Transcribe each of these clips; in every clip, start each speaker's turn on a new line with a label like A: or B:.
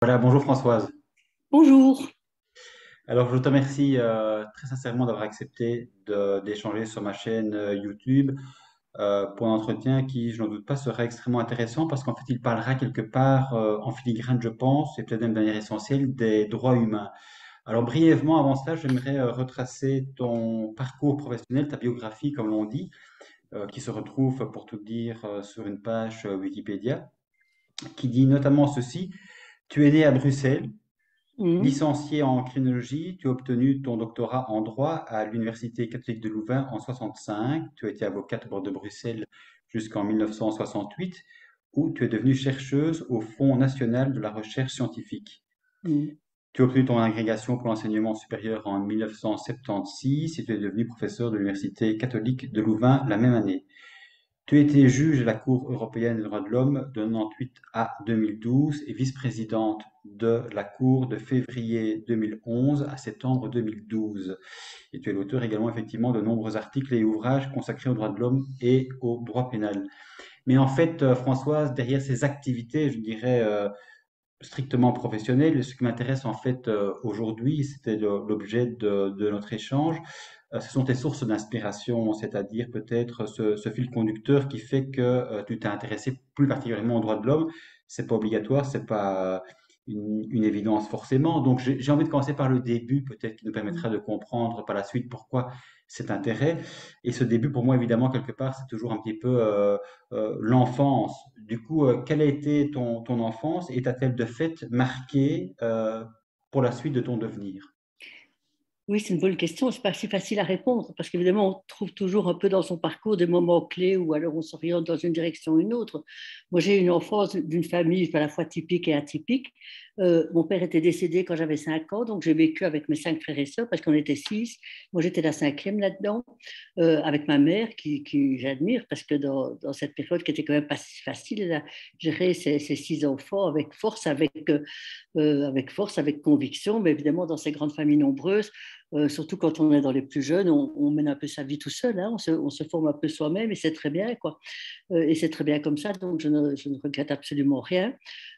A: Voilà, bonjour Françoise.
B: Bonjour.
A: Alors, je te remercie très sincèrement d'avoir accepté d'échanger sur ma chaîne YouTube pour un entretien qui, je n'en doute pas, sera extrêmement intéressant parce qu'en fait, il parlera quelque part en filigrane, je pense, et peut-être même de manière essentielle, des droits humains. Alors, brièvement, avant cela, j'aimerais retracer ton parcours professionnel, ta biographie, comme l'on dit, qui se retrouve, pour tout dire, sur une page Wikipédia, qui dit notamment ceci. Tu es né à Bruxelles.
B: Mhm.
A: Licencié en criminologie, tu as obtenu ton doctorat en droit à l'Université catholique de Louvain en 65. Tu as été avocate au barreau de Bruxelles jusqu'en 1968, où tu es devenue chercheuse au Fonds national de la recherche scientifique.
B: Mhm.
A: Tu as obtenu ton agrégation pour l'enseignement supérieur en 1976 et tu es devenu professeur de l'Université catholique de Louvain la même année. Tu étais juge à la Cour européenne des droits de l'homme de 1998 à 2012 et vice-présidente de la Cour de février 2011 à septembre 2012. Et tu es l'auteur également effectivement de nombreux articles et ouvrages consacrés aux droits de l'homme et au droit pénal. Mais en fait, Françoise, derrière ces activités, je dirais, strictement professionnelles, ce qui m'intéresse en fait aujourd'hui, c'était l'objet de notre échange, ce sont tes sources d'inspiration, c'est-à-dire peut-être ce fil conducteur qui fait que tu t'es intéressé plus particulièrement aux droits de l'homme. C'est pas obligatoire, c'est pas une évidence forcément. Donc j'ai envie de commencer par le début, peut-être qui nous permettra de comprendre par la suite pourquoi cet intérêt. Et ce début, pour moi, évidemment, quelque part, c'est toujours un petit peu l'enfance. Du coup, quelle a été ton enfance et t'a-t-elle de fait marqué pour la suite de ton devenir?
B: Oui, c'est une bonne question. C'est pas si facile à répondre parce qu'évidemment, on trouve toujours un peu dans son parcours des moments clés où alors on s'oriente dans une direction ou une autre. Moi, j'ai une enfance d'une famille à la fois typique et atypique. Mon père était décédé quand j'avais 5 ans, donc j'ai vécu avec mes 5 frères et sœurs parce qu'on était 6. Moi, j'étais la cinquième là-dedans, avec ma mère qui j'admire parce que dans cette période qui était quand même pas si facile, elle a géré ses 6 enfants avec force, avec conviction, mais évidemment dans ces grandes familles nombreuses. Surtout quand on est dans les plus jeunes, on mène un peu sa vie tout seul, hein, on se forme un peu soi-même et c'est très bien, quoi. Et c'est très bien comme ça, donc je ne regrette absolument rien.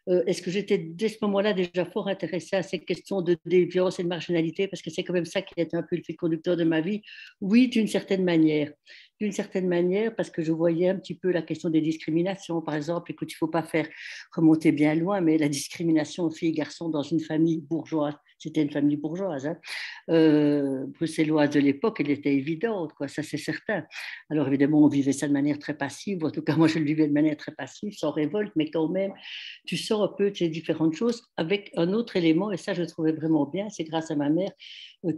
B: Est-ce que j'étais dès ce moment-là déjà fort intéressée à ces questions de déviance et de marginalité, parce que c'est quand même ça qui est un peu le fil conducteur de ma vie? Oui, d'une certaine manière. D'une certaine manière, parce que je voyais un petit peu la question des discriminations, par exemple. Écoute, il ne faut pas faire remonter bien loin, mais la discrimination filles et garçons dans une famille bourgeoise, c'était une famille bourgeoise, hein, bruxelloise de l'époque, elle était évidente, quoi, ça c'est certain. Alors évidemment, on vivait ça de manière très passive, en tout cas moi je le vivais de manière très passive, sans révolte, mais quand même, tu sors un peu de ces différentes choses avec un autre élément, et ça je trouvais vraiment bien, c'est grâce à ma mère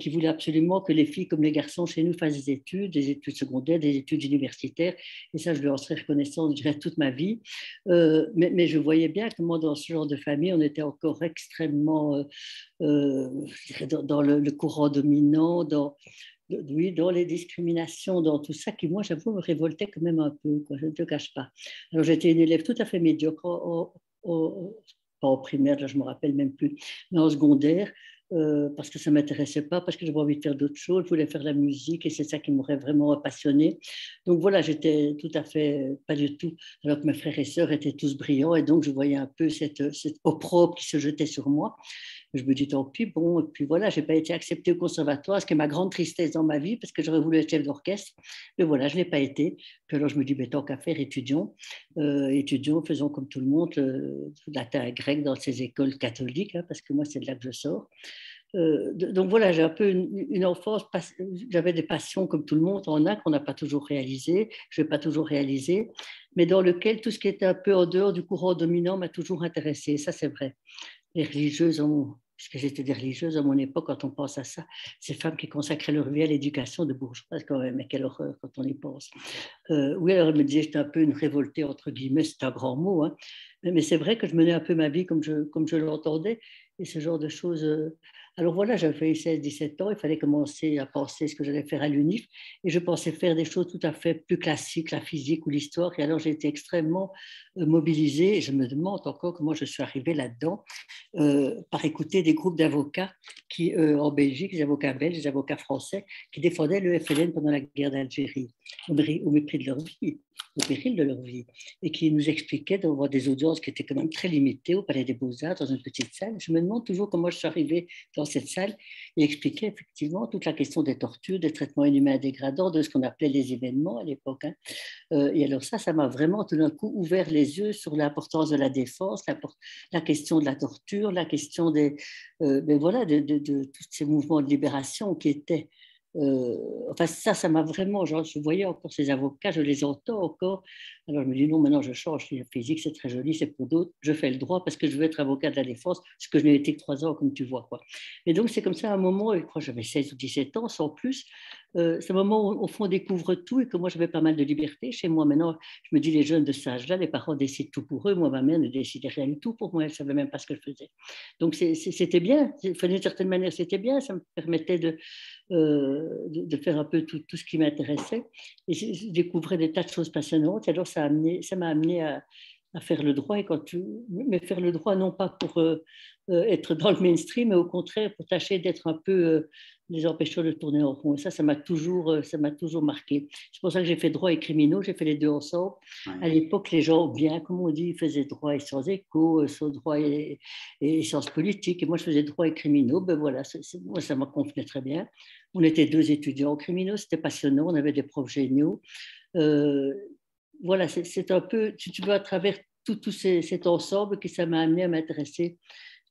B: qui voulait absolument que les filles comme les garçons chez nous fassent des études secondaires, des études universitaires, et ça je lui en serais reconnaissante, je dirais, toute ma vie. Mais je voyais bien que moi, dans ce genre de famille, on était encore extrêmement je dirais dans le courant dominant, oui, dans les discriminations, dans tout ça, qui, moi, j'avoue, me révoltait quand même un peu, quoi, je ne te cache pas. Alors, j'étais une élève tout à fait médiocre, pas en primaire, là, je ne me rappelle même plus, mais en secondaire, parce que ça ne m'intéressait pas, parce que j'avais envie de faire d'autres choses, je voulais faire de la musique, et c'est ça qui m'aurait vraiment passionnée. Donc voilà, j'étais tout à fait, pas du tout, alors que mes frères et sœurs étaient tous brillants, et donc je voyais un peu cette opprobre qui se jetait sur moi. Je me dis, tant pis, bon, et puis voilà, je n'ai pas été acceptée au conservatoire, ce qui est ma grande tristesse dans ma vie, parce que j'aurais voulu être chef d'orchestre, mais voilà, je ne l'ai pas été. Puis alors je me dis, mais tant qu'à faire, étudions, faisons comme tout le monde, latin et grec dans ces écoles catholiques, hein, parce que moi, c'est de là que je sors. Donc voilà, j'ai un peu une enfance, j'avais des passions comme tout le monde en a, qu'on n'a pas toujours réalisées, je n'ai pas toujours réalisé, mais dans lequel tout ce qui était un peu en dehors du courant dominant m'a toujours intéressé, ça c'est vrai. Les religieuses puisque j'étais des religieuses à mon époque, quand on pense à ça, ces femmes qui consacraient leur vie à l'éducation de bourgeoises, quand même, mais quelle horreur quand on y pense. Oui, alors elle me disait, j'étais un peu une révoltée, entre guillemets, c'est un grand mot, hein. Mais c'est vrai que je menais un peu ma vie comme je l'entendais, et ce genre de choses. Alors voilà, j'avais 16-17 ans, il fallait commencer à penser ce que j'allais faire à l'UNIF, et je pensais faire des choses tout à fait plus classiques, la physique ou l'histoire, et alors j'ai été extrêmement mobilisée, et je me demande encore comment je suis arrivée là-dedans, par écouter des groupes d'avocats qui, en Belgique, des avocats belges, des avocats français, qui défendaient le FLN pendant la guerre d'Algérie, au mépris de leur vie. au péril de leur vie, et qui nous expliquait d'avoir des audiences qui étaient quand même très limitées au Palais des Beaux-Arts, dans une petite salle. Je me demande toujours comment je suis arrivée dans cette salle. Il expliquait effectivement toute la question des tortures, des traitements inhumains dégradants, de ce qu'on appelait les événements à l'époque. Hein. Et alors ça m'a vraiment tout d'un coup ouvert les yeux sur l'importance de la défense, la question de la torture, la question ben voilà, de tous ces mouvements de libération qui étaient enfin, ça m'a vraiment, genre, je voyais encore ces avocats, je les entends encore. Alors, je me dis, non, maintenant, je change. La physique, c'est très joli, c'est pour d'autres. Je fais le droit parce que je veux être avocat de la défense, ce que je n'ai été que 3 ans, comme tu vois, quoi. Et donc, c'est comme ça, à un moment, je crois que j'avais 16 ou 17 ans, sans plus. C'est un moment où, au fond, on découvre tout et que moi, j'avais pas mal de liberté chez moi. Maintenant, je me dis, les jeunes de cet âge-là, les parents décident tout pour eux. Moi, ma mère ne décidait rien du tout pour moi. Elle ne savait même pas ce que je faisais. Donc, c'était bien. D'une certaine manière, c'était bien. Ça me permettait de faire un peu tout ce qui m'intéressait. Et je découvrais des tas de choses passionnantes. Et alors, ça m'a amené à faire le droit. Mais faire le droit, non pas pour être dans le mainstream, mais au contraire, pour tâcher d'être un peu les empêcheurs de tourner en rond. Et ça m'a toujours marqué. C'est pour ça que j'ai fait droit et criminaux. J'ai fait les deux ensemble. À
A: Ouais.
B: l'époque, les gens, bien, comme on dit, faisaient droit et sciences éco, droit et sciences politiques. Et moi, je faisais droit et criminaux. Ben voilà, moi, ça m'a convenu très bien. On était 2 étudiants en criminaux, c'était passionnant, on avait des profs géniaux. Euh, voilà, c'est un peu, si tu veux, à travers cet ensemble que ça m'a amené à m'intéresser,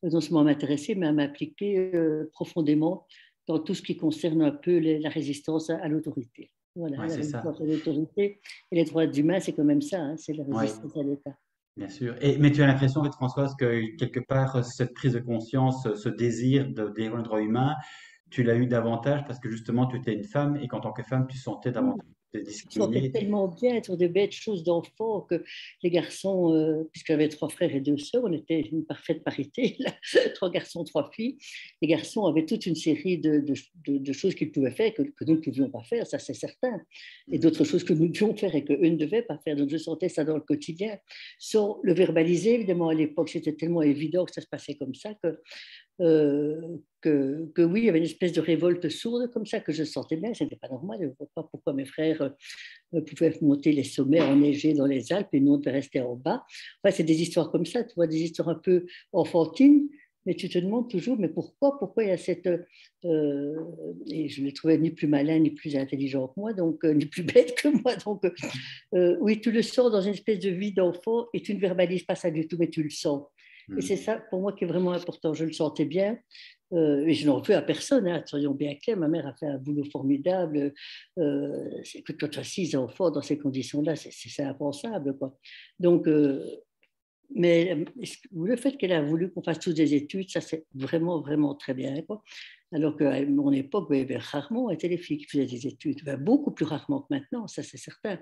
B: non seulement à m'intéresser, mais à m'appliquer profondément dans tout ce qui concerne un peu la résistance à l'autorité. Voilà,
A: Ouais,
B: la
A: c'est ça.
B: résistance à l'autorité et les droits humains, c'est quand même ça, hein, c'est la
A: Oui,
B: résistance à l'État.
A: bien sûr. Mais tu as l'impression, en fait, Françoise, que quelque part, cette prise de conscience, ce désir de défendre les droits humains, tu l'as eu davantage parce que justement, tu étais une femme et qu'en tant que femme, tu sentais davantage
B: Je sentais
A: discriminée.
B: tellement bien sur des bêtes choses d'enfants que les garçons, puisque j'avais 3 frères et 2 sœurs, on était une parfaite parité, là, 3 garçons, 3 filles. Les garçons avaient toute une série de choses qu'ils pouvaient faire que nous ne pouvions pas faire, ça c'est certain. Et d'autres choses que nous devions faire et qu'eux ne devaient pas faire. Donc je sentais ça dans le quotidien. Sans le verbaliser, évidemment, à l'époque, c'était tellement évident que ça se passait comme ça que oui, il y avait une espèce de révolte sourde comme ça que je sentais bien. Ce n'était pas normal. Je ne vois pas pourquoi mes frères pouvaient monter les sommets enneigés dans les Alpes et nous, on devait rester en bas. Enfin, c'est des histoires comme ça, tu vois, des histoires un peu enfantines. Mais tu te demandes toujours, mais pourquoi il y a cette... et je le trouvais ni plus malin, ni plus intelligent que moi, donc ni plus bête que moi. Donc, oui, tu le sens dans une espèce de vie d'enfant et tu ne verbalises pas ça du tout, mais tu le sens. Et c'est
A: Hmm.
B: ça, pour moi, qui est vraiment important. Je le sentais bien. Et je n'en veux à personne, hein, soyons bien clairs. Ma mère a fait un boulot formidable. C'est que toi, tu as 6 enfants dans ces conditions-là, c'est impensable, quoi. Donc, mais le fait qu'elle a voulu qu'on fasse tous des études, ça c'est vraiment, vraiment très bien, quoi. Alors qu'à mon époque, il y avait rarement été les filles qui faisaient des études, enfin, beaucoup plus rarement que maintenant, ça c'est certain.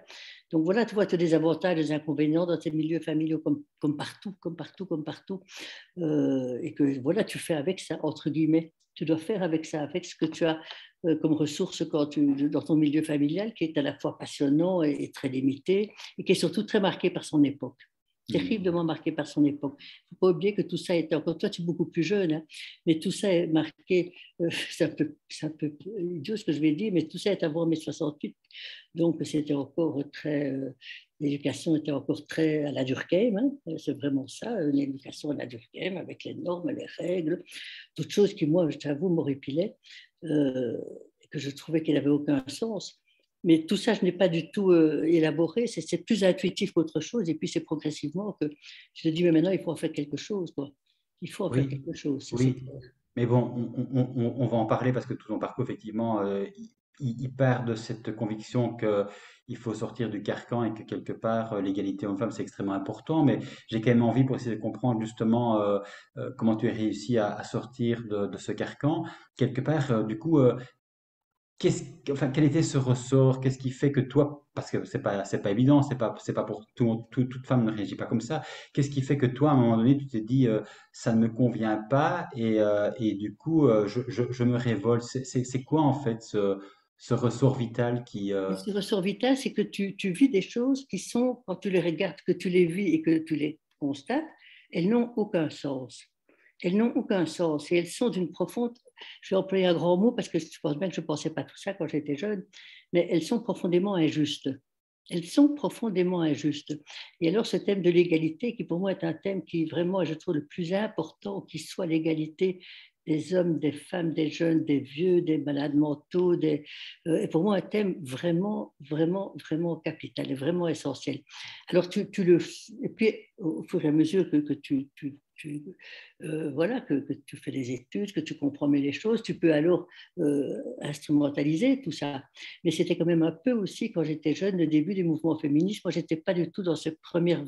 B: Donc voilà, tu vois, tu as des avantages, des inconvénients dans tes milieux familiaux comme partout, comme partout, comme partout. Et que voilà, tu fais avec ça, entre guillemets. Tu dois faire avec ça, avec ce que tu as comme ressources dans ton milieu familial, qui est à la fois passionnant et très limité, et qui est surtout très marqué par son époque,
A: Hmm.
B: terriblement marqué par son époque. Il ne faut pas oublier que tout ça était encore, toi tu es beaucoup plus jeune, hein, mais tout ça est marqué, c'est un peu idiot ce que je vais dire, mais tout ça est avant mai 68, donc c'était encore très, l'éducation était encore très à la Durkheim, hein, c'est vraiment ça, une éducation à la Durkheim avec les normes, les règles, toutes choses qui moi, je t'avoue, m'horripilaient, que je trouvais qu'il n'avait aucun sens. Mais tout ça, je n'ai pas du tout élaboré. C'est plus intuitif qu'autre chose. Et puis, c'est progressivement que je te dis, mais maintenant, il faut en faire quelque chose, quoi. Il faut en faire
A: Oui,
B: quelque chose, c'est
A: oui.
B: clair.
A: Mais bon, on va en parler parce que tout ton parcours, effectivement, il part de cette conviction qu'il faut sortir du carcan et que quelque part, l'égalité homme-femme, c'est extrêmement important. Mais j'ai quand même envie pour essayer de comprendre justement comment tu as réussi à sortir de ce carcan. Quelque part, du coup, enfin, quel était ce ressort? Qu'est-ce qui fait que toi, parce que c'est pas évident, c'est pas pour toute femme ne réagit pas comme ça. Qu'est-ce qui fait que toi, à un moment donné, tu t'es dit, ça ne me convient pas et du coup, je me révolte. C'est quoi en fait ce ressort vital qui,
B: Et ce ressort vital, c'est que tu vis des choses qui sont, quand tu les regardes, que tu les vis et que tu les constates, elles n'ont aucun sens. Elles n'ont aucun sens et elles sont d'une profonde, je vais employer un grand mot parce que je pense bien que je ne pensais pas tout ça quand j'étais jeune, mais elles sont profondément injustes. elles sont profondément injustes. Et alors ce thème de l'égalité, qui pour moi est un thème qui vraiment, je trouve, le plus important, qui soit l'égalité des hommes, des femmes, des jeunes, des vieux, des malades mentaux, est pour moi un thème vraiment, vraiment, vraiment capital et vraiment essentiel. Alors et puis au fur et à mesure que voilà, que tu fais des études, que tu comprends mieux les choses, tu peux alors instrumentaliser tout ça. Mais c'était quand même un peu aussi, quand j'étais jeune, le début du mouvement féministe. Moi, je n'étais pas du tout dans cette première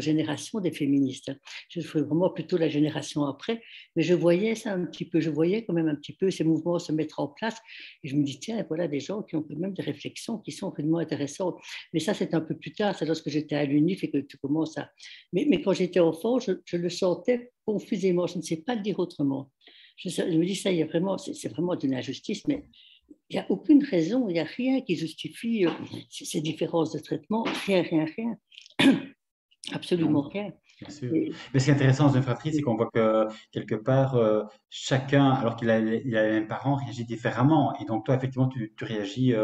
B: génération des féministes. Je suis vraiment plutôt la génération après. Mais je voyais ça un petit peu, je voyais quand même un petit peu ces mouvements se mettre en place. Et je me dis, tiens, voilà des gens qui ont quand même des réflexions qui sont vraiment intéressantes. Mais ça, c'est un peu plus tard, c'est lorsque j'étais à l'UNIF et que tu commences à... Mais quand j'étais enfant, je le sentais confusément, je ne sais pas le dire autrement. Je me dis, ça, il y a vraiment, c'est vraiment de l'injustice, mais il n'y a aucune raison, il n'y a rien qui justifie ces différences de traitement, rien, rien, rien, absolument
A: Non,
B: rien.
A: bien sûr.
B: Et,
A: Mais ce qui est intéressant dans une fratrie, c'est qu'on voit que quelque part, chacun, alors il a les mêmes parents, réagit différemment. Et donc toi, effectivement, tu réagis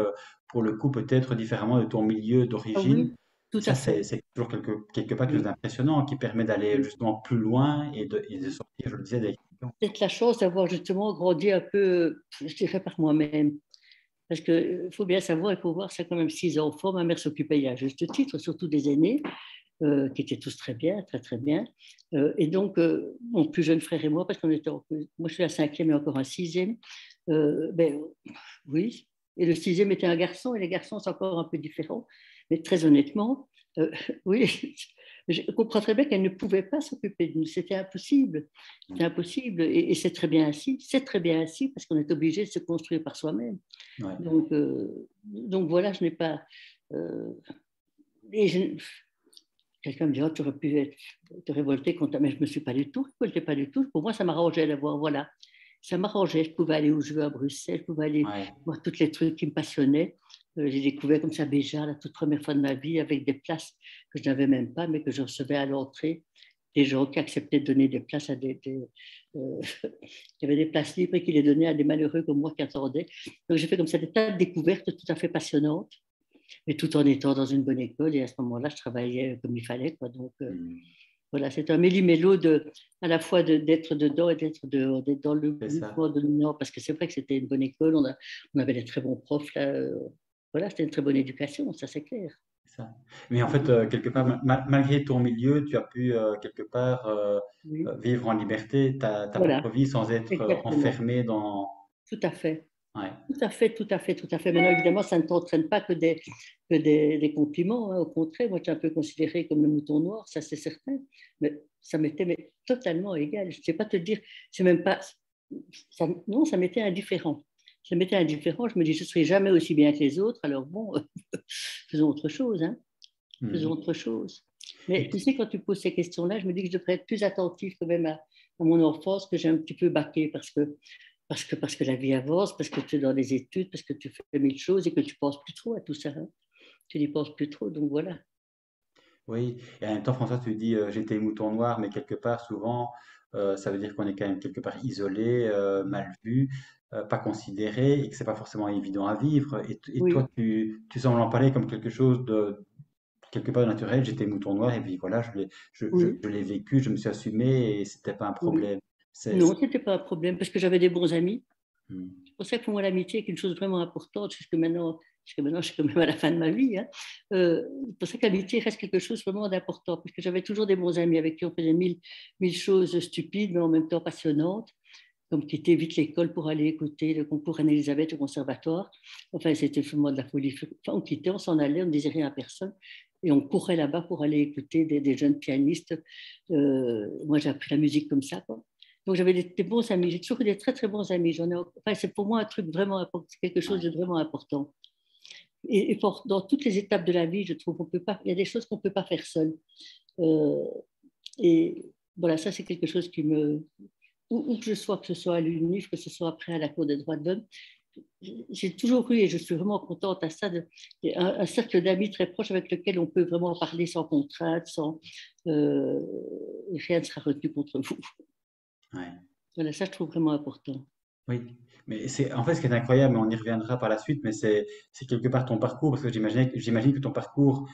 A: pour le coup peut-être différemment de ton milieu
B: ah
A: d'origine.
B: oui, tout
A: Et ça,
B: à fait.
A: c'est toujours quelque part quelque chose
B: Oui,
A: d'impressionnant qui permet d'aller
B: oui.
A: justement plus loin et de sortir, je le disais, des questions.
B: Peut-être la chance d'avoir justement grandi un peu, je dirais, par moi-même. Parce qu'il faut bien savoir, il faut voir, c'est quand même 6 enfants. Ma mère s'occupait à juste titre, surtout des aînés, qui étaient tous très bien, très très bien. Et donc, mon plus jeune frère et moi, parce qu'on était, moi je suis la cinquième et encore un sixième, ben, oui. Et le sixième était un garçon, et les garçons, c'est encore un peu différent. Mais très honnêtement, oui, je comprends très bien qu'elle ne pouvait pas s'occuper de nous. C'était impossible. C'était impossible. Et c'est très bien ainsi. C'est très bien ainsi parce qu'on est obligé de se construire par soi-même.
A: Ouais.
B: Donc voilà, je n'ai pas. Euh, et je- Quelqu'un me dit, oh, tu aurais pu te révolter contre. Mais je ne me suis pas du tout révoltée, pas du tout. Pour moi, ça m'arrangeait d'avoir. Voilà. Ça m'arrangeait. Je pouvais aller où je veux à Bruxelles, je pouvais aller
A: Ouais.
B: voir tous les trucs qui me passionnaient. J'ai découvert comme ça Béja, la toute première fois de ma vie, avec des places que je n'avais même pas, mais que je recevais à l'entrée. Des gens qui acceptaient de donner des places à il y avait des places libres et qui les donnaient à des malheureux comme moi qui attendaient. Donc j'ai fait comme ça des tas de découvertes tout à fait passionnantes, mais tout en étant dans une bonne école. Et à ce moment-là, je travaillais comme il fallait, quoi. Donc
A: Hmm.
B: voilà, c'est un méli-mélo à la fois d'être dedans et d'être dehors, d'être dans le
A: C'est ça.
B: mouvement dominant, parce que c'est vrai que c'était une bonne école, on avait des très bons profs, là, voilà, c'était une très bonne éducation, ça c'est clair.
A: C'est ça. Mais en fait, quelque part, malgré ton milieu, tu as pu quelque part
B: Oui,
A: vivre en liberté ta propre
B: voilà,
A: vie sans être
B: exactement,
A: enfermé dans...
B: tout à fait.
A: Ouais.
B: Tout à fait, tout à fait, tout à fait. Maintenant, évidemment, ça ne t'entraîne pas des compliments, hein. Au contraire, moi, tu es un peu considéré comme le mouton noir, ça c'est certain. Mais ça m'était totalement égal. Je ne sais pas te dire, c'est même pas. Non, ça m'était indifférent. Ça m'était indifférent. Je me dis, je ne serai jamais aussi bien que les autres. Alors bon, faisons autre chose, hein. Faisons
A: Mhm.
B: autre chose. Mais
A: Et
B: tu sais, quand tu poses ces questions-là, je me dis que je devrais être plus attentif quand même à mon enfance, que j'ai un petit peu baqué parce que la vie avance, parce que tu es dans les études, parce que tu fais mille choses et que tu ne penses plus trop à tout ça, hein. Tu n'y penses plus trop, donc voilà.
A: oui, et en même temps, François, tu dis j'étais mouton noir, mais quelque part, souvent, ça veut dire qu'on est quand même quelque part isolé, mal vu, pas considéré, et que c'est pas forcément évident à vivre. Et toi,
B: Oui,
A: tu sembles en parler comme quelque chose de quelque part de naturel. J'étais mouton noir, et puis voilà,
B: oui,
A: je l'ai vécu, je me suis assumé, et c'était pas un
B: oui.
A: problème.
B: Non, ce n'était pas un problème parce que j'avais des bons amis.
A: Hmm.
B: C'est pour ça que pour moi, l'amitié est une chose vraiment importante, jusque maintenant, je suis quand même à la fin de ma vie, hein. C'est pour ça que l'amitié reste quelque chose vraiment d'important, parce que j'avais toujours des bons amis avec qui on faisait mille choses stupides, mais en même temps passionnantes, comme quitter vite l'école pour aller écouter le concours Anne-Elisabeth au conservatoire. Enfin, c'était vraiment de la folie. Enfin, on quittait, on s'en allait, on ne disait rien à personne. Et on courait là-bas pour aller écouter des jeunes pianistes. Moi, j'ai appris la musique comme ça, quoi. Donc, j'avais des bons amis. J'ai toujours eu des très, très bons amis. Enfin, c'est pour moi un truc vraiment important. C'est quelque chose
A: Ouais.
B: de vraiment important. Et dans toutes les étapes de la vie, je trouve qu'on peut pas, il y a des choses qu'on ne peut pas faire seul. Euh, et voilà, ça, c'est quelque chose qui me, où que je sois, que ce soit à l'UNIF, que ce soit après à la Cour des droits de l'homme, j'ai toujours eu, et je suis vraiment contente à ça, un cercle d'amis très proche avec lequel on peut vraiment parler sans contrainte, euh, rien ne sera retenu contre vous.
A: Ouais.
B: Voilà, ça, je trouve vraiment important.
A: Oui, mais c'est en fait ce qui est incroyable, mais on y reviendra par la suite, mais c'est quelque part ton parcours, parce que j'imagine que ton parcours,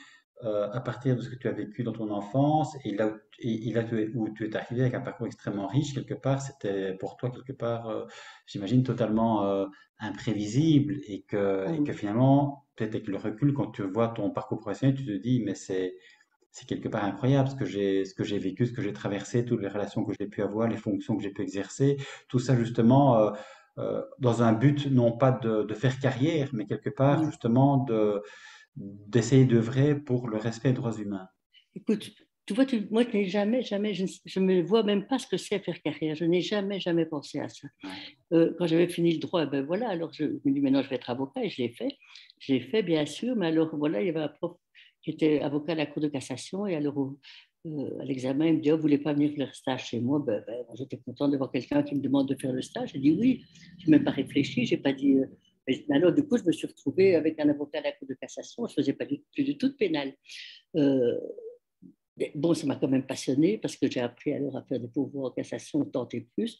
A: à partir de ce que tu as vécu dans ton enfance, et là où tu es arrivé avec un parcours extrêmement riche, quelque part, c'était pour toi, quelque part, j'imagine, totalement imprévisible,
B: Ah
A: et que
B: oui.
A: finalement, peut-être avec le recul, quand tu vois ton parcours professionnel, tu te dis, mais c'est quelque part incroyable ce que j'ai vécu, ce que j'ai traversé, toutes les relations que j'ai pu avoir, les fonctions que j'ai pu exercer, tout ça justement dans un but non pas de faire carrière, mais quelque part
B: Mm.
A: justement d'essayer d'œuvrer pour le respect des droits humains.
B: Écoute, tu vois, moi, je n'ai jamais, je me vois même pas ce que c'est faire carrière. Je n'ai jamais pensé à ça.
A: Ouais.
B: Quand j'avais fini le droit, ben voilà, alors je me dis maintenant je vais être avocat et je l'ai fait. Je l'ai fait, bien sûr, mais alors voilà, il y avait un prof qui était avocat à la Cour de cassation et alors à l'examen, il me dit, oh, vous voulez pas venir faire le stage chez moi? Moi, j'étais content de voir quelqu'un qui me demande de faire le stage. J'ai dit oui, je n'ai même pas réfléchi, j'ai pas dit. Mais alors, du coup, je me suis retrouvée avec un avocat à la Cour de cassation, je ne faisais pas plus du tout de pénal. Euh, Bon, ça m'a quand même passionné parce que j'ai appris alors à faire des pourvois en cassation, tant et plus.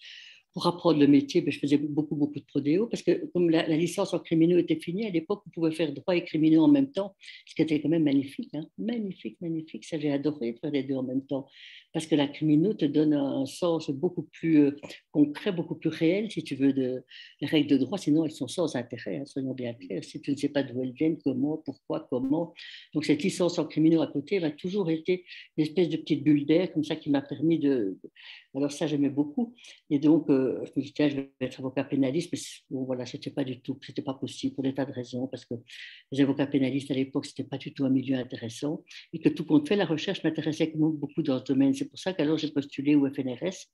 B: Pour apprendre le métier, ben, je faisais beaucoup de prodéo parce que comme la licence en criminaux était finie, à l'époque, on pouvait faire droit et criminaux en même temps, ce qui était quand même magnifique. Hein. Magnifique, magnifique. Ça, j'ai adoré de faire les deux en même temps parce que la criminaux te donne un sens beaucoup plus concret, beaucoup plus réel, si tu veux, de les règles de droit. Sinon, elles sont sans intérêt, hein, soyons bien clairs. Si tu ne sais pas d'où elles viennent, comment, pourquoi, comment. Donc, cette licence en criminaux à côté m'a toujours été une espèce de petite bulle d'air comme ça qui m'a permis de. Alors ça, j'aimais beaucoup. Et donc, je me dis, tiens, je vais être avocat pénaliste, mais bon, voilà, c'était pas possible pour des tas de raisons, parce que les avocats pénalistes à l'époque, c'était pas du tout un milieu intéressant, et que tout compte fait, la recherche m'intéressait quand même beaucoup dans ce domaine. C'est pour ça qu'alors j'ai postulé au FNRS,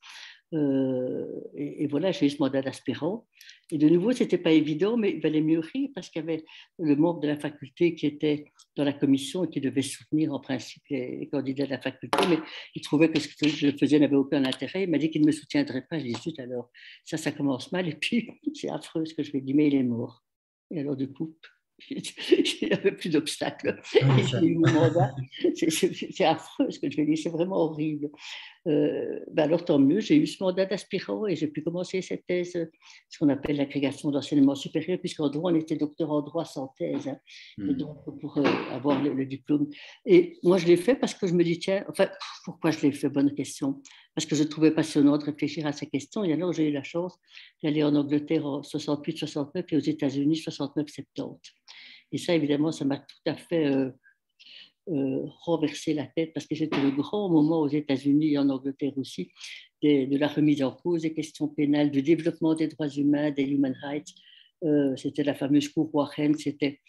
B: et voilà, j'ai eu ce mandat d'aspirant. Et de nouveau, ce n'était pas évident, mais il valait mieux rire parce qu'il y avait le membre de la faculté qui était dans la commission et qui devait soutenir en principe les candidats de la faculté, mais il trouvait que ce que je faisais n'avait aucun intérêt. Il m'a dit qu'il ne me soutiendrait pas. Je lui ai dit, zut, alors ça commence mal. Et puis, c'est affreux ce que je lui ai dit, mais il est mort. Et alors, du coup, il n'y avait plus d'obstacles.
A: Oui,
B: Et j'ai
A: ça.
B: eu mon mandat. C'est affreux ce que je lui ai dit, c'est vraiment horrible. Ben alors tant mieux, j'ai eu ce mandat d'aspirant et j'ai pu commencer cette thèse, ce qu'on appelle l'agrégation d'enseignement supérieur, puisqu'en droit, on était docteur en droit sans thèse, hein, et
A: Hmm.
B: donc pour avoir le diplôme. Et moi, je l'ai fait parce que je me dis, tiens, enfin, pourquoi je l'ai fait? Bonne question. Parce que je trouvais passionnant de réfléchir à ces questions. Et alors, j'ai eu la chance d'aller en Angleterre en 68-69 et aux États-Unis 69-70. Et ça, évidemment, ça m'a tout à fait renverser la tête parce que c'était le grand moment aux États-Unis et en Angleterre aussi de la remise en cause des questions pénales, du développement des droits humains, des human rights. C'était la fameuse cour Warren, c'était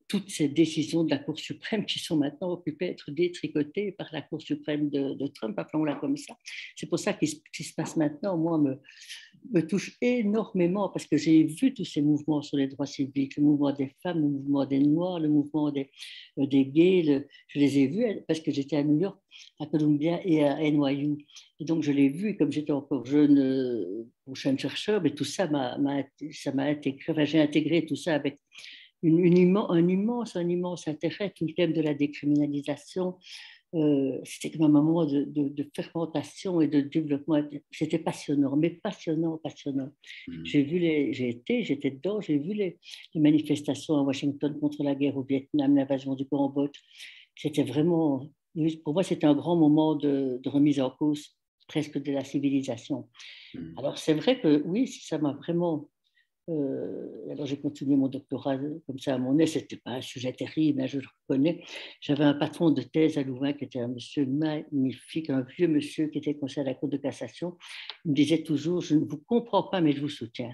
B: toutes ces décisions de la Cour suprême qui sont maintenant occupées à être détricotées par la Cour suprême de Trump, appelons-la comme ça. C'est pour ça ce qui se passe maintenant, moi, me touche énormément parce que j'ai vu tous ces mouvements sur les droits civiques, le mouvement des femmes, le mouvement des Noirs, le mouvement des gays. Je les ai vus parce que j'étais à New York, à Columbia et à NYU. Et donc, je l'ai vu, et comme j'étais encore jeune chercheur, mais tout ça ça m'a intégré, enfin, j'ai intégré tout ça avec un immense intérêt, tout le thème de la décriminalisation, c'était comme un moment de fermentation et de développement. C'était passionnant, mais passionnant, passionnant.
A: Hmm.
B: J'étais dedans, j'ai vu les manifestations à Washington contre la guerre au Vietnam, l'invasion du Cambodge. C'était vraiment, pour moi, c'était un grand moment de remise en cause presque de la civilisation.
A: Hmm.
B: Alors c'est vrai que oui, ça m'a vraiment alors j'ai continué mon doctorat comme ça à mon aise, c'était pas un sujet terrible, hein, je le reconnais. J'avais un patron de thèse à Louvain qui était un monsieur magnifique, un vieux monsieur qui était conseiller à la Cour de cassation. Il me disait toujours, je ne vous comprends pas, mais je vous soutiens.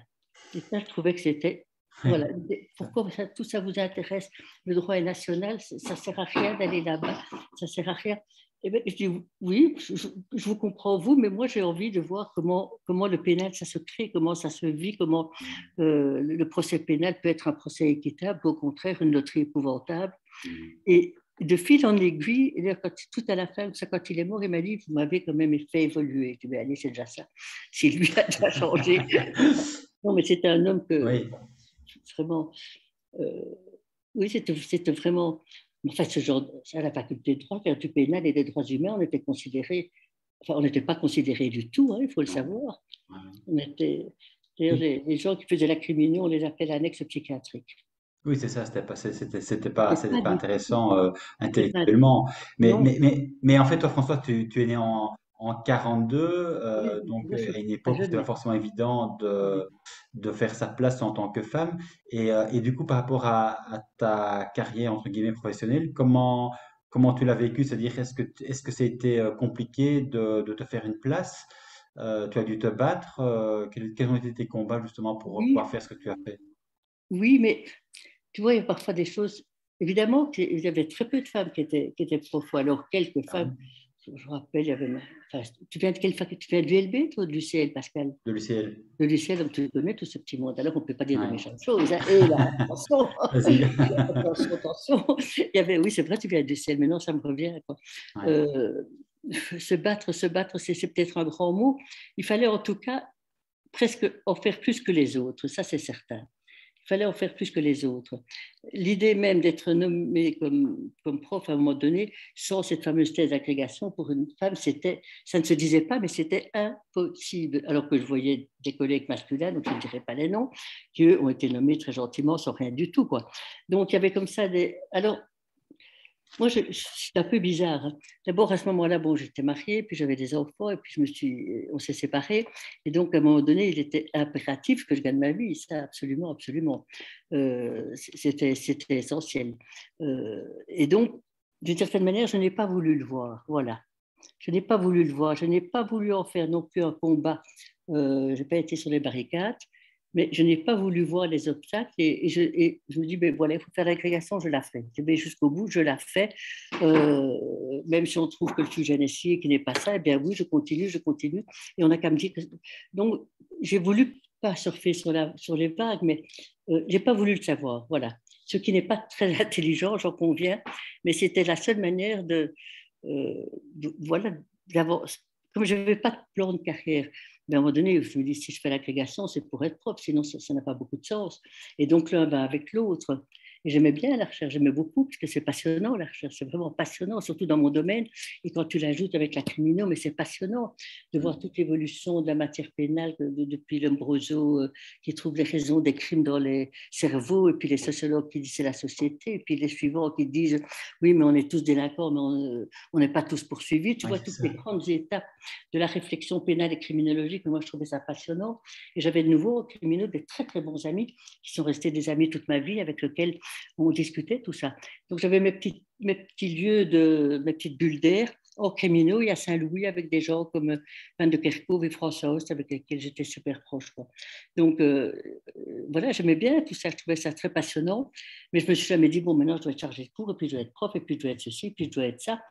B: Et ça, je trouvais que c'était, voilà, pourquoi tout ça vous intéresse? Le droit est national, ça ne sert à rien d'aller là-bas, ça ne sert à rien. Et bien, je dis oui, je vous comprends vous, mais moi j'ai envie de voir comment le pénal ça se crée, comment ça se vit, comment le procès pénal peut être un procès équitable, au contraire une loterie épouvantable.
A: Hmm.
B: Et de fil en aiguille, tout à la fin, quand il est mort, il m'a dit, vous m'avez quand même fait évoluer. Je dis, allez, c'est déjà ça. Si lui a déjà changé. Non, mais c'était un homme que
A: Oui.
B: vraiment, euh, oui, c'était vraiment, en fait, ce genre, à la faculté de droit, faire du pénal et des droits humains, on était considérés, enfin, on n'était pas considérés du tout, hein, il faut le
A: Non.
B: savoir.
A: Ouais.
B: On était, D'ailleurs, les gens qui faisaient la criminelle, on les appelait l'annexe psychiatrique.
A: Oui, c'est ça,
B: C'était
A: c'était
B: pas
A: pas
B: du tout,
A: intéressant
B: c'était pas,
A: intellectuellement.
B: non,
A: Mais en fait, toi, François, tu es né en 42,
B: oui,
A: donc
B: moi, je suis
A: à une
B: pas
A: époque où c'était
B: jeune,
A: pas forcément évident
B: oui.
A: de faire sa place en tant que femme. Et du coup, par rapport à ta carrière, entre guillemets, professionnelle, comment tu l'as vécu? C'est-à-dire, est-ce que c'était compliqué de te faire une place? Tu as dû te battre? Quels ont été tes combats justement pour pouvoir
B: Oui,
A: faire ce que tu as fait?
B: oui, mais tu vois, il y a parfois des choses. Évidemment, il y avait très peu de femmes qui étaient profs, ou alors quelques
A: Ah oui.
B: femmes. Je me rappelle, il y avait. Enfin, tu viens de quelle faculté? Tu viens de l'ULB, toi, de l'UCL, Pascal?
A: De l'UCL.
B: De l'UCL, donc tu connais tout ce petit monde. Alors, on ne peut pas dire de
A: Ouais.
B: méchantes choses, hein. Et là, attention,
A: Vas-y.
B: attention, attention. Il y avait, oui, c'est vrai, tu viens de l'UCL, mais non, ça me revient, quoi.
A: Ouais.
B: Euh, se battre, c'est peut-être un grand mot. Il fallait en tout cas presque en faire plus que les autres, ça c'est certain. Il fallait en faire plus que les autres. L'idée même d'être nommé comme prof à un moment donné, sans cette fameuse thèse d'agrégation, pour une femme, ça ne se disait pas, mais c'était impossible. Alors que je voyais des collègues masculins, donc je ne dirais pas les noms, qui eux ont été nommés très gentiment, sans rien du tout, quoi. Donc il y avait comme ça des. Alors moi, c'est un peu bizarre, hein. D'abord, à ce moment-là, bon, j'étais mariée, puis j'avais des enfants, et puis on s'est séparés. Et donc, à un moment donné, il était impératif que je gagne ma vie. Ça, absolument, absolument. C'était essentiel. Et donc, d'une certaine manière, je n'ai pas voulu le voir. Voilà. Je n'ai pas voulu le voir. Je n'ai pas voulu en faire non plus un combat. Je n'ai pas été sur les barricades, mais je n'ai pas voulu voir les obstacles. Et je me dis, ben voilà, il faut faire l'agrégation, je la fais. Je vais jusqu'au bout, je la fais. Même si on trouve que le sujet n'est ci et qui n'est pas ça, eh bien oui, je continue, je continue. Et on n'a qu'à me dire que. Donc, j'ai voulu pas surfer sur les vagues, mais j'ai pas voulu le savoir. Voilà. Ce qui n'est pas très intelligent, j'en conviens, mais c'était la seule manière euh, voilà, d'avoir, comme je n'avais pas de plan de carrière, mais à un moment donné, je me dis, si je fais l'agrégation, c'est pour être propre, sinon ça n'a pas beaucoup de sens. Et donc l'un va avec l'autre. Et j'aimais bien la recherche, j'aimais beaucoup, parce que c'est passionnant, la recherche, c'est vraiment passionnant, surtout dans mon domaine. Et quand tu l'ajoutes avec la criminaux, mais c'est passionnant de voir toute l'évolution de la matière pénale depuis Lombroso, qui trouve les raisons des crimes dans les cerveaux, et puis les sociologues qui disent c'est la société, et puis les suivants qui disent oui, mais on est tous délinquants, mais on n'est pas tous poursuivis. Tu
A: Ouais,
B: vois
A: c'est
B: toutes
A: ça.
B: les grandes étapes de la réflexion pénale et criminologique. Moi, je trouvais ça passionnant. Et j'avais de nouveau aux criminaux des très, très bons amis qui sont restés des amis toute ma vie avec lesquels on discutait tout ça. Donc, j'avais mes petits lieux, mes petites bulles d'air hors criminaux et à Saint-Louis avec des gens comme Van de Kerkhove et François Host avec lesquels j'étais super proche, quoi. Donc, voilà, j'aimais bien tout ça. Je trouvais ça très passionnant. Mais je me suis jamais dit, bon, maintenant, je dois être chargé de cours, et puis je dois être prof, et puis je dois être ceci, et puis je dois être ça.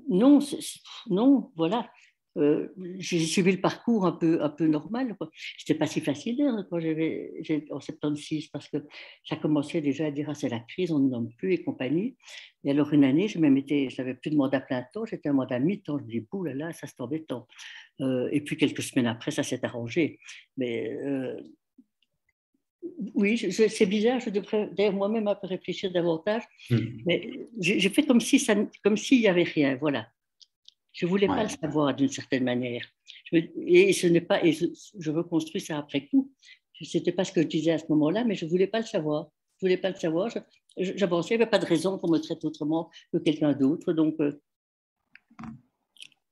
B: Non, non, voilà. J'ai suivi le parcours un peu normal, quoi. C'était pas si facile hein, quand en 76 parce que ça commençait déjà à dire ah, c'est la crise, on ne nomme plus et compagnie. Et alors une année, j'avais plus de mandat plein temps, j'étais un mandat mi-temps. Je me dis, là là, ça c'est embêtant. Et puis quelques semaines après, ça s'est arrangé. Mais oui, c'est bizarre, je devrais d'ailleurs moi-même un peu réfléchir davantage,
A: Hmm.
B: mais j'ai fait comme si comme s'il n'y avait rien, voilà. Je ne voulais pas le
A: Ouais.
B: savoir d'une certaine manière. Et ce n'est pas, et je reconstruis ça après coup. Ce n'était pas ce que je disais à ce moment-là, mais je ne voulais pas le savoir. Je voulais pas le savoir. J'avançais, il n'y avait pas de raison qu'on me traite autrement que quelqu'un d'autre. Donc,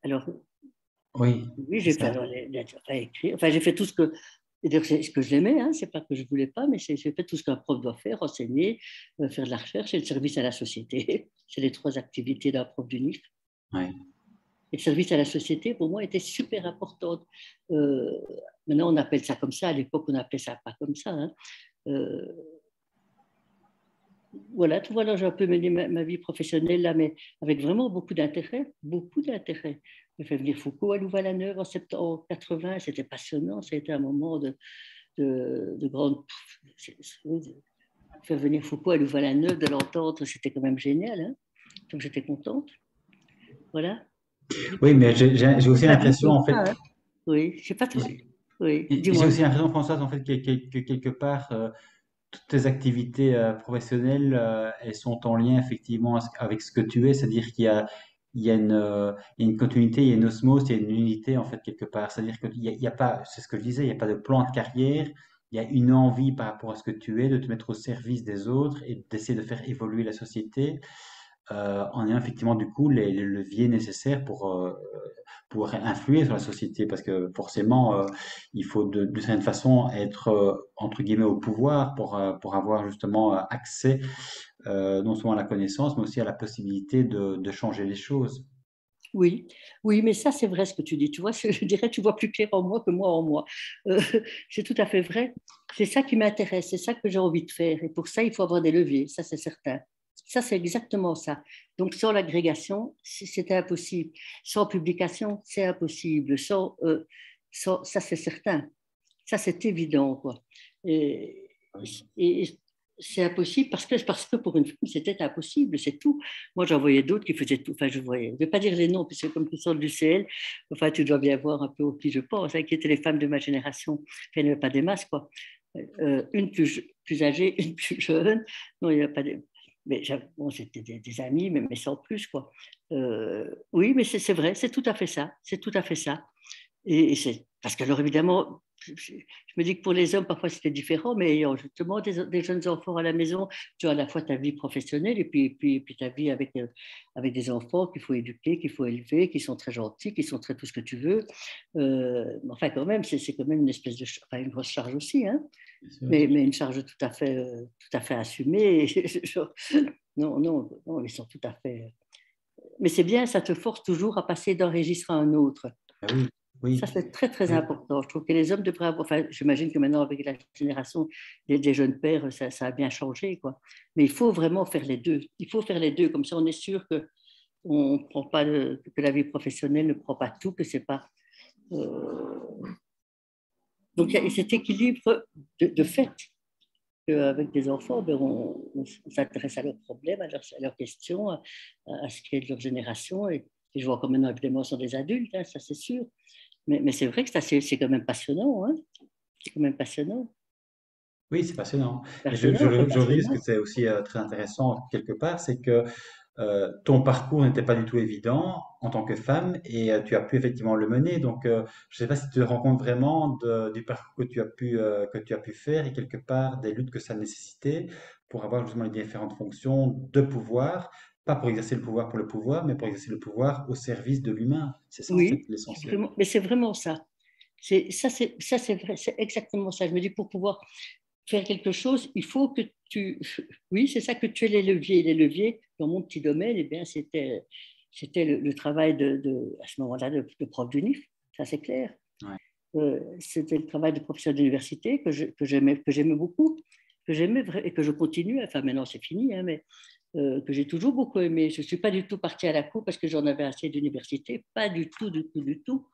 B: alors,
A: Oui,
B: oui,
A: c'est
B: j'ai fait
A: ça.
B: alors, écrire. Enfin, j'ai fait tout ce que. C'est-à-dire ce que j'aimais, hein, c'est pas que je voulais pas, mais j'ai fait tout ce qu'un prof doit faire, enseigner, faire de la recherche et le service à la société. C'est les trois activités d'un prof d'UNIF.
A: Ouais.
B: Et le service à la société, pour moi, était super important. Euh, Maintenant, on appelle ça comme ça. À l'époque, on n'appelait ça pas comme ça, hein. Euh, voilà, tout voilà, j'ai un peu mené ma vie professionnelle là, mais avec vraiment beaucoup d'intérêt, beaucoup d'intérêt. J'ai fait venir Foucault à Louvain-la-Neuve en 80, c'était passionnant, c'était un moment de grande. Faire venir Foucault à Louvain-la-Neuve, de l'entendre, c'était quand même génial, hein. Donc j'étais contente. Voilà.
A: Oui, mais j'ai
B: C'est
A: aussi
B: ma vie
A: l'impression,
B: comme
A: en fait,
B: ça, hein. Oui, je sais pas trop. Oui,
A: j'ai
B: dis-moi.
A: aussi l'impression, Françoise, en fait, que quelque part, toutes tes activités professionnelles, elles sont en lien effectivement avec ce que tu es, c'est-à-dire il y a une continuité, il y a une osmose, il y a une unité en fait quelque part. C'est-à-dire qu'il y a pas, c'est ce que je disais, il n'y a pas de plan de carrière, il y a une envie par rapport à ce que tu es, de te mettre au service des autres et d'essayer de faire évoluer la société en ayant effectivement du coup les leviers nécessaires pour influer sur la société. Parce que forcément, il faut de certaine façon être entre guillemets au pouvoir pour avoir justement accès non seulement à la connaissance, mais aussi à la possibilité de changer les choses.
B: Oui, oui, mais ça, c'est vrai ce que tu dis. Tu vois, je dirais, tu vois plus clair en moi que moi en moi. Euh, c'est tout à fait vrai. C'est ça qui m'intéresse, c'est ça que j'ai envie de faire. Et pour ça, il faut avoir des leviers, ça, c'est certain. Ça, c'est exactement ça. Donc, sans l'agrégation, c'était impossible. Sans publication, c'est impossible. Ça, c'est certain. Ça, c'est évident, quoi. Et,
A: Oui.
B: et c'est impossible parce que pour une femme, c'était impossible, c'est tout. Moi, j'en voyais d'autres qui faisaient tout. Enfin, je voyais, je ne vais pas dire les noms, puisque comme tu sors du CL, enfin, tu dois bien voir un peu au qui je pense, hein, qui étaient les femmes de ma génération. Il n'y avait pas des masses, quoi. Une plus âgée, une plus jeune. Non, il n'y a pas de. Mais bon, c'était des amis, mais sans plus, quoi. Oui, mais c'est vrai, c'est tout à fait ça. C'est tout à fait ça. Et c'est parce que, alors évidemment, je me dis que pour les hommes, parfois c'était différent, mais ayant justement des jeunes enfants à la maison, tu as à la fois ta vie professionnelle et puis ta vie avec des enfants qu'il faut éduquer, qu'il faut élever, qui sont très gentils, qui sont très tout ce que tu veux. Mais enfin, quand même, c'est quand même une espèce de, enfin, une grosse charge aussi, hein,
A: Bien sûr.
B: mais une charge tout à fait assumée. Non, non, non, ils sont tout à fait. Mais c'est bien, ça te force toujours à passer d'un registre à un autre.
A: Ah oui,
B: Ça,
A: oui,
B: c'est très, très
A: oui.
B: important. Je trouve que les hommes devraient avoir, enfin, j'imagine que maintenant, avec la génération des jeunes pères, ça a bien changé, quoi. Mais il faut vraiment faire les deux. Il faut faire les deux. Comme ça, on est sûr que, prend pas que la vie professionnelle ne prend pas tout, que c'est pas. euh, Donc, il y a cet équilibre de fait qu'avec des enfants, ben, on s'intéresse à leurs problèmes, à leurs questions, à ce qui est de leur génération. Et je vois quand maintenant, évidemment, ce sont des adultes, hein, ça c'est sûr. Mais c'est vrai que ça, c'est quand même passionnant. Hein. C'est quand même passionnant.
A: Oui, c'est passionnant. Et
B: Passionnant, c'est
A: je dis ce que
B: passionnant.
A: c'est aussi très intéressant quelque part, c'est que ton parcours n'était pas du tout évident en tant que femme et tu as pu effectivement le mener. Donc, je ne sais pas si tu te rends compte vraiment du parcours que tu as pu faire et quelque part des luttes que ça nécessitait pour avoir justement les différentes fonctions de pouvoir, pas pour exercer le pouvoir pour le pouvoir, mais pour exercer le pouvoir au service de l'humain. C'est ça en fait
B: Oui,
A: l'essentiel.
B: mais c'est vraiment ça. C'est vrai, c'est exactement ça. Je me dis, pour pouvoir faire quelque chose, il faut que tu. Oui, c'est ça, que tu aies les leviers. Les leviers, dans mon petit domaine, eh bien, c'était le travail à ce moment-là, de prof d'UNIF. Ça, c'est clair.
A: Ouais.
B: C'était le travail de professeur d'université que j'aimais beaucoup, et que je continue. Enfin, maintenant, c'est fini, hein, mais que j'ai toujours beaucoup aimé. Je ne suis pas du tout partie à la cour parce que j'en avais assez d'université. Pas du tout, du tout, du tout.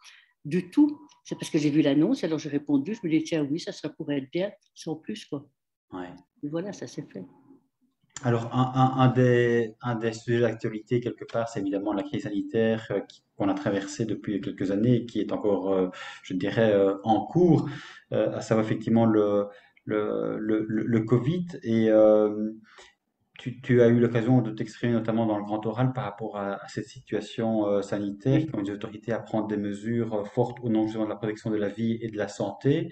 B: Du tout. C'est parce que j'ai vu l'annonce, alors j'ai répondu. Je me dis, tiens, oui, ça pourrait être bien, sans plus, quoi.
A: Ouais.
B: Et voilà, ça s'est fait.
A: Alors, un des sujets d'actualité, quelque part, c'est évidemment la crise sanitaire qu'on a traversée depuis quelques années et qui est encore, je dirais, en cours, à savoir effectivement le Covid. Et tu as eu l'occasion de t'exprimer notamment dans le grand oral par rapport à cette situation sanitaire qui
B: Oui,
A: ont les autorités à prendre des mesures fortes au nom justement de la protection de la vie et de la santé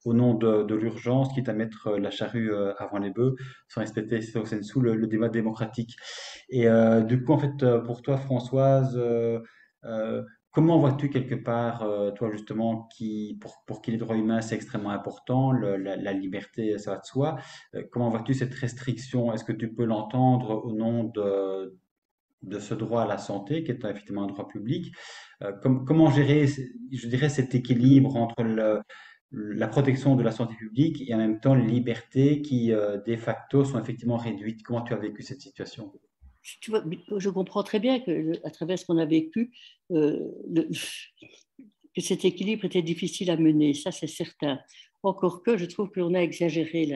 A: au nom de l'urgence, quitte à mettre la charrue avant les bœufs, sans respecter au sens le débat démocratique. Et du coup, en fait, pour toi, Françoise, euh, comment vois-tu quelque part, toi justement, pour qui les droits humains c'est extrêmement important, la liberté, ça va de soi, comment vois-tu cette restriction? Est-ce que tu peux l'entendre au nom de ce droit à la santé, qui est effectivement un droit public? Comment gérer, je dirais, cet équilibre entre la protection de la santé publique et en même temps les libertés qui, de facto, sont effectivement réduites? Comment tu as vécu cette situation?
B: tu vois, je comprends très bien que, à travers ce qu'on a vécu, que cet équilibre était difficile à mener, ça c'est certain. Encore que je trouve qu'on a exagéré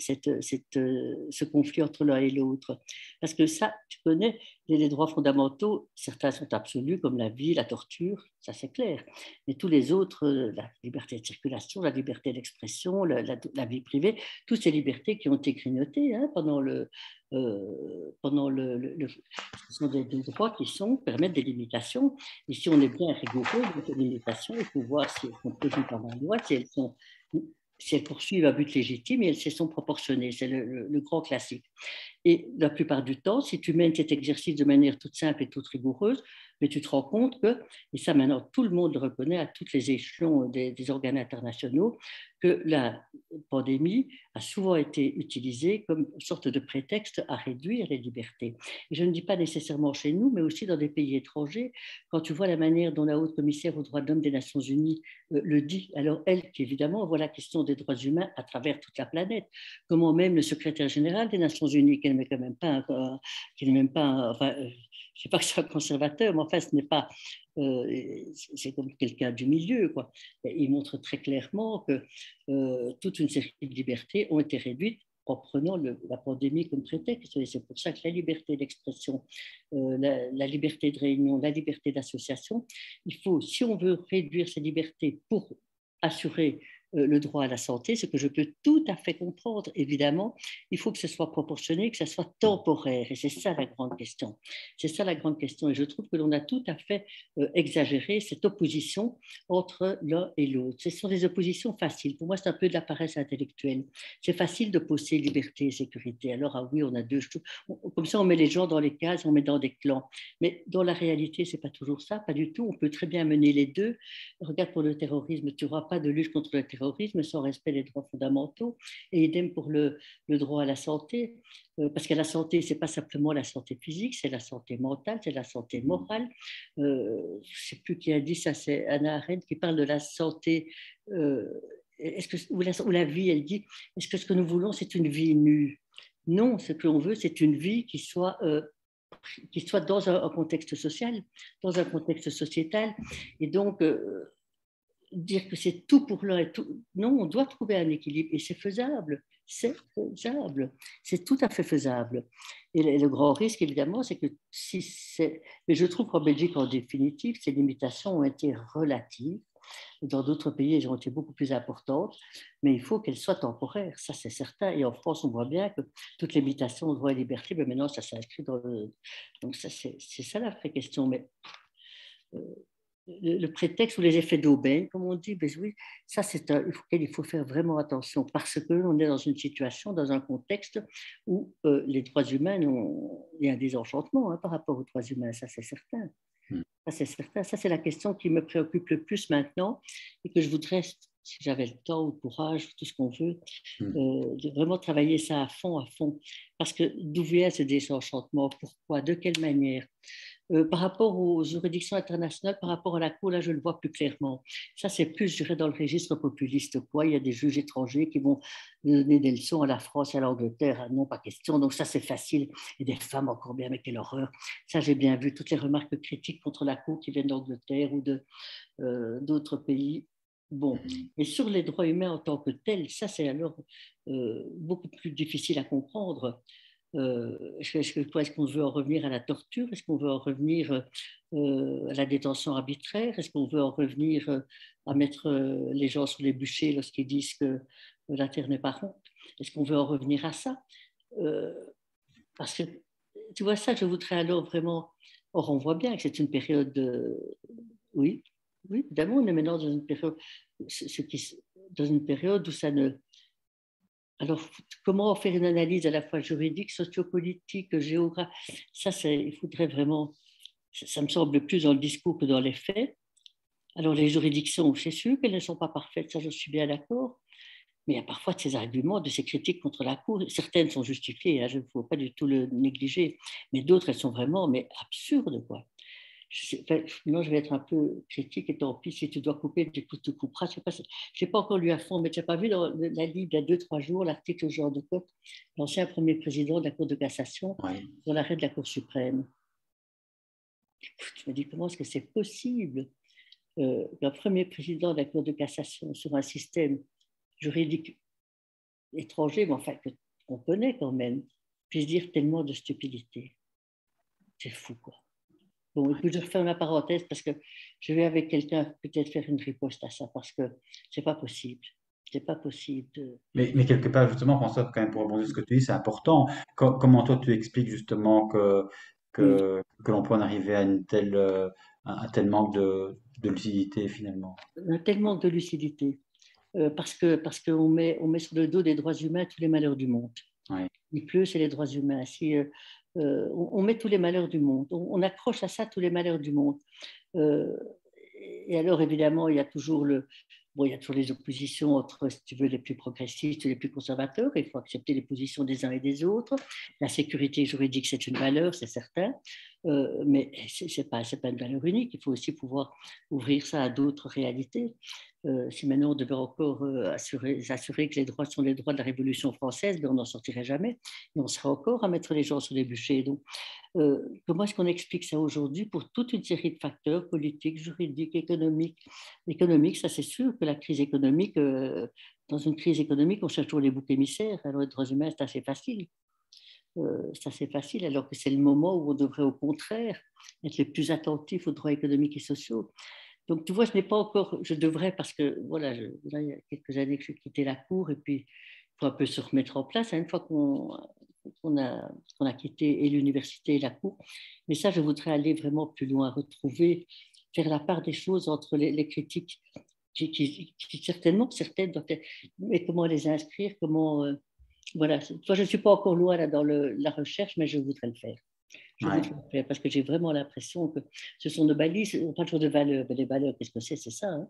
B: ce conflit entre l'un et l'autre. Parce que ça, tu connais, les droits fondamentaux, certains sont absolus, comme la vie, la torture, ça c'est clair. Mais tous les autres, la liberté de circulation, la liberté d'expression, la vie privée, toutes ces libertés qui ont été grignotées, hein, pendant Ce sont des droits qui permettent des limitations. Et si on est bien rigoureux dans ces limitations, il faut voir si elles sont prévues par la loi, si elles poursuivent un but légitime et si elles sont proportionnées. C'est le grand classique. Et la plupart du temps, si tu mènes cet exercice de manière toute simple et toute rigoureuse, mais tu te rends compte que, et ça maintenant tout le monde le reconnaît à tous les échelons des organes internationaux, que la pandémie a souvent été utilisée comme une sorte de prétexte à réduire les libertés. Et je ne dis pas nécessairement chez nous, mais aussi dans des pays étrangers. Quand tu vois la manière dont la haute commissaire aux droits de l'homme des Nations Unies le dit, alors elle qui évidemment voit la question des droits humains à travers toute la planète, comment même le secrétaire général des Nations Unies, qui n'est quand même pas, qui n'est même pas, enfin, je ne sais pas que c'est un conservateur, mais enfin, ce n'est pas, c'est comme quelqu'un du milieu, quoi. Il montre très clairement que toute une série de libertés ont été réduites en prenant la pandémie comme prétexte. Et c'est pour ça que la liberté d'expression, la liberté de réunion, la liberté d'association, il faut, si on veut réduire ces libertés pour assurer le droit à la santé, ce que je peux tout à fait comprendre, évidemment, il faut que ce soit proportionné, que ce soit temporaire. Et c'est ça la grande question. C'est ça la grande question. Et je trouve que l'on a tout à fait exagéré cette opposition entre l'un et l'autre. Ce sont des oppositions faciles. Pour moi, c'est un peu de la paresse intellectuelle. C'est facile de poser liberté et sécurité. Alors, ah oui, on a deux choses. Comme ça, on met les gens dans les cases, on met dans des clans. Mais dans la réalité, ce n'est pas toujours ça, pas du tout. On peut très bien mener les deux. Regarde pour le terrorisme, tu n'auras pas de lutte contre le terrorisme sans respect des droits fondamentaux. Et idem pour le droit à la santé, parce que la santé, ce n'est pas simplement la santé physique, c'est la santé mentale, c'est la santé morale. Je ne sais plus qui a dit ça, c'est Hannah Arendt qui parle de la santé. Ou la vie, elle dit, est-ce que ce que nous voulons, c'est une vie nue? Non, ce que l'on veut, c'est une vie qui soit dans un contexte social, dans un contexte sociétal. Et donc, dire que c'est tout pour l'un et tout. Non, on doit trouver un équilibre et c'est faisable. C'est faisable. C'est tout à fait faisable. Et le grand risque, évidemment, c'est que si c'est. Mais je trouve qu'en Belgique, en définitive, ces limitations ont été relatives. Dans d'autres pays, elles ont été beaucoup plus importantes, mais il faut qu'elles soient temporaires, ça c'est certain. Et en France, on voit bien que toute limitation aux droits et libertés, mais maintenant, ça s'inscrit dans le. Donc, ça, c'est ça la vraie question. Mais euh, le prétexte ou les effets d'aubaine, comme on dit, ben oui, ça c'est il faut faire vraiment attention parce que on est dans une situation, dans un contexte où les droits humains, il y a un désenchantement par rapport aux droits humains, ça c'est certain. Ça c'est certain. Ça c'est la question qui me préoccupe le plus maintenant et que je voudrais, si j'avais le temps ou le courage, tout ce qu'on veut, de vraiment travailler ça à fond. Parce que d'où vient ce désenchantement? Pourquoi? De quelle manière? Par rapport aux juridictions internationales, par rapport à la Cour, là, je le vois plus clairement. Ça, c'est plus, je dirais, dans le registre populiste. Quoi. Il y a des juges étrangers qui vont donner des leçons à la France et à l'Angleterre. Ah non, pas question. Donc ça, c'est facile. Et des femmes, encore bien, mais quelle horreur. Ça, j'ai bien vu toutes les remarques critiques contre la Cour qui viennent d'Angleterre ou d'autres pays. Bon, et sur les droits humains en tant que tels, ça, c'est alors beaucoup plus difficile à comprendre. Est-ce qu'on veut en revenir à la torture? Est-ce qu'on veut en revenir à la détention arbitraire? Est-ce qu'on veut en revenir à mettre les gens sur les bûchers lorsqu'ils disent que la terre n'est pas ronde? Est-ce qu'on veut en revenir à ça? Euh, Parce que, tu vois, ça, je voudrais alors vraiment. Or, on voit bien que c'est une période de. Oui, oui, évidemment, on est maintenant dans une période, dans une période où ça ne. Alors, comment faire une analyse à la fois juridique, sociopolitique, géographique? Ça, il faudrait vraiment. Ça me semble plus dans le discours que dans les faits. Alors, les juridictions, c'est sûr qu'elles ne sont pas parfaites, ça, je suis bien d'accord. Mais il y a parfois de ces arguments, de ces critiques contre la Cour. Certaines sont justifiées, hein, je ne faut pas du tout le négliger. Mais d'autres, elles sont vraiment absurdes, quoi. Non, je vais être un peu critique et tant pis, si tu dois couper, du coup, tu couperas. Je n'ai pas encore lu à fond, mais tu n'as pas vu dans la livre il y a 2-3 jours l'article de Jean de Coq, l'ancien premier président de la Cour de cassation,
A: Ouais.
B: sur l'arrêt de la Cour suprême. Écoute, je me dis, comment est-ce que c'est possible qu'un premier président de la Cour de cassation sur un système juridique étranger, mais enfin, qu'on connaît quand même, puisse dire tellement de stupidité? C'est fou, quoi. Bon, écoute, je referme la parenthèse parce que je vais avec quelqu'un peut-être faire une riposte à ça parce que c'est pas possible. C'est pas possible de.
A: Mais quelque part, justement, François, quand même, pour rebondir sur ce que tu dis, c'est important. Comment toi, tu expliques justement que
B: Mm.
A: que l'on peut en arriver à un tel manque de lucidité finalement.
B: On a tellement de lucidité parce qu'on met sur le dos des droits humains tous les malheurs du monde.
A: Ouais.
B: Il pleut, c'est les droits humains. Si, on met tous les malheurs du monde. On accroche à ça tous les malheurs du monde. Euh, et alors, évidemment, il y a toujours les oppositions entre, si tu veux, les plus progressistes et les plus conservateurs. Il faut accepter les positions des uns et des autres. La sécurité juridique, c'est une valeur, c'est certain, mais ce n'est pas une valeur unique. Il faut aussi pouvoir ouvrir ça à d'autres réalités. Si maintenant on devait encore s'assurer que les droits sont les droits de la Révolution française, ben on n'en sortirait jamais. Et on serait encore à mettre les gens sur les bûchers. Donc, comment est-ce qu'on explique ça aujourd'hui pour toute une série de facteurs politiques, juridiques, économiques. Ça, c'est sûr que la crise économique, dans une crise économique, on cherche toujours les boucs émissaires. Alors, les droits humains, c'est assez facile. C'est assez facile, alors que c'est le moment où on devrait, au contraire, être les plus attentifs aux droits économiques et sociaux. Donc, tu vois, je n'ai pas encore, je devrais, parce que voilà, là, il y a quelques années que j'ai quitté la cour, et puis il faut un peu se remettre en place, hein, une fois qu'on a quitté et l'université et la cour. Mais ça, je voudrais aller vraiment plus loin, retrouver, faire la part des choses entre les critiques qui certainement, certaines doivent être, mais comment les inscrire, comment, voilà. Toi, je ne suis pas encore loin là, dans la recherche, mais je voudrais le faire. Je
A: Ouais.
B: voudrais le faire parce que j'ai vraiment l'impression que ce sont nos balises, on parle toujours de valeurs, mais les valeurs, qu'est-ce que c'est? C'est ça, hein.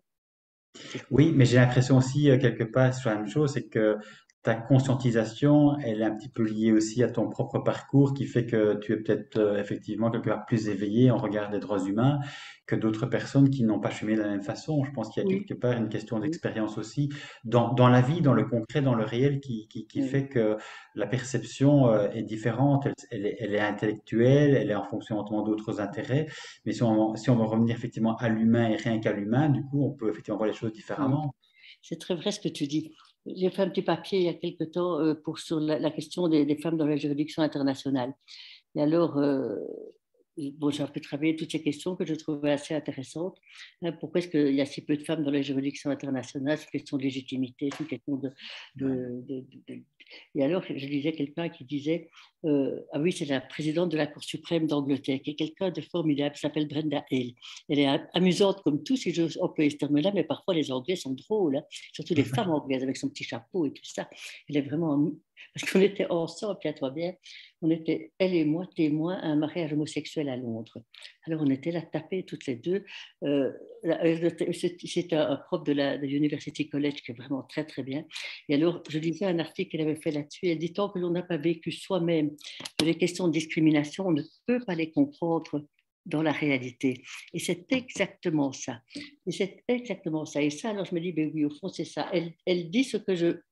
A: Oui, mais j'ai l'impression aussi, quelque part, sur la même chose, c'est que ta conscientisation, elle est un petit peu liée aussi à ton propre parcours, qui fait que tu es peut-être effectivement quelque part plus éveillé en regard des droits humains que d'autres personnes qui n'ont pas cheminé de la même façon. Je pense qu'il y a
B: Oui,
A: quelque part une question
B: oui,
A: d'expérience aussi dans la vie, dans le concret, dans le réel, qui
B: oui.
A: fait que la perception est différente, elle est intellectuelle, elle est en fonction notamment d'autres intérêts. Mais si on veut revenir effectivement à l'humain et rien qu'à l'humain, du coup, on peut effectivement voir les choses
B: Mm.
A: différemment.
B: C'est très vrai ce que tu dis. J'ai fait un petit papier il y a quelque temps sur la question des femmes dans la juridiction internationale. Et alors, bon, j'ai un peu travaillé toutes ces questions que je trouvais assez intéressantes. Hein, pourquoi est-ce qu'il y a si peu de femmes dans les juridictions internationales? C'est une question de légitimité, c'est une question
A: Ouais.
B: de. Et alors, je lisais quelqu'un qui disait ah oui, c'est la présidente de la Cour suprême d'Angleterre, qui est quelqu'un de formidable, qui s'appelle Brenda Hale. Elle est amusante comme tout, si j'ose employer ce terme-là, mais parfois les Anglais sont drôles, hein, surtout les femmes anglaises avec son petit chapeau et tout ça. Elle est vraiment. Parce qu'on était ensemble, tiens-toi bien, on était, elle et moi, témoins à un mariage homosexuel à Londres. Alors, on était là tapés toutes les deux. Euh, c'est un prof de l'University College qui est vraiment très, très bien. Et alors, je lisais un article qu'elle avait fait là-dessus. Elle dit tant que l'on n'a pas vécu soi-même les questions de discrimination, on ne peut pas les comprendre dans la réalité. Et c'est exactement ça. Et c'est exactement ça. Et ça, alors je me dis, ben oui, au fond, c'est ça. Elle dit ce que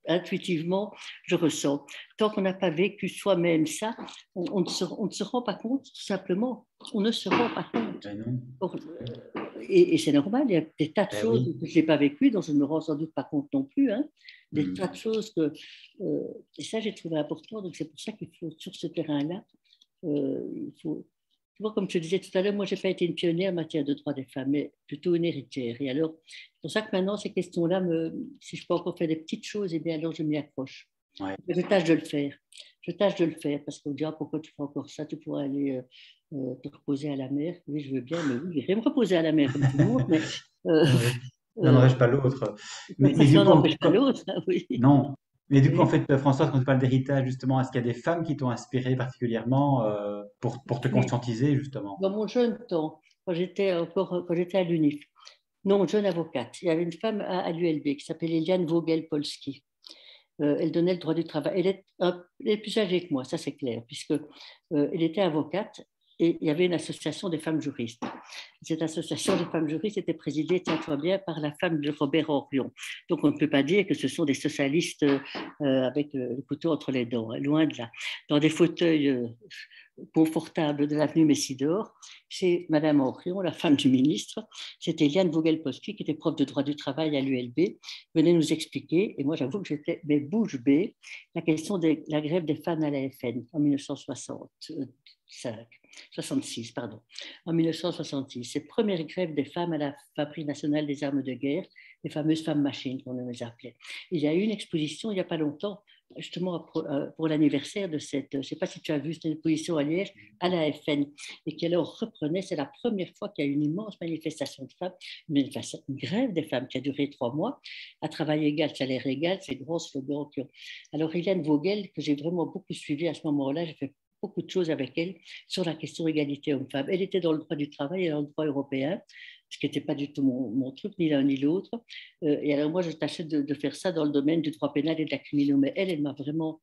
B: intuitivement, je ressens. Tant qu'on n'a pas vécu soi-même ça, on ne se rend pas compte, tout simplement. On ne se rend pas compte.
A: Ben non.
B: Et c'est normal, il y a des tas de
A: Ben
B: choses
A: oui.
B: que je n'ai pas vécues, dont je ne me rends sans doute pas compte non plus. Hein. Des tas de
A: Mm.
B: choses et ça, j'ai trouvé important. Donc, c'est pour ça qu'il faut, sur ce terrain-là, il faut. Tu vois, comme je te disais tout à l'heure, moi, je n'ai pas été une pionnière en matière de droits des femmes, mais plutôt une héritière. Et alors, c'est pour ça que maintenant, ces questions-là, si je peux encore faire des petites choses, eh bien, alors je m'y accroche.
A: Ouais.
B: Je tâche de le faire. Je tâche de le faire parce qu'on me dit ah, pourquoi tu fais encore ça? Tu pourrais aller te reposer à la mer. Oui, je veux bien, mais oui, j'irai me reposer à la mer comme tout le monde, mais euh,
A: Oui. L'un
B: euh,
A: n'empêche pas l'autre. Mais du
B: l'un
A: coup,
B: n'empêche pas l'autre. Hein, oui.
A: non. Mais du coup, en
B: Oui.
A: fait, Françoise, quand tu parles d'héritage, justement, est-ce qu'il y a des femmes qui t'ont inspiré particulièrement pour te
B: Oui.
A: conscientiser, justement?
B: Dans mon jeune temps, quand j'étais à l'UNIF, non, jeune avocate, il y avait une femme à l'ULB qui s'appelait Eliane Vogel-Polski. Elle donnait le droit du travail. Elle est plus âgée que moi, ça c'est clair, puisque elle était avocate et il y avait une association des femmes juristes. Cette association des femmes juristes était présidée, tiens-toi bien, par la femme de Robert Orion. Donc on ne peut pas dire que ce sont des socialistes avec le couteau entre les dents, hein, loin de là. Dans des fauteuils confortable de l'avenue Messidor, c'est Madame Orion, la femme du ministre, c'était Eliane Vogel-Posky, qui était prof de droit du travail à l'ULB, venait nous expliquer, et moi j'avoue que j'étais bouche bée, la question de la grève des femmes à la FN en 1966, pardon, en 1966. Cette première grève des femmes à la Fabrique nationale des armes de guerre, les fameuses femmes machines, qu'on les appelait. Il y a eu une exposition il n'y a pas longtemps justement pour l'anniversaire de cette, je ne sais pas si tu as vu, cette exposition à Liège, à la FN, et qui alors reprenait, c'est la première fois qu'il y a eu une immense manifestation de femmes, une grève des femmes qui a duré 3 mois, à travail égal, salaire égal, c'est gros slogan. Alors, Hélène Vogel, que j'ai vraiment beaucoup suivi à ce moment-là, j'ai fait beaucoup de choses avec elle sur la question égalité homme-femme. Elle était dans le droit du travail et dans le droit européen, ce qui n'était pas du tout mon truc, ni l'un ni l'autre. Et alors moi, je tâchais de faire ça dans le domaine du droit pénal et de la criminalité. Mais elle m'a vraiment,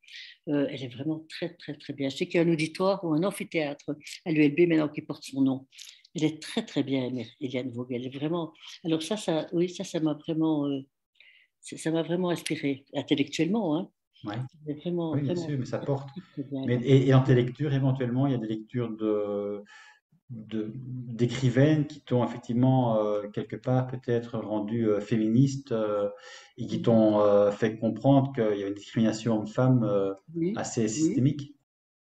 B: elle est vraiment très, très, très bien. Je sais qu'il y a un auditoire ou un amphithéâtre à l'ULB maintenant qui porte son nom. Elle est très, très bien, Eliane Vogel. Elle est vraiment... Alors oui, ça m'a vraiment, ça m'a vraiment inspiré intellectuellement. Hein.
A: Ouais.
B: C'est vraiment,
A: Oui, bien
B: vraiment
A: sûr, mais ça
B: très,
A: porte.
B: très bien.
A: Mais, et dans tes lectures, éventuellement, il y a des lectures d'écrivaines qui t'ont effectivement, quelque part, peut-être rendu féministe et qui t'ont fait comprendre qu'il y a une discrimination homme-femme
B: Oui,
A: assez
B: oui.
A: systémique.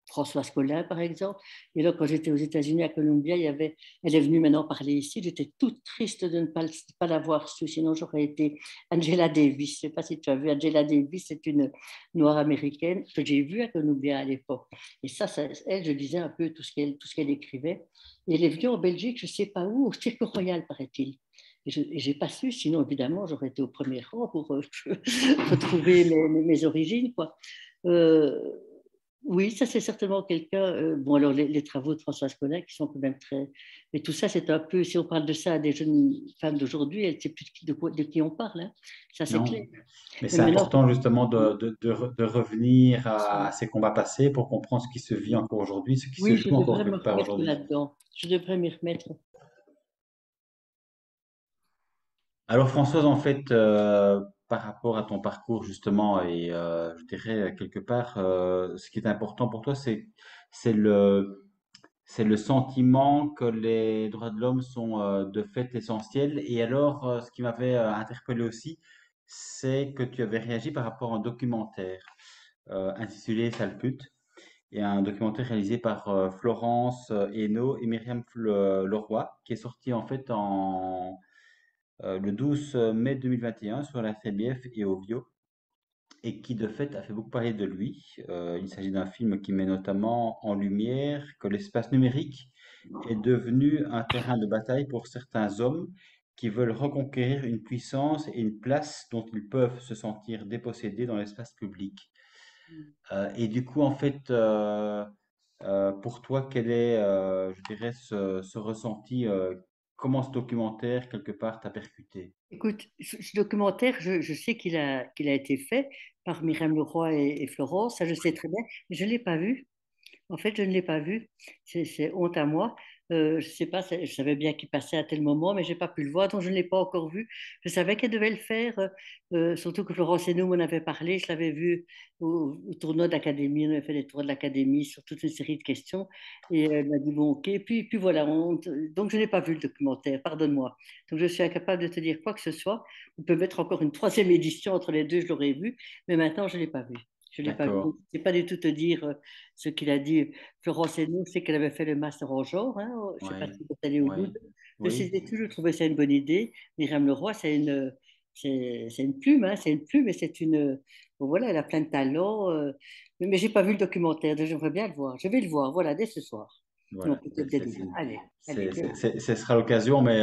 B: Françoise Collin, par exemple. Et là, quand j'étais aux États-Unis, à Columbia, elle est venue maintenant parler ici. J'étais toute triste de ne pas l'avoir su, sinon j'aurais été Angela Davis. Je ne sais pas si tu as vu Angela Davis, c'est une noire américaine que j'ai vue à Columbia à l'époque. Et elle, je lisais un peu tout ce qu'elle écrivait. Et elle est venue en Belgique, je ne sais pas où, au Cirque Royal, paraît-il. Et je n'ai pas su, sinon évidemment, j'aurais été au premier rang pour retrouver mes origines, quoi. Euh, oui, ça c'est certainement quelqu'un. Bon, alors les travaux de Françoise Collin qui sont quand même très. Mais tout ça, c'est un peu. Si on parle de ça à des jeunes femmes d'aujourd'hui, elles ne savent plus de qui on parle. Hein. Ça, c'est clair.
A: Non, mais
B: Mais
A: c'est
B: maintenant,
A: important justement de revenir à ces combats passés pour comprendre ce qui se vit encore aujourd'hui, ce qui se
B: oui, je
A: joue encore
B: devrais me
A: quelque part
B: remettre
A: aujourd'hui.
B: là-dedans. Je devrais m'y remettre.
A: Alors Françoise, en fait, par rapport à ton parcours justement, et je dirais quelque part, ce qui est important pour toi, c'est le sentiment que les droits de l'homme sont de fait essentiels. Et alors, ce qui m'avait interpellé aussi, c'est que tu avais réagi par rapport à un documentaire intitulé Sale pute, et un documentaire réalisé par Florence Hainaut et Myriam Leroy, qui est sorti en fait le 12 mai 2021 sur la CBF et Ovio, et qui de fait a fait beaucoup parler de lui. Il s'agit d'un film qui met notamment en lumière que l'espace numérique est devenu un terrain de bataille pour certains hommes qui veulent reconquérir une puissance et une place dont ils peuvent se sentir dépossédés dans l'espace public. Et du coup, en fait, pour toi, quel est, je dirais, ce ressenti, comment ce documentaire, quelque part, t'a percuté?
B: Écoute, ce documentaire, je sais qu'il a été fait par Myriam Leroy et Florence, ça je sais très bien, mais je ne l'ai pas vu. En fait, je ne l'ai pas vu. C'est honte à moi. Je sais pas, je savais bien qu'il passait à tel moment, mais j'ai pas pu le voir, donc je ne l'ai pas encore vu. Je savais qu'elle devait le faire, surtout que Florence et nous m'en avait parlé. Je l'avais vu au tournoi d'Académie. On avait fait des tours de l'Académie sur toute une série de questions. Et elle m'a dit, bon, ok. Puis voilà. Donc, je n'ai pas vu le documentaire, pardonne-moi. Donc, je suis incapable de te dire quoi que ce soit. On peut mettre encore une troisième édition entre les deux, je l'aurais vu. Mais maintenant, je ne l'ai pas vu. Je ne l'ai pas vu.
A: D'accord.
B: Donc, je ne sais pas du tout te dire ce qu'il a dit. Florence Hénault, c'est qu'elle avait fait le master en genre. Hein. Je ne sais pas
A: Oui,
B: si vous êtes allé au bout.
A: oui,
B: Je
A: oui.
B: sais toujours trouvé ça une bonne idée. Myriam Leroy, c'est une plume, hein, c'est une plume et c'est une. Bon, voilà, elle a plein de talents. Mais j'ai pas vu le documentaire, donc j'aimerais bien le voir. Je vais le voir, voilà, dès ce soir. Non,
A: Voilà,
B: peut-être dès demain. Allez, allez, dès demain.
A: ce sera l'occasion, mais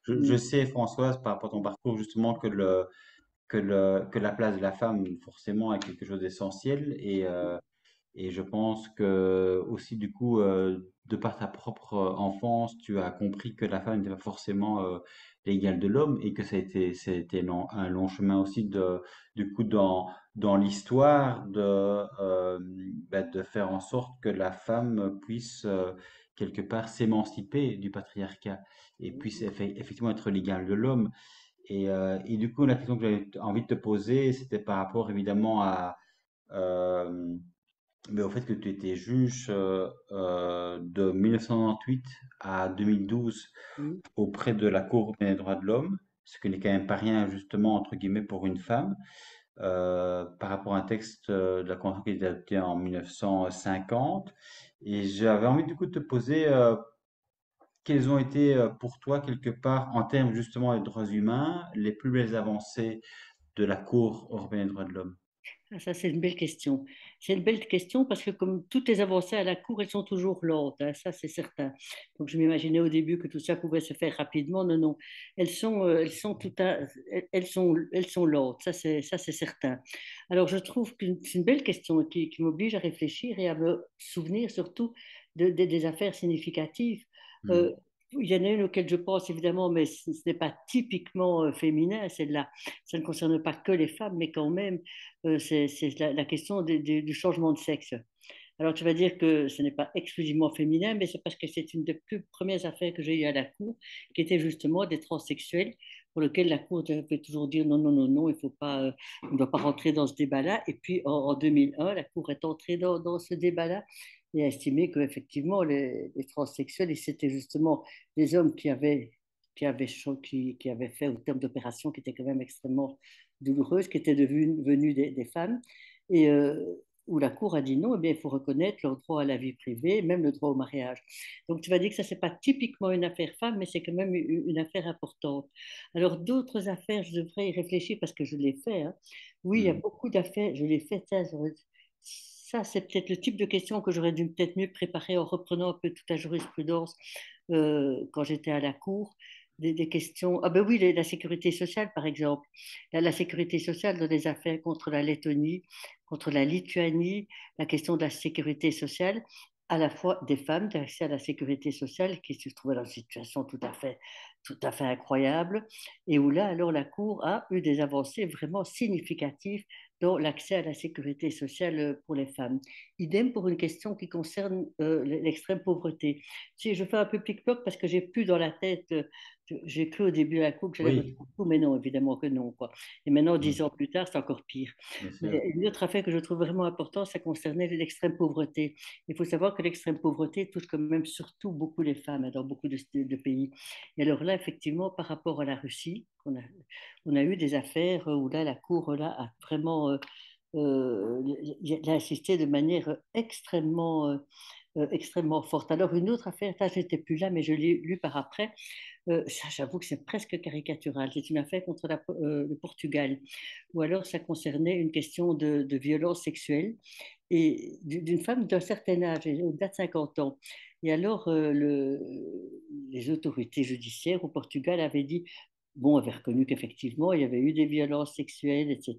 A: je
B: Mm.
A: sais, Françoise, par rapport à ton parcours, justement, que la place de la femme, forcément, est quelque chose d'essentiel. Et je pense que aussi, du coup, de par ta propre enfance, tu as compris que la femme n'était pas forcément l'égale de l'homme et que ça a été un long chemin aussi du coup, dans l'histoire de faire en sorte que la femme puisse quelque part s'émanciper du patriarcat et puisse effectivement être l'égale de l'homme. Et du coup, la question que j'avais envie de te poser, c'était par rapport évidemment euh, mais au fait que tu étais juge de 1998 à 2012
B: Mm.
A: auprès de la Cour européenne des droits de l'homme, ce qui n'est quand même pas rien justement entre guillemets pour une femme, par rapport à un texte de la Convention qui a été adopté en 1950. Et j'avais envie du coup de te poser quelles ont été pour toi quelque part en termes justement des droits humains les plus belles avancées de la Cour européenne des droits de l'homme.
B: Ah, ça, c'est une belle question. C'est une belle question parce que comme toutes les avancées à la Cour, elles sont toujours lentes, hein, ça c'est certain. Donc je m'imaginais au début que tout ça pouvait se faire rapidement. Non, non, elles sont elles sont lentes, ça c'est certain. Alors je trouve que c'est une belle question qui m'oblige à réfléchir et à me souvenir surtout des affaires significatives.
A: Hmm.
B: Euh, il y en a une auquel je pense évidemment, mais ce n'est pas typiquement féminin, celle-là. Ça ne concerne pas que les femmes, mais quand même c'est la question du changement de sexe. Alors, tu vas dire que ce n'est pas exclusivement féminin, mais c'est parce que c'est une des plus premières affaires que j'ai eues à la Cour, qui était justement des transsexuels, pour lesquels la Cour devait toujours dire non, non, non, non, il faut pas, on ne doit pas rentrer dans ce débat-là. Et puis, en 2001, la Cour est entrée dans ce débat-là et a estimé qu'effectivement, les transsexuels, et c'était justement des hommes qui avaient fait au terme d'opérations qui étaient quand même extrêmement douloureuses, qui étaient devenues des femmes. Et où la Cour a dit non, eh bien, il faut reconnaître leur droit à la vie privée, même le droit au mariage. Donc, tu vas dire que ça, c'est pas typiquement une affaire femme, mais c'est quand même une affaire importante. Alors, d'autres affaires, je devrais y réfléchir parce que je l'ai fait, hein. Oui, il y a
A: Hmm.
B: beaucoup d'affaires, je l'ai fait. Ça, c'est peut-être le type de question que j'aurais dû peut-être mieux préparer en reprenant un peu toute la jurisprudence quand j'étais à la Cour. Des questions. Ah ben oui, la sécurité sociale, par exemple. La sécurité sociale dans les affaires contre la Lettonie, contre la Lituanie, la question de la sécurité sociale, à la fois des femmes d'accès à la sécurité sociale qui se trouvaient dans une situation tout à fait incroyable, et où là, alors, la Cour a eu des avancées vraiment significatives dans l'accès à la sécurité sociale pour les femmes. Idem pour une question qui concerne l'extrême pauvreté. Si je fais un peu plic-ploc parce que j'ai plus dans la tête, j'ai cru au début à la Cour que j'allais
A: Oui,
B: retrouver tout, mais non, évidemment que non, quoi. Et maintenant,
A: hmm,
B: 10 ans plus tard, c'est encore pire.
A: bien sûr.
B: Mais une autre affaire que je trouve vraiment importante, ça concernait l'extrême pauvreté. Il faut savoir que l'extrême pauvreté touche quand même surtout beaucoup les femmes hein, dans beaucoup de pays. Et alors là, effectivement, par rapport à la Russie, on a eu des affaires où là, la Cour là, a vraiment il a insisté de manière extrêmement forte. Alors, une autre affaire, ça, je n'étais plus là, mais je l'ai lu par après. Ça, j'avoue que c'est presque caricatural. C'est une affaire contre le Portugal, ou alors ça concernait une question de violence sexuelle et d'une femme d'un certain âge, au-delà de 50 ans. Et alors, les autorités judiciaires au Portugal avaient dit, bon, avaient reconnu qu'effectivement, il y avait eu des violences sexuelles, etc.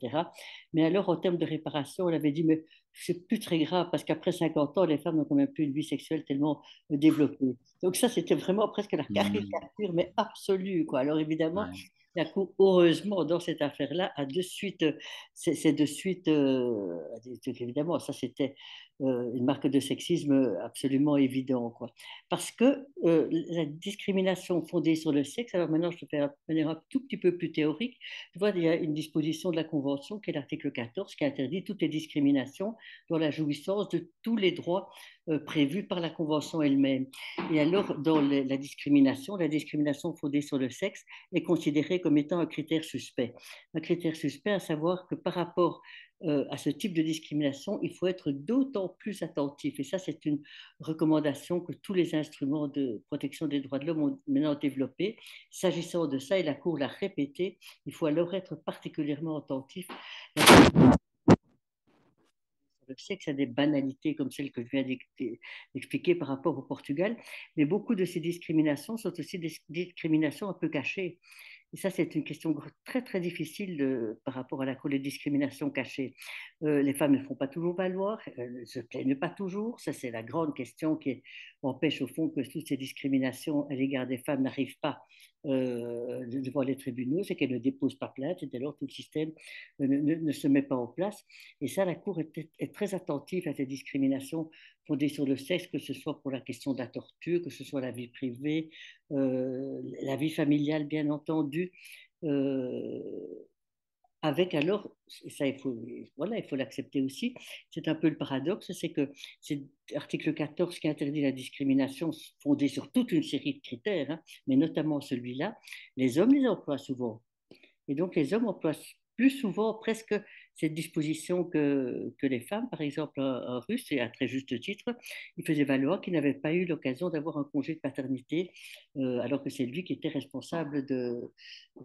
B: Mais alors, en termes de réparation, on avait dit, mais c'est plus très grave, parce qu'après 50 ans, les femmes n'ont quand même plus une vie sexuelle tellement développée. Donc ça, c'était vraiment presque la
A: Hmm.
B: caricature, mais absolue, quoi. Alors évidemment,
A: Ouais.
B: la Cour, heureusement, dans cette affaire-là, a de suite, c'est de suite, évidemment, ça c'était une marque de sexisme absolument évident, quoi. Parce que la discrimination fondée sur le sexe, alors maintenant je te fais de manière un tout petit peu plus théorique, tu vois, il y a une disposition de la Convention qui est l'article 14 qui interdit toutes les discriminations dans la jouissance de tous les droits prévus par la Convention elle-même. Et alors, dans la discrimination fondée sur le sexe est considérée comme étant un critère suspect. Un critère suspect, à savoir que par rapport à ce type de discrimination, il faut être d'autant plus attentif. Et ça, c'est une recommandation que tous les instruments de protection des droits de l'homme ont maintenant développé. S'agissant de ça, et la Cour l'a répété, il faut alors être particulièrement attentif. Je sais que c'est des banalités comme celles que je viens d'expliquer par rapport au Portugal, mais beaucoup de ces discriminations sont aussi des discriminations un peu cachées. Et ça, c'est une question très, très difficile par rapport à la discrimination cachée. Les femmes ne font pas toujours valoir, elles ne se plaignent pas toujours. Ça, c'est la grande question qui empêche au fond que toutes ces discriminations à l'égard des femmes n'arrivent pas devant les tribunaux, c'est qu'elles ne déposent pas plainte et dès lors tout le système ne se met pas en place. Et ça, la Cour est très attentive à ces discriminations fondées sur le sexe, que ce soit pour la question de la torture, que ce soit la vie privée, la vie familiale, bien entendu, euh, avec alors, et ça il faut, voilà, il faut l'accepter aussi, c'est un peu le paradoxe, c'est que c'est l'article 14 qui interdit la discrimination fondée sur toute une série de critères, hein, mais notamment celui-là, les hommes les emploient souvent. Et donc les hommes emploient plus souvent presque cette disposition que les femmes, par exemple, un Russe, et à très juste titre, il faisait valoir qu'il n'avait pas eu l'occasion d'avoir un congé de paternité, alors que c'est lui qui était responsable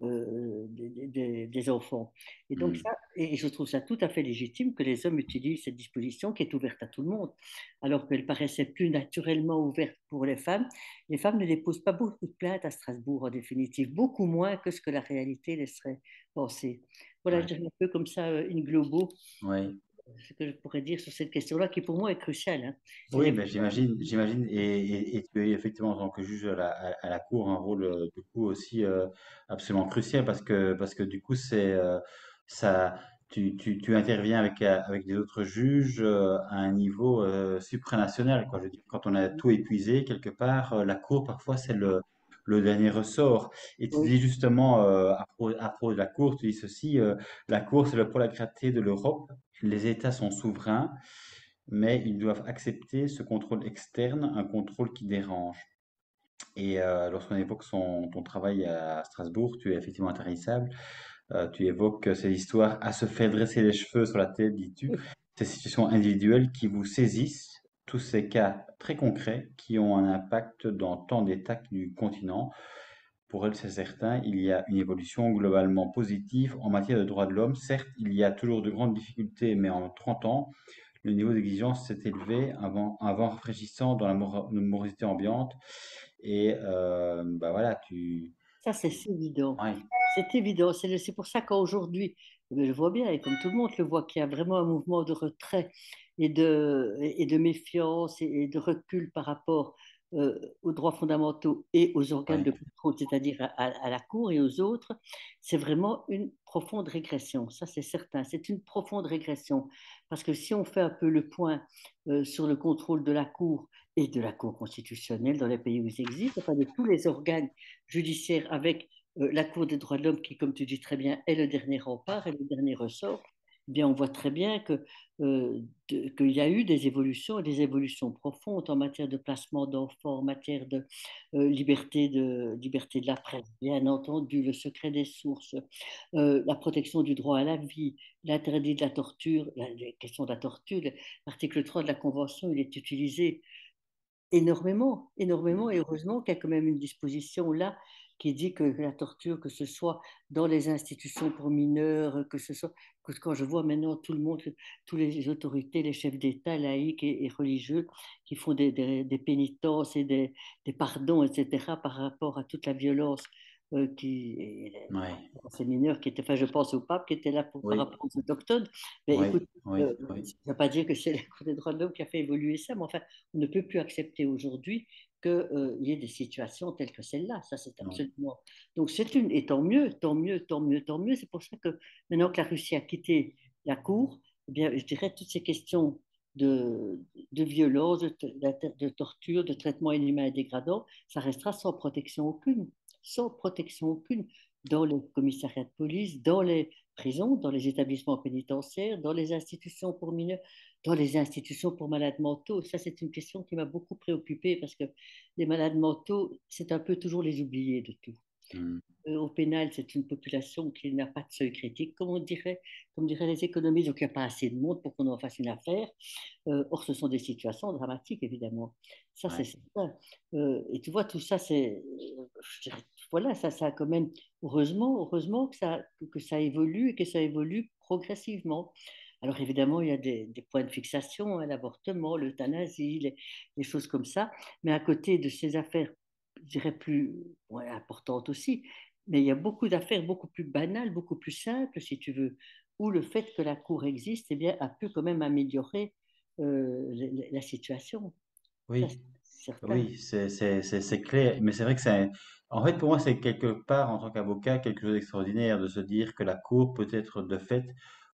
B: des enfants. Et donc
A: Hmm.
B: ça, et je trouve ça tout à fait légitime que les hommes utilisent cette disposition qui est ouverte à tout le monde, alors qu'elle paraissait plus naturellement ouverte pour les femmes. Les femmes ne déposent pas beaucoup de plaintes à Strasbourg, en définitive, beaucoup moins que ce que la réalité laisserait penser. Voilà, je
A: Ouais,
B: dirais un peu comme ça, in globo,
A: ouais.
B: ce que je pourrais dire sur cette question-là, qui pour moi est cruciale, hein. Elle
A: Oui,
B: est
A: ben j'imagine, et tu as effectivement en tant que juge à la cour un rôle du coup aussi absolument crucial parce que du coup c'est ça, tu interviens avec des autres juges à un niveau supranational quoi. Je veux dire, quand on a tout épuisé quelque part, la cour parfois c'est le dernier ressort. Et tu
B: oui,
A: dis justement à propos de la cour, tu dis ceci, la cour c'est le pôle sacré de l'Europe. Les États sont souverains mais ils doivent accepter ce contrôle externe, un contrôle qui dérange. Et lorsqu'on évoque ton travail à Strasbourg, tu es effectivement intarissable. Tu évoques ces histoires à se faire dresser les cheveux sur la tête, dis-tu, ces situations individuelles qui vous saisissent, tous ces cas très concrets qui ont un impact dans tant d'États du continent. Pour elle, c'est certain, il y a une évolution globalement positive en matière de droits de l'homme. Certes, il y a toujours de grandes difficultés, mais en 30 ans, le niveau d'exigence s'est élevé, un vent rafraîchissant dans la morosité ambiante. Et bah voilà,
B: ça c'est évident.
A: ouais,
B: C'est évident. C'est pour ça qu'aujourd'hui, je le vois bien, et comme tout le monde le voit, qu'il y a vraiment un mouvement de retrait et de méfiance et de recul par rapport aux droits fondamentaux et aux organes
A: ouais,
B: de contrôle, c'est-à-dire à la Cour et aux autres. C'est vraiment une profonde régression. Ça, c'est certain. C'est une profonde régression. Parce que si on fait un peu le point sur le contrôle de la Cour et de la Cour constitutionnelle dans les pays où ils existent, enfin de tous les organes judiciaires avec la Cour des droits de l'homme, qui, comme tu dis très bien, est le dernier rempart et le dernier ressort, eh bien, on voit très bien qu'il y a eu des évolutions et des évolutions profondes en matière de placement d'enfants, en matière de liberté de la presse, bien entendu, le secret des sources, la protection du droit à la vie, l'interdit de la torture, la question de la torture, l'article 3 de la Convention, il est utilisé énormément, énormément, et heureusement qu'il y a quand même une disposition là qui dit que la torture, que ce soit dans les institutions pour mineurs, que ce soit, que quand je vois maintenant tout le monde, toutes les autorités, les chefs d'État laïcs et religieux qui font des pénitences et des pardons, etc., par rapport à toute la violence qui,
A: ouais,
B: ces mineurs qui étaient, enfin je pense au pape qui était là par
A: oui,
B: rapport aux autochtones, mais
A: oui,
B: écoute,
A: oui, oui,
B: ça ne veut pas dire que c'est la Cour des droits de l'homme qui a fait évoluer ça, mais enfin, on ne peut plus accepter aujourd'hui qu'il y ait des situations telles que celle-là. Ça, c'est
A: non,
B: absolument. Donc, c'est une. Et tant mieux, tant mieux, tant mieux, tant mieux. C'est pour ça que maintenant que la Russie a quitté la Cour, eh bien, je dirais toutes ces questions de violence, de torture, de traitement inhumain et dégradant, ça restera sans protection aucune. Sans protection aucune dans le commissariat de police, dans les prisons, dans les établissements pénitentiaires, dans les institutions pour mineurs, dans les institutions pour malades mentaux. Ça, c'est une question qui m'a beaucoup préoccupée parce que les malades mentaux, c'est un peu toujours les oubliés de tout.
A: hmm,
B: Au pénal, c'est une population qui n'a pas de seuil critique, comme diraient les économistes, donc il n'y a pas assez de monde pour qu'on en fasse une affaire. Or, ce sont des situations dramatiques, évidemment. Ça, c'est
A: ouais,
B: certain. Et tu vois, tout ça, je dirais, voilà, ça a quand même, heureusement que ça évolue et que ça évolue progressivement. Alors, évidemment, il y a des points de fixation, hein, l'avortement, l'euthanasie, les choses comme ça. Mais à côté de ces affaires, je dirais plus ouais, importantes aussi, mais il y a beaucoup d'affaires beaucoup plus banales, beaucoup plus simples, si tu veux, où le fait que la Cour existe, eh bien, a pu quand même améliorer la situation. Ça, c'est
A: oui,
B: certain.
A: oui, c'est clair. Mais c'est vrai que c'est, en fait, pour moi, c'est quelque part, en tant qu'avocat, quelque chose d'extraordinaire de se dire que la Cour peut être de fait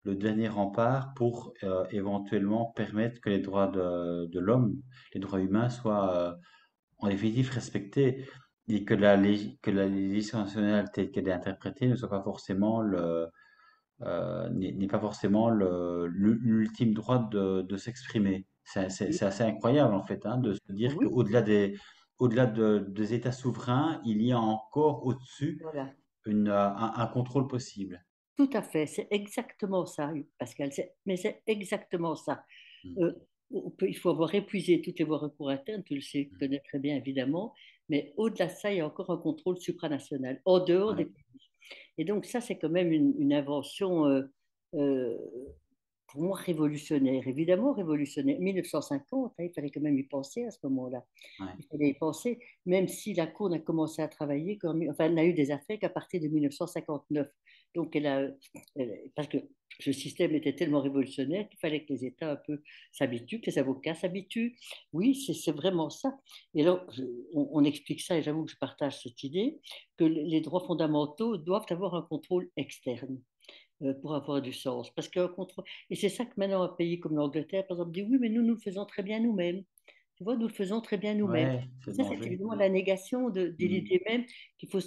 A: le dernier rempart pour éventuellement permettre que les droits de l'homme, les droits humains soient en définitive respectés et que que la législation nationale telle qu'elle est interprétée ne soit pas forcément n'est pas forcément l'ultime droit de s'exprimer. C'est assez incroyable en fait hein, de se dire
B: Oui,
A: qu'au-delà au-delà des États souverains, il y a encore au-dessus
B: voilà.
A: un contrôle possible.
B: tout à fait, c'est exactement ça, Pascal, mais c'est exactement ça.
A: Mm.
B: Euh, il faut avoir épuisé toutes les voies recours internes, tu le sais,
A: Mm.
B: connais très bien évidemment, mais au-delà de ça, il y a encore un contrôle supranational, en dehors des
A: Ouais,
B: pays. Et donc ça, c'est quand même une invention euh, pour moi révolutionnaire, évidemment révolutionnaire. 1950, hein, il fallait quand même y penser à ce moment-là.
A: ouais,
B: Il fallait y penser, même si la Cour n'a commencé à travailler, enfin, elle n'a eu des affaires qu'à partir de 1959. Donc, parce que ce système était tellement révolutionnaire qu'il fallait que les États un peu s'habituent, que les avocats s'habituent. Oui, c'est vraiment ça. Et alors, on explique ça, et j'avoue que je partage cette idée, que les droits fondamentaux doivent avoir un contrôle externe pour avoir du sens. Parce que, et c'est ça que maintenant un pays comme l'Angleterre, par exemple, dit oui, mais nous le faisons très bien nous-mêmes. Tu vois, nous le faisons très bien nous-mêmes.
A: ouais, c'est
B: Et
A: le
B: ça, c'est
A: danger.
B: évidemment la négation de
A: Mm.
B: l'idée même qu'il faut,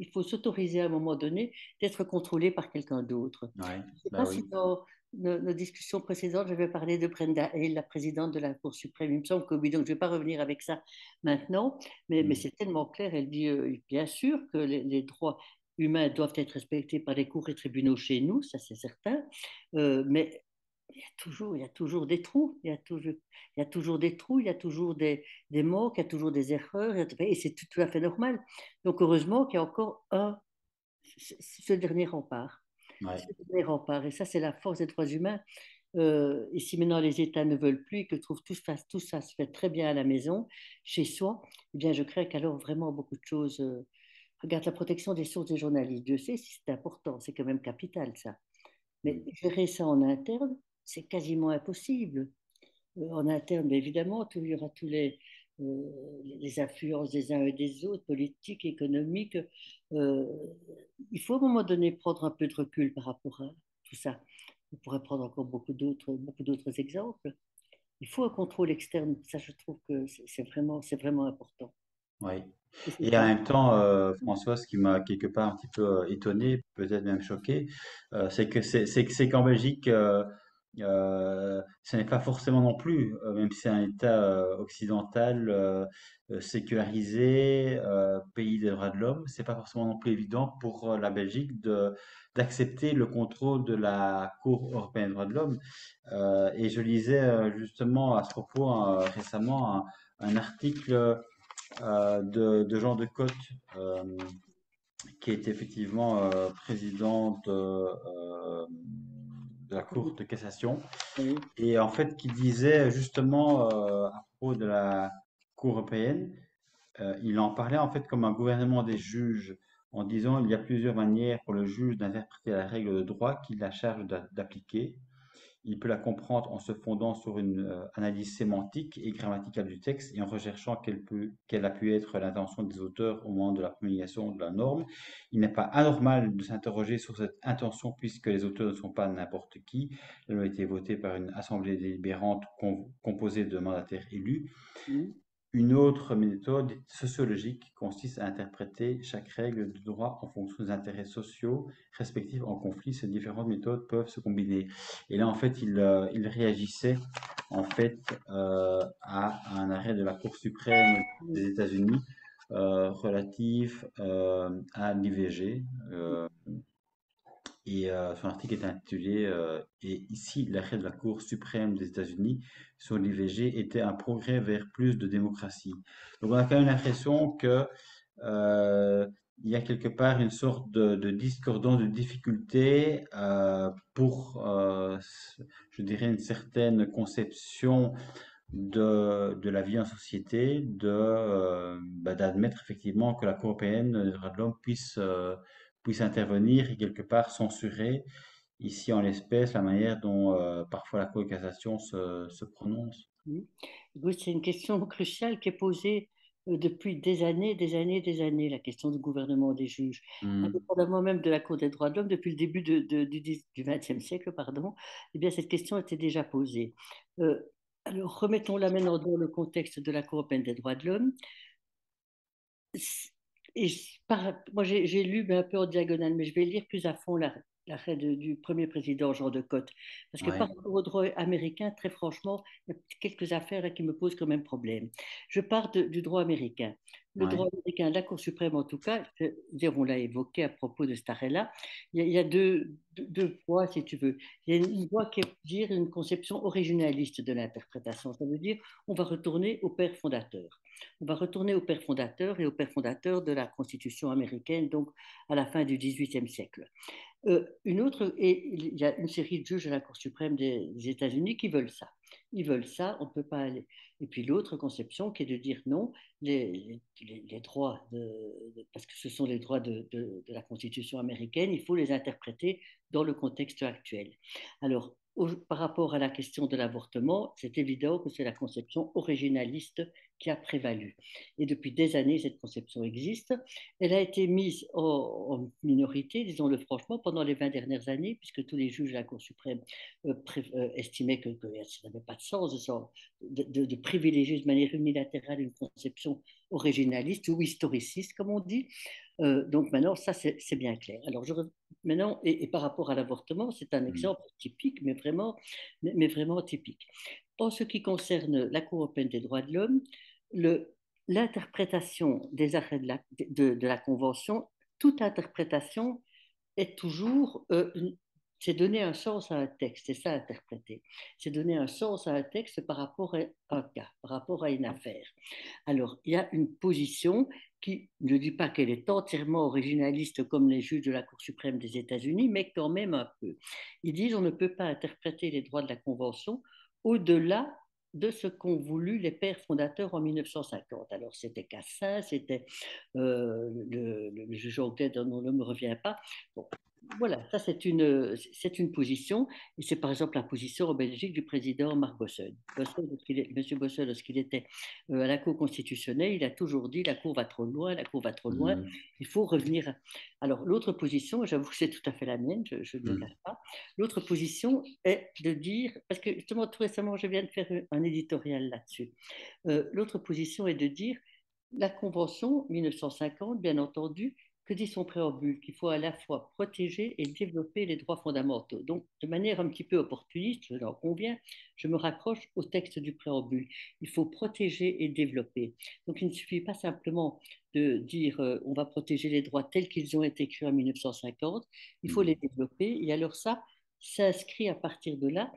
B: il faut s'autoriser à un moment donné d'être contrôlé par quelqu'un d'autre.
A: Ouais,
B: Je ne sais
A: bah
B: pas
A: oui.
B: si dans nos discussions précédentes, j'avais parlé de Brenda Hale, la présidente de la Cour suprême. Il me semble que oui, donc je ne vais pas revenir avec ça maintenant, mais
A: Mm.
B: c'est tellement clair. Elle dit bien sûr que les droits humains doivent être respectés par les cours et tribunaux chez nous, ça c'est certain, mais il y a toujours des trous, il y a toujours des trous, il y a toujours des manques, il y a toujours des erreurs, et c'est tout à fait normal. Donc heureusement qu'il y a encore ce dernier rempart.
A: Ouais.
B: Ce dernier rempart. Et ça, c'est la force des droits humains. Et si maintenant les États ne veulent plus, que trouvent tout ça se fait très bien à la maison, chez soi, eh bien je crains qu'alors vraiment beaucoup de choses. Regarde la protection des sources des journalistes. Dieu sait si c'est important, c'est quand même capital ça. Mais
A: Mm.
B: gérer ça en interne, c'est quasiment impossible. En interne, mais évidemment, il y aura les influences des uns et des autres, politiques, économiques. Euh, il faut à un moment donné prendre un peu de recul par rapport à tout ça. On pourrait prendre encore beaucoup d'autres exemples. Il faut un contrôle externe. Ça, je trouve que c'est vraiment important.
A: Ouais.
B: Et c'est
A: Et en
B: ça.
A: même temps, François, ce qui m'a quelque part un petit peu étonné, peut-être même choqué, c'est qu'en Belgique, ce n'est pas forcément non plus, même si c'est un État occidental sécularisé, pays des droits de l'homme, c'est pas forcément non plus évident pour la Belgique de d'accepter le contrôle de la Cour européenne des droits de l'homme. Et je lisais justement à ce propos récemment un article de Jean Decotte, qui est effectivement président de la Cour
B: Oui,
A: de cassation,
B: oui,
A: et en fait qui disait justement à propos de la Cour européenne, il en parlait en fait comme un gouvernement des juges, en disant il y a plusieurs manières pour le juge d'interpréter la règle de droit qu'il a charge d'appliquer. Il peut la comprendre en se fondant sur une analyse sémantique et grammaticale du texte et en recherchant quelle a pu être l'intention des auteurs au moment de la promulgation de la norme. Il n'est pas anormal de s'interroger sur cette intention puisque les auteurs ne sont pas n'importe qui. Elle a été votée par une assemblée délibérante composée de mandataires élus.
B: oui,
A: Une autre méthode sociologique consiste à interpréter chaque règle de droit en fonction des intérêts sociaux respectifs en conflit. Ces différentes méthodes peuvent se combiner. Et là, en fait, il réagissait en fait à un arrêt de la Cour suprême
B: oui,
A: des États-Unis relatif à l'IVG. Et son article est intitulé Et ici, l'arrêt de la Cour suprême des États-Unis sur l'IVG était un progrès vers plus de démocratie. Donc on a quand même l'impression que euh, il y a quelque part une sorte de discordance, de difficulté pour, je dirais, une certaine conception de la vie en société, d'admettre effectivement que la Cour européenne des droits de l'homme puisse intervenir et quelque part censurer, ici en l'espèce, la manière dont parfois la Cour de cassation se prononce.
B: oui. Écoute, c'est une question cruciale qui est posée depuis des années, des années, la question du gouvernement des juges.
A: Hmm.
B: Indépendamment même de la Cour des droits de l'homme, depuis le début du XXe siècle, pardon, eh bien, cette question était déjà posée. Euh, alors, remettons-la maintenant dans le contexte de la Cour européenne des droits de l'homme. Moi, j'ai lu mais un peu en diagonale, mais je vais lire plus à fond là. l'arrêt du premier président Jean de Cotte. Parce que par
A: Ouais,
B: rapport au droit américain, très franchement, il y a quelques affaires là qui me posent quand même problème. Je pars du droit américain. Le droit
A: ouais,
B: américain, la Cour suprême en tout cas, dire, on l'a évoqué à propos de cet arrêt-là, il y a deux poids, si tu veux. Il y a une voie qui est dire une conception originaliste de l'interprétation. Ça veut dire on va retourner au père fondateur. On va retourner au père fondateur et au père fondateur de la Constitution américaine, donc à la fin du XVIIIe siècle. Une autre, et il y a une série de juges à la Cour suprême des États-Unis qui veulent ça. Ils veulent ça, on ne peut pas aller. Et puis l'autre conception qui est de dire non, les droits, parce que ce sont les droits de la Constitution américaine, il faut les interpréter dans le contexte actuel. Alors, par rapport à la question de l'avortement, c'est évident que c'est la conception originaliste qui a prévalu. Et depuis des années, cette conception existe. Elle a été mise en minorité, disons-le franchement, pendant les 20 dernières années, puisque tous les juges de la Cour suprême estimaient que ça n'avait pas de sens de privilégier de manière unilatérale une conception originaliste ou historiciste, comme on dit. Donc maintenant, ça, c'est bien clair. Alors, maintenant, et par rapport à l'avortement, c'est un
A: mm,
B: exemple typique, mais vraiment typique. En ce qui concerne la Cour européenne des droits de l'homme, le, l'interprétation des arrêts de la Convention, toute interprétation est toujours, c'est donner un sens à un texte, c'est ça interpréter. C'est donner un sens à un texte par rapport à un cas, par rapport à une affaire. Alors, il y a une position qui ne dit pas qu'elle est entièrement originaliste comme les juges de la Cour suprême des États-Unis, mais quand même un peu. Ils disent on ne peut pas interpréter les droits de la Convention au-delà de ce qu'ont voulu les pères fondateurs en 1950. Alors, c'était Cassin, c'était le juge anglais dont le nom ne me revient pas. Bon, voilà, ça c'est une position, et c'est par exemple la position en Belgique du président Marc Bossel. Monsieur Bossel, lorsqu'il était à la Cour constitutionnelle, il a toujours dit la Cour va trop loin, la Cour va trop loin,
A: mm,
B: il faut revenir. Alors l'autre position, j'avoue que c'est tout à fait la mienne, je ne le cache
A: mm.
B: pas. L'autre position est de dire, parce que justement tout récemment je viens de faire un éditorial là-dessus, l'autre position est de dire la Convention 1950, bien entendu, que dit son préambule? Qu'il faut à la fois protéger et développer les droits fondamentaux. Donc, de manière un petit peu opportuniste, je l'en conviens, je me raccroche au texte du préambule. Il faut protéger et développer. Donc, il ne suffit pas simplement de dire on va protéger les droits tels qu'ils ont été créés en 1950, il faut les
A: Mm.
B: développer. Et alors ça s'inscrit à partir de là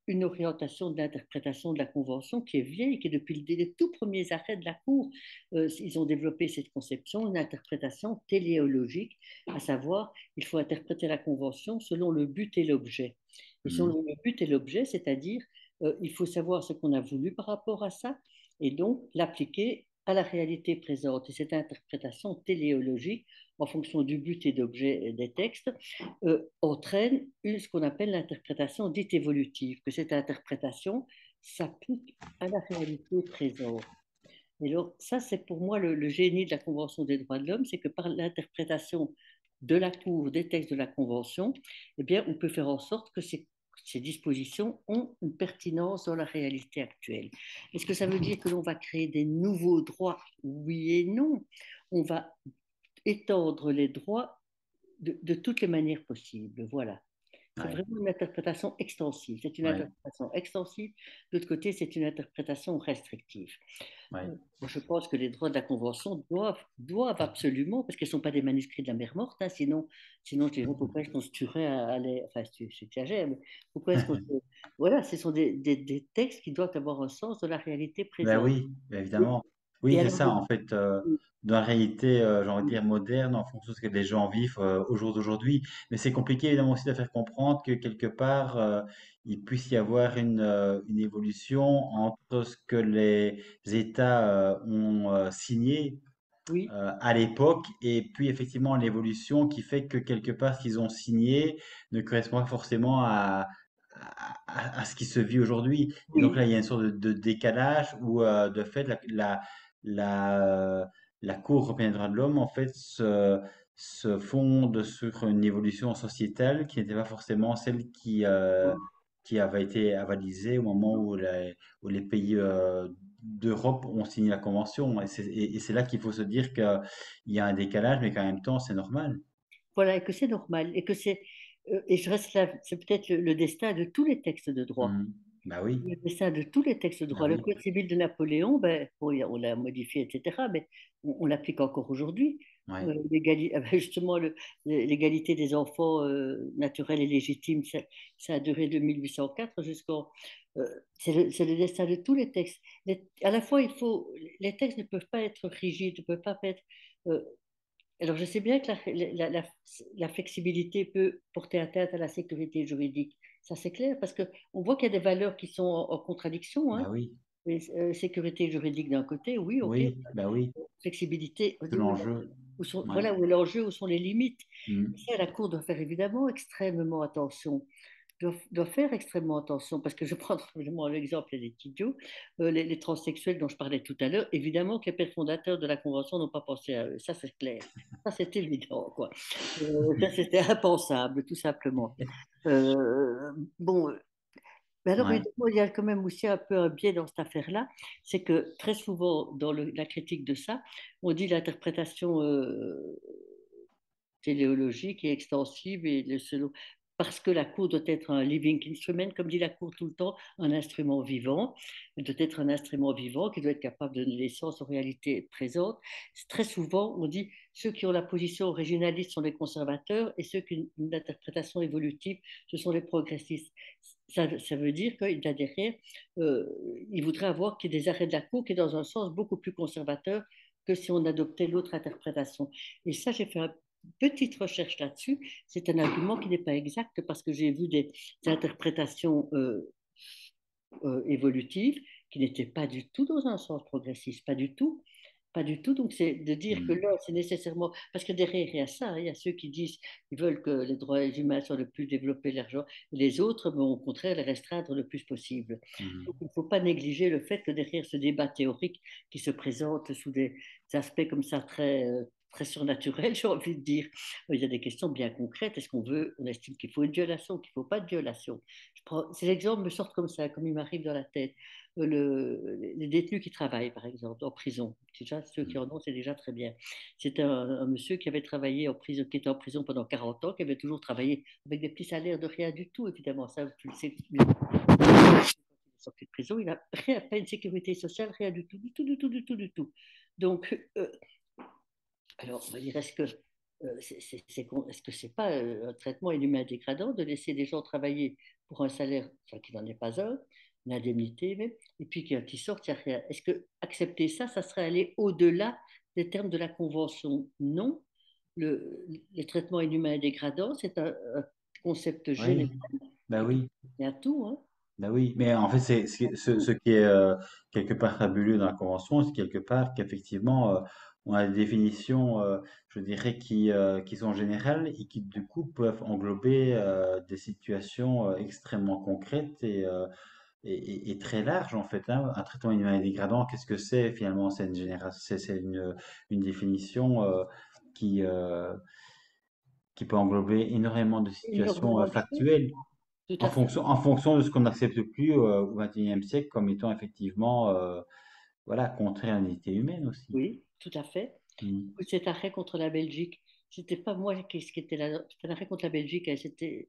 B: une orientation de l'interprétation de la Convention qui est vieille, qui est depuis les tout premiers arrêts de la Cour. Ils ont développé cette conception, une interprétation téléologique, à savoir, il faut interpréter la Convention selon le but et l'objet. Et
A: Mm.
B: selon le but et l'objet, c'est-à-dire, il faut savoir ce qu'on a voulu par rapport à ça, et donc l'appliquer à la réalité présente. Et cette interprétation téléologique, en fonction du but et d'objet des textes, entraîne ce qu'on appelle l'interprétation dite évolutive, que cette interprétation s'applique à la réalité présente. Et donc, ça, c'est pour moi le génie de la Convention des droits de l'homme, c'est que par l'interprétation de la Cour des textes de la Convention, eh bien, on peut faire en sorte que ces dispositions ont une pertinence dans la réalité actuelle. Est-ce que ça veut dire que l'on va créer des nouveaux droits? Oui et non. On va étendre les droits de toutes les manières possibles. Voilà. C'est
A: Ouais,
B: vraiment une interprétation extensive. C'est une
A: ouais,
B: interprétation extensive. De l'autre côté, c'est une interprétation restrictive.
A: ouais.
B: Moi, je pense que les droits de la Convention doivent absolument, parce qu'ils ne sont pas des manuscrits de la mer morte, hein, sinon je dirais pourquoi est-ce qu'on se tuerait à aller. Enfin, j'exagère, mais pourquoi est-ce qu'on se. Voilà, ce sont des textes qui doivent avoir un sens de la réalité
A: Ben
B: présente.
A: oui, ben
B: Et,
A: évidemment. Oui,
B: et
A: c'est
B: alors,
A: ça, en fait, dans la réalité, j'ai envie de dire moderne, en fonction de ce que les gens vivent au jour d'aujourd'hui. Mais c'est compliqué, évidemment, aussi de faire comprendre que quelque part, il puisse y avoir une évolution entre ce que les États ont signé
B: oui,
A: à l'époque et puis effectivement l'évolution qui fait que quelque part ce qu'ils ont signé ne correspond pas forcément à ce qui se vit aujourd'hui. Et donc là,
B: oui,
A: il y a une sorte de décalage où de fait la Cour européenne des droits de l'homme en fait se fonde sur une évolution sociétale qui n'était pas forcément celle qui avait été avalisée au moment où les pays d'Europe ont signé la convention. Et c'est là qu'il faut se dire qu'il y a un décalage, mais qu'en même temps, c'est normal.
B: voilà, et que c'est normal, et que c'est Et je reste là, c'est peut-être le destin de tous les textes de droit.
A: Mhm. Bah oui,
B: Le dessin de tous les textes de
A: bah
B: droit. Le
A: oui,
B: Code civil de Napoléon, ben, bon, on l'a modifié, etc., mais on l'applique encore aujourd'hui.
A: ouais.
B: Justement, l'égalité des enfants naturels et légitimes, ça a duré de 1804 jusqu'en... c'est le destin de tous les textes. À la fois, les textes ne peuvent pas être rigides, ne peuvent pas être... euh, alors, je sais bien que la flexibilité peut porter atteinte à la sécurité juridique. Ça, c'est clair, parce qu'on voit qu'il y a des valeurs qui sont en contradiction,
A: Bah
B: hein.
A: oui,
B: Sécurité juridique d'un côté, oui, OK.
A: oui, bah oui,
B: Flexibilité, on
A: tout
B: dit
A: l'enjeu. Ouais.
B: voilà où est l'enjeu, où sont les limites. Et
A: Mhm.
B: ça, la Cour doit faire évidemment extrêmement attention, doit faire extrêmement attention, parce que je prends vraiment l'exemple des idiots, les transsexuels dont je parlais tout à l'heure, évidemment que les pères fondateurs de la Convention n'ont pas pensé à eux, ça c'est clair, ça c'est évident, quoi. Ça c'était impensable, tout simplement. Bon, mais alors
A: Ouais.
B: évidemment, il y a quand même aussi un peu un biais dans cette affaire-là, c'est que très souvent dans la critique de ça, on dit l'interprétation téléologique et extensive et selon, parce que la cour doit être un living instrument, comme dit la cour tout le temps, un instrument vivant, elle doit être un instrument vivant qui doit être capable de donner sens aux réalités présentes. Très souvent, on dit ceux qui ont la position originaliste sont les conservateurs et ceux qui ont une interprétation évolutive, ce sont les progressistes. Ça veut dire qu'il y a derrière, euh, il voudrait avoir qu'il y ait des arrêts de la cour qui est dans un sens beaucoup plus conservateur que si on adoptait l'autre interprétation. Et ça, j'ai fait un petite recherche là-dessus. C'est un argument qui n'est pas exact parce que j'ai vu des interprétations évolutives qui n'étaient pas du tout dans un sens progressiste, pas du tout. Pas du tout. Donc, c'est de dire que
A: Mhm.
B: là, c'est nécessairement. Parce que derrière, il y a ça. Hein, il y a ceux qui disent qu'ils veulent que les droits humains soient le plus développés, l'argent. Les autres, bon, au contraire, les restreindre le plus possible. Donc,
A: Mhm.
B: il ne faut pas négliger le fait que derrière ce débat théorique qui se présente sous des aspects comme ça très surnaturels, j'ai envie de dire, il y a des questions bien concrètes. Est-ce qu'on veut, on estime qu'il faut une violation, qu'il ne faut pas de violation? Ces exemples me sortent comme ça, comme ils m'arrivent dans la tête. Les détenus qui travaillent, par exemple, en prison. Déjà, ceux qui en ont, c'est déjà très bien. C'était un monsieur qui avait travaillé en prison, qui était en prison pendant 40 ans, qui avait toujours travaillé avec des petits salaires de rien du tout, évidemment. Ça, tu le sais. Sorti de prison, il n'a rien, pas une sécurité sociale, rien du tout, du tout, du tout, du tout, du tout. Donc, alors, on va dire, est-ce que c'est pas un traitement inhumain dégradant de laisser des gens travailler pour un salaire, enfin, qui n'en est pas un, une indemnité même, et puis quand ils sortent, il n'y a rien. Est-ce que accepter ça, ça serait aller au-delà des termes de la Convention? Non. Le traitement inhumain et dégradant, c'est un concept général.
A: Oui, bah oui.
B: Il y a tout, hein.
A: Ben oui, mais en fait, ce qui est quelque part fabuleux dans la Convention, c'est quelque part qu'effectivement, on a des définitions, je dirais, qui sont générales et qui, du coup, peuvent englober des situations extrêmement concrètes et très larges, en fait, hein. Un traitement inhumain et dégradant, qu'est-ce que c'est finalement? C'est une définition qui, euh, qui peut englober énormément de situations
B: Énormément de choses,
A: factuelles
B: tout à fait.
A: en fonction de ce qu'on n'accepte plus au XXIe siècle comme étant effectivement voilà, contraire à la dignité humaine aussi.
B: Oui, tout à fait.
A: Mm.
B: Cet arrêt contre la Belgique, c'était pas moi qui était là, c'était l'arrêt contre la Belgique, hein, c'était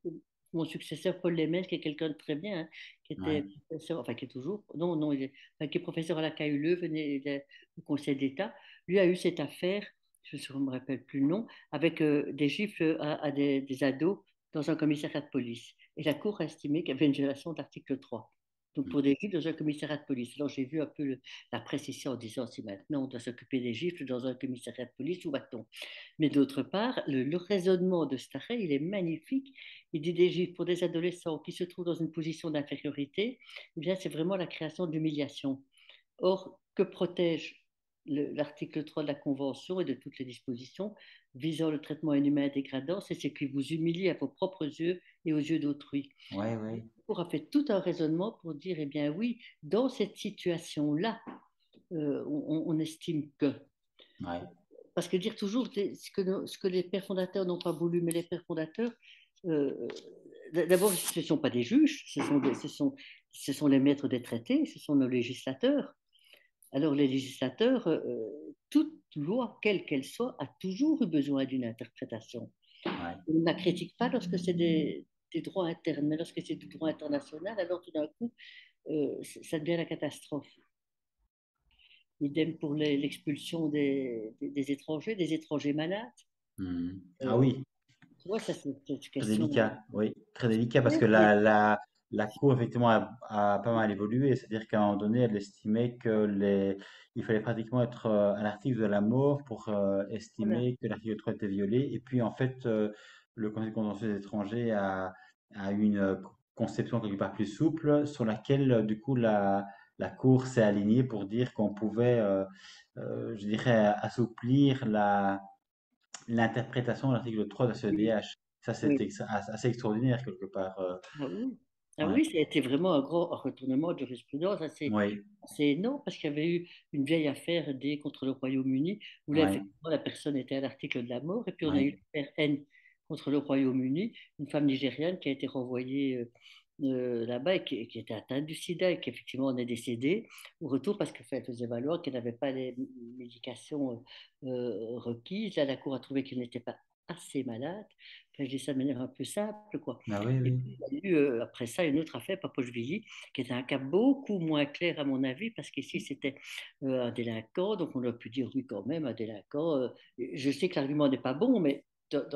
B: mon successeur Paul Lemel, qui est quelqu'un de très bien, hein, qui était
A: Ouais.
B: professeur, enfin qui est toujours, non, non, enfin, qui est professeur à la KULE, venait au Conseil d'État. Lui a eu cette affaire, je ne me rappelle plus le nom, avec des gifles à des ados dans un commissariat de police. Et la Cour a estimé qu'il y avait une violation de l'article 3. Donc pour
A: Mm.
B: des gifles dans un commissariat de police. Alors j'ai vu un peu la précision en disant si maintenant on doit s'occuper des gifles dans un commissariat de police, où va-t-on? Mais d'autre part, le raisonnement de cet arrêt, il est magnifique. Il dit des gifles pour des adolescents qui se trouvent dans une position d'infériorité, eh bien c'est vraiment la création d'humiliation. Or, que protège l'article 3 de la Convention et de toutes les dispositions visant le traitement inhumain et dégradant, c'est ce qui vous humilie à vos propres yeux et aux yeux d'autrui.
A: Ouais, ouais.
B: On a fait tout un raisonnement pour dire, eh bien oui, dans cette situation-là, on estime que.
A: Ouais.
B: Parce que dire toujours ce que les pères fondateurs n'ont pas voulu, mais les pères fondateurs, euh, d'abord, ce ne sont pas des juges, ce sont les maîtres des traités, ce sont nos législateurs. Alors les législateurs, toute loi, quelle qu'elle soit, a toujours eu besoin d'une interprétation.
A: ouais.
B: On ne la critique pas lorsque c'est des droits internes, mais lorsque c'est du droit international, alors tout d'un coup, ça devient la catastrophe. Idem pour l'expulsion des étrangers malades.
A: Mhm. Ah
B: Euh,
A: oui,
B: Tu vois, ça, c'est une
A: très
B: question.
A: délicat, oui, très délicat parce
B: Ouais,
A: que
B: mais
A: la Cour, effectivement, a pas mal évolué. C'est-à-dire qu'à un moment donné, elle estimait que il fallait pratiquement être à l'article de la mort pour
B: voilà.
A: estimer que l'article 3 était violé. Et puis, en fait, le Conseil contentieux des étrangers a eu une conception quelque part plus souple sur laquelle, du coup, la Cour s'est alignée pour dire qu'on pouvait, je dirais, assouplir l'interprétation de l'article 3 de la
B: Oui,
A: CEDH. Ça,
B: oui.
A: c'était assez extraordinaire quelque part.
B: Ah oui. Ah
A: Ouais,
B: oui, ça a été vraiment un grand retournement de jurisprudence
A: oui,
B: assez énorme parce qu'il y avait eu une vieille affaire D contre le Royaume-Uni où là,
A: ouais,
B: effectivement, la personne était à l'article de la mort. Et puis, on a
A: ouais.
B: eu l'affaire N contre le Royaume-Uni, une femme nigériane qui a été renvoyée là-bas et qui était atteinte du sida et qui, effectivement, en est décédée au retour parce qu'elle faisait valoir qu'elle n'avait pas les médications requises. Là, la Cour a trouvé qu'elle n'était pas assez malade. Enfin, je dis ça de manière un peu simple, quoi.
A: Ah oui,
B: Et
A: oui.
B: puis, il y a eu après ça une autre affaire, Papochvili, qui était un cas beaucoup moins clair à mon avis, parce qu'ici c'était un délinquant, donc on aurait pu dire oui quand même, un délinquant. Je sais que l'argument n'est pas bon, mais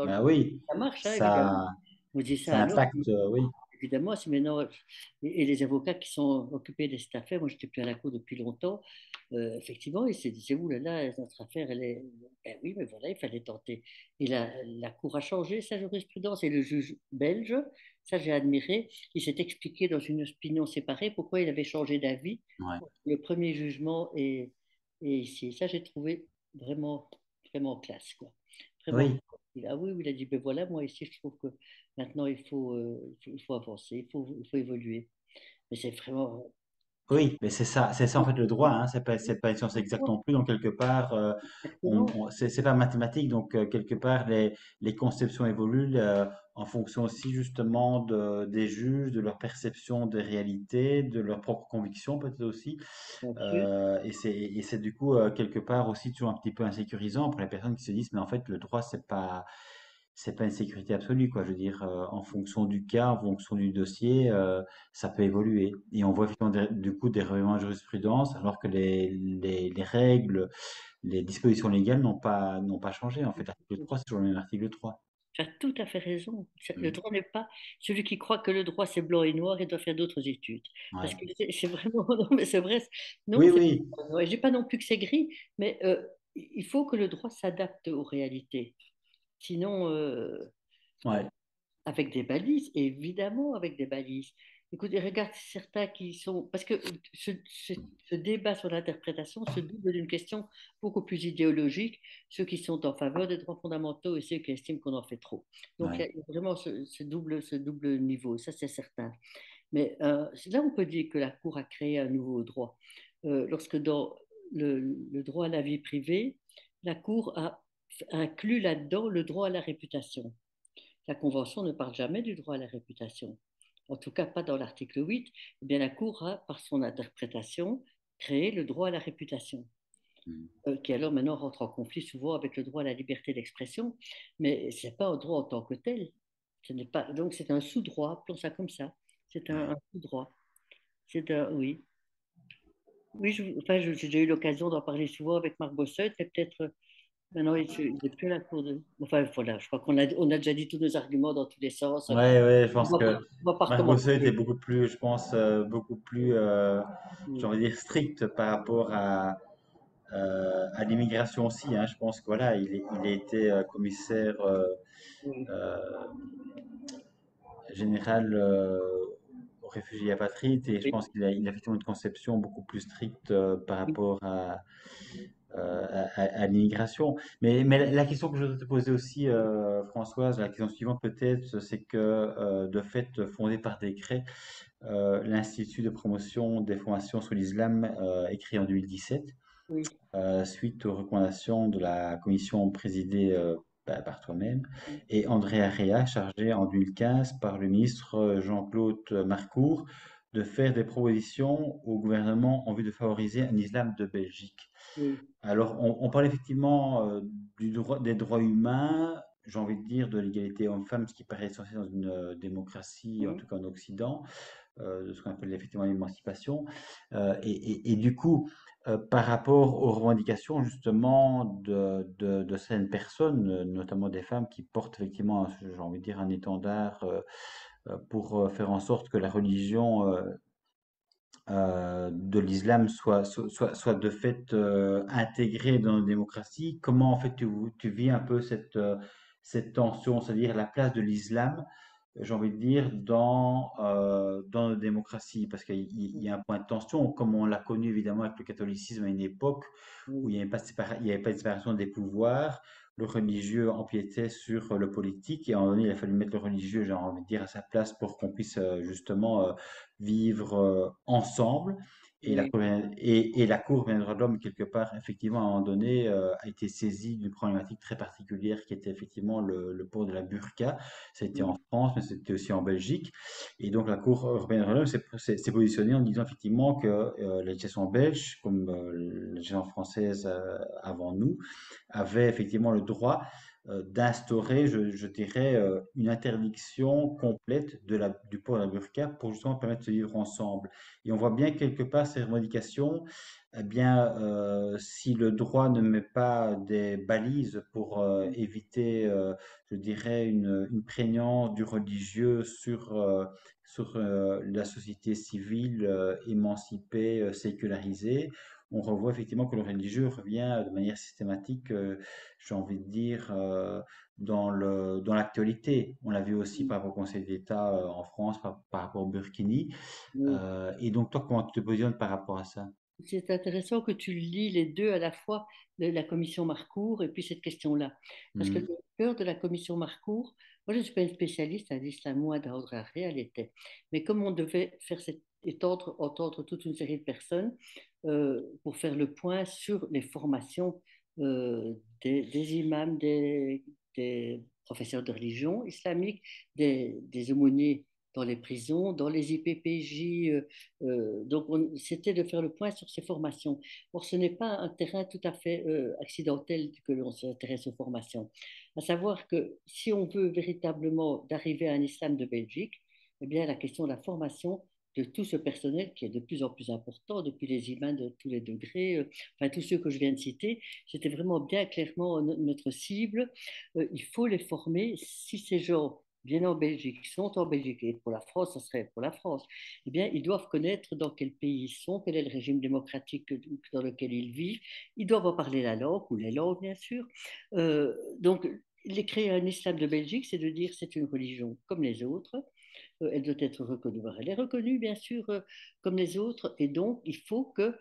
A: Ah oui,
B: ça marche, hein, évidemment.
A: ça,
B: On dit ça
A: ça
B: à l'autre.
A: impacte, oui.
B: Évidemment, c'est maintenant. Et les avocats qui sont occupés de cette affaire, moi, je n'étais plus à la cour depuis longtemps, effectivement, ils se disaient, ouh là là, notre affaire, elle est. Ben oui, mais voilà, il fallait tenter. Et la cour a changé sa jurisprudence. Et le juge belge, ça, j'ai admiré, il s'est expliqué dans une opinion séparée pourquoi il avait changé d'avis
A: Ouais.
B: entre le premier jugement et ici. Ça, j'ai trouvé vraiment, vraiment classe, quoi. Vraiment.
A: Oui,
B: Ah oui, oui, il a dit, ben voilà, moi ici, je trouve que maintenant, il faut avancer, il faut évoluer. Mais c'est vraiment.
A: oui, mais c'est ça en fait le droit, hein. C'est pas une science exacte non plus. Donc quelque part,
B: Exactement.
A: c'est pas mathématique. Donc quelque part, les conceptions évoluent en fonction aussi justement des juges, de leur perception des réalités, de leurs propres convictions peut-être aussi.
B: Bien sûr.
A: Et c'est du coup quelque part aussi toujours un petit peu insécurisant pour les personnes qui se disent, mais en fait le droit c'est pas une sécurité absolue, quoi. Je veux dire, en fonction du cas, en fonction du dossier, ça peut évoluer. Et on voit effectivement du coup des revirements de jurisprudence, alors que les règles, les dispositions légales n'ont pas changé. En fait, l'article 3, c'est toujours le même article 3.
B: Tu as tout à fait raison. Le
A: Mm.
B: droit n'est pas. Celui qui croit que le droit c'est blanc et noir, il doit faire d'autres études. Parce
A: Ouais.
B: que c'est vraiment. Non, mais c'est vrai. Non,
A: Oui,
B: c'est
A: oui.
B: pas. Ouais, je dis pas non plus que c'est gris, mais il faut que le droit s'adapte aux réalités. Sinon,
A: Ouais.
B: avec des balises, évidemment avec des balises. Écoutez, regarde certains qui sont. Parce que ce débat sur l'interprétation se double d'une question beaucoup plus idéologique, ceux qui sont en faveur des droits fondamentaux et ceux qui estiment qu'on en fait trop. Donc
A: Ouais.
B: il y a vraiment ce double niveau, ça c'est certain. Mais là, on peut dire que la Cour a créé un nouveau droit. Lorsque dans le droit à la vie privée, la Cour a inclus là-dedans le droit à la réputation. La Convention ne parle jamais du droit à la réputation. En tout cas, pas dans l'article 8. Eh bien, la Cour a, par son interprétation, créé le droit à la réputation,
A: Mm.
B: qui alors maintenant rentre en conflit souvent avec le droit à la liberté d'expression, mais ce n'est pas un droit en tant que tel. Ce n'est pas, donc c'est un sous-droit, appelons ça comme ça. C'est
A: Ouais.
B: un sous-droit. C'est un, oui. Oui, enfin, j'ai déjà eu l'occasion d'en parler souvent avec Marc Bossert, et peut-être maintenant il n'est plus à la cour de. Enfin, voilà, je crois on a déjà dit tous nos arguments dans tous les sens.
A: Ouais, ouais, je pense
B: On
A: que
B: va pas
A: Marc Bosseux était
B: recommencer.
A: beaucoup plus, je pense, beaucoup plus, j'ai
B: Oui,
A: envie de dire, strict par rapport à l'immigration aussi, hein. Je pense que voilà, il a été commissaire
B: oui,
A: euh, général aux réfugiés et apatrides et je
B: oui,
A: pense il a effectivement une conception beaucoup plus stricte par
B: oui,
A: rapport à l'immigration. Mais la question que je voudrais te poser aussi, Françoise, la question suivante peut-être, c'est que de fait, fondé par décret, l'Institut de promotion des formations sur l'islam, écrit en 2017,
B: oui,
A: suite aux recommandations de la commission présidée par toi-même, et André Area, chargé en 2015 par le ministre Jean-Claude Marcourt de faire des propositions au gouvernement en vue de favoriser un islam de Belgique.
B: oui,
A: Alors, on parle effectivement des droits humains, j'ai envie de dire, de l'égalité homme-femme, ce qui paraît essentiel dans une démocratie, en
B: Mhm.
A: tout cas en Occident, de ce qu'on appelle effectivement l'émancipation. Et du coup, par rapport aux revendications justement de certaines personnes, notamment des femmes qui portent effectivement, j'ai envie de dire, un étendard pour faire en sorte que la religion de l'islam soit de fait intégrée dans nos démocraties. Comment en fait tu vis un peu cette tension, c'est-à-dire la place de l'islam, j'ai envie de dire, dans nos démocraties, parce qu'il y a un point de tension, comme on l'a connu évidemment avec le catholicisme à une époque où
B: Oui,
A: il n'y avait pas de séparation des pouvoirs, le religieux empiétait sur le politique, et à un moment donné, il a fallu mettre le religieux, j'ai envie de dire, à sa place pour qu'on puisse justement vivre ensemble.
B: oui,
A: Et la Cour des droits de l'homme, quelque part, effectivement, à un moment donné, a été saisie d'une problématique très particulière qui était effectivement le port de la burqa. Ça a été en
B: oui,
A: France, mais c'était aussi en Belgique. Et donc la Cour européenne des droits de l'homme s'est positionnée en disant effectivement que la législation belge, comme la législation française avant nous, avait effectivement le droit d'instaurer, je dirais, une interdiction complète du port de la burqa pour justement permettre de se vivre ensemble. Et on voit bien quelque part ces revendications, eh bien, si le droit ne met pas des balises pour éviter, je dirais, une prégnance du religieux sur la société civile émancipée, sécularisée, on revoit effectivement que le religieux revient de manière systématique, j'ai envie de dire, dans l'actualité. On l'a vu aussi par rapport au Conseil d'État en France, par rapport au Burkini.
B: oui.
A: Et donc, toi, comment tu te positionnes par rapport à ça?
B: C'est intéressant que tu lis les deux à la fois, la commission Marcourt et puis cette question-là. Parce que le
A: Hmm.
B: cœur de la commission Marcourt, moi je ne suis pas une spécialiste à l'islam, moi, elle était. Mais comme on devait faire entendre toute une série de personnes pour faire le point sur les formations des imams, des professeurs de religion islamique, des aumôniers dans les prisons, dans les IPPJ, donc, c'était de faire le point sur ces formations. Or, ce n'est pas un terrain tout à fait accidentel que l'on s'intéresse aux formations. À savoir que si on veut véritablement d'arriver à un islam de Belgique, eh bien, la question de la formation de tout ce personnel qui est de plus en plus important, depuis les imams de tous les degrés, enfin tous ceux que je viens de citer, c'était vraiment bien clairement notre cible. Il faut les former. Si ces gens viennent en Belgique, sont en Belgique, et pour la France, ce serait pour la France, eh bien, ils doivent connaître dans quel pays ils sont, quel est le régime démocratique dans lequel ils vivent. Ils doivent en parler la langue, ou les langues, bien sûr. Donc, les créer un islam de Belgique, c'est de dire c'est une religion comme les autres. Elle doit être reconnue. Elle est reconnue, bien sûr, comme les autres. Et donc, il faut que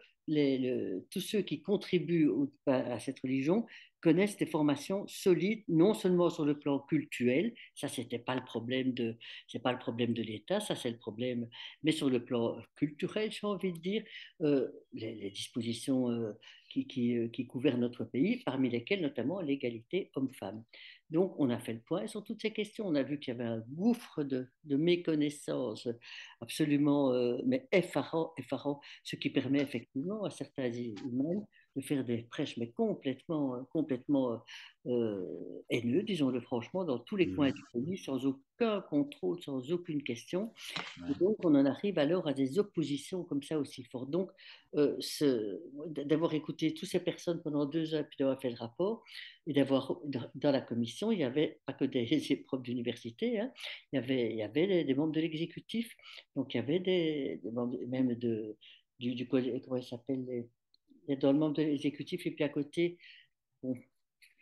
B: tous ceux qui contribuent à cette religion connaissent des formations solides, non seulement sur le plan cultuel, ça, c'est pas le problème de l'État, ça, c'est le problème, mais sur le plan culturel, j'ai envie de dire, les dispositions qui gouvernent notre pays, parmi lesquelles notamment l'égalité homme-femme. Donc, on a fait le point sur toutes ces questions. On a vu qu'il y avait un gouffre de méconnaissances absolument mais effarant, effarant, ce qui permet effectivement à certains imams de faire des prêches, mais complètement haineux, disons-le franchement, dans tous les coins
A: Hmm.
B: du pays, sans aucun contrôle, sans aucune question. Et
A: Ouais.
B: donc, on en arrive alors à des oppositions comme ça aussi fortes. Donc, d'avoir écouté toutes ces personnes pendant 2 heures, puis d'avoir fait le rapport, et d'avoir, dans la commission, il n'y avait pas que des profs d'université, hein, il y avait des membres de l'exécutif, donc il y avait des membres même comment il s'appelle, il y a dans le membre de l'exécutif, et puis à côté, bon,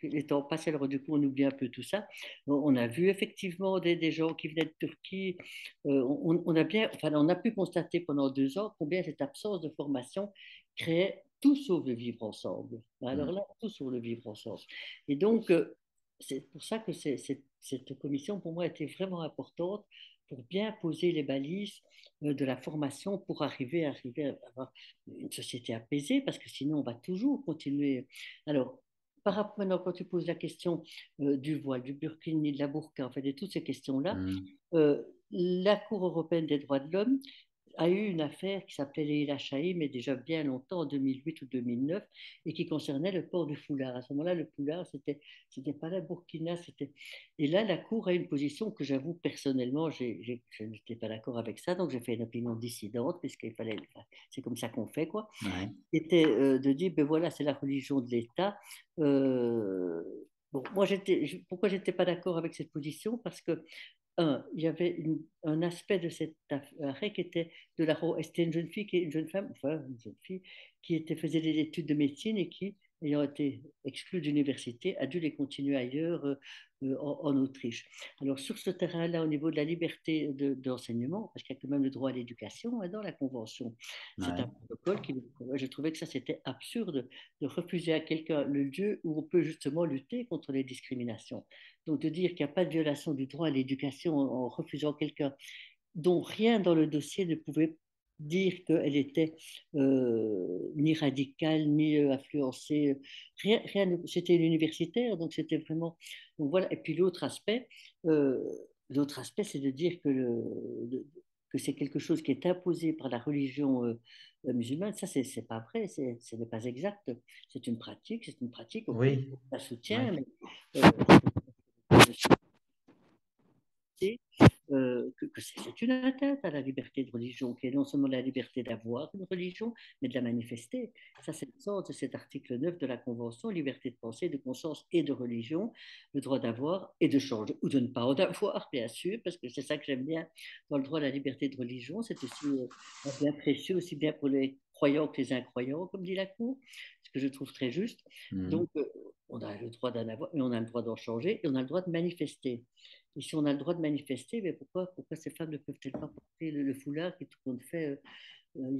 B: les temps passent, alors du coup, on oublie un peu tout ça. On a vu effectivement des gens qui venaient de Turquie. On a bien, enfin, on a pu constater pendant 2 ans combien cette absence de formation créait tout sauf le vivre ensemble. Alors
A: Hmm.
B: là, tout sauf le vivre ensemble. Et donc, c'est pour ça que cette commission, pour moi, était vraiment importante pour bien poser les balises de la formation pour arriver à avoir une société apaisée, parce que sinon, on va toujours continuer. Alors, par rapport maintenant, quand tu poses la question du voile, du burkini, de la burqa, en fait, de toutes ces questions-là,
A: Hmm.
B: la Cour européenne des droits de l'homme a eu une affaire qui s'appelait Leila Chahi, mais déjà bien longtemps, en 2008 ou 2009, et qui concernait le port du foulard. À ce moment-là, le foulard, c'était pas la Burkina, c'était... Et là, la Cour a une position que j'avoue personnellement, je n'étais pas d'accord avec ça, donc j'ai fait une opinion dissidente, puisqu'il fallait... Enfin, c'est comme ça qu'on fait, quoi.
A: Ouais.
B: Était de dire, ben voilà, c'est la religion de l'État. Euh, bon, moi, pourquoi j'étais pas d'accord avec cette position? Parce que il y avait un aspect de cet arrêt qui était c'était une jeune fille, une jeune femme, enfin une jeune fille, qui faisait des études de médecine et qui, ayant été exclue d'université, a dû les continuer ailleurs, en Autriche. Alors sur ce terrain-là, au niveau de la liberté d'enseignement, parce qu'il y a quand même le droit à l'éducation, hein, dans la Convention, c'est un
A: Ouais.
B: protocole qui, je trouvais que ça c'était absurde de refuser à quelqu'un le lieu où on peut justement lutter contre les discriminations. Donc, de dire qu'il n'y a pas de violation du droit à l'éducation en refusant quelqu'un dont rien dans le dossier ne pouvait dire qu'elle était ni radicale, ni influencée. C'était une universitaire, donc c'était vraiment. Donc voilà. Et puis euh, l'autre aspect, c'est de dire que c'est quelque chose qui est imposé par la religion musulmane. Ça, c'est pas vrai, ce n'est pas exact. C'est une pratique, ok,
A: Oui.
B: ça
A: Ouais.
B: soutient, mais que c'est une atteinte à la liberté de religion, qui est non seulement la liberté d'avoir une religion, mais de la manifester. Ça, c'est le sens de cet article 9 de la Convention, liberté de pensée, de conscience et de religion, le droit d'avoir et de changer, ou de ne pas en avoir, bien sûr, parce que c'est ça que j'aime bien dans le droit à la liberté de religion, c'est aussi bien précieux, aussi bien pour les croyants que les incroyants, comme dit la Cour, ce que je trouve très juste.
A: Mhm.
B: Donc, on a le droit d'en avoir, et on a le droit d'en changer, et on a le droit de manifester. Et si on a le droit de manifester, mais pourquoi ces femmes ne peuvent-elles pas porter le foulard que tout le monde fait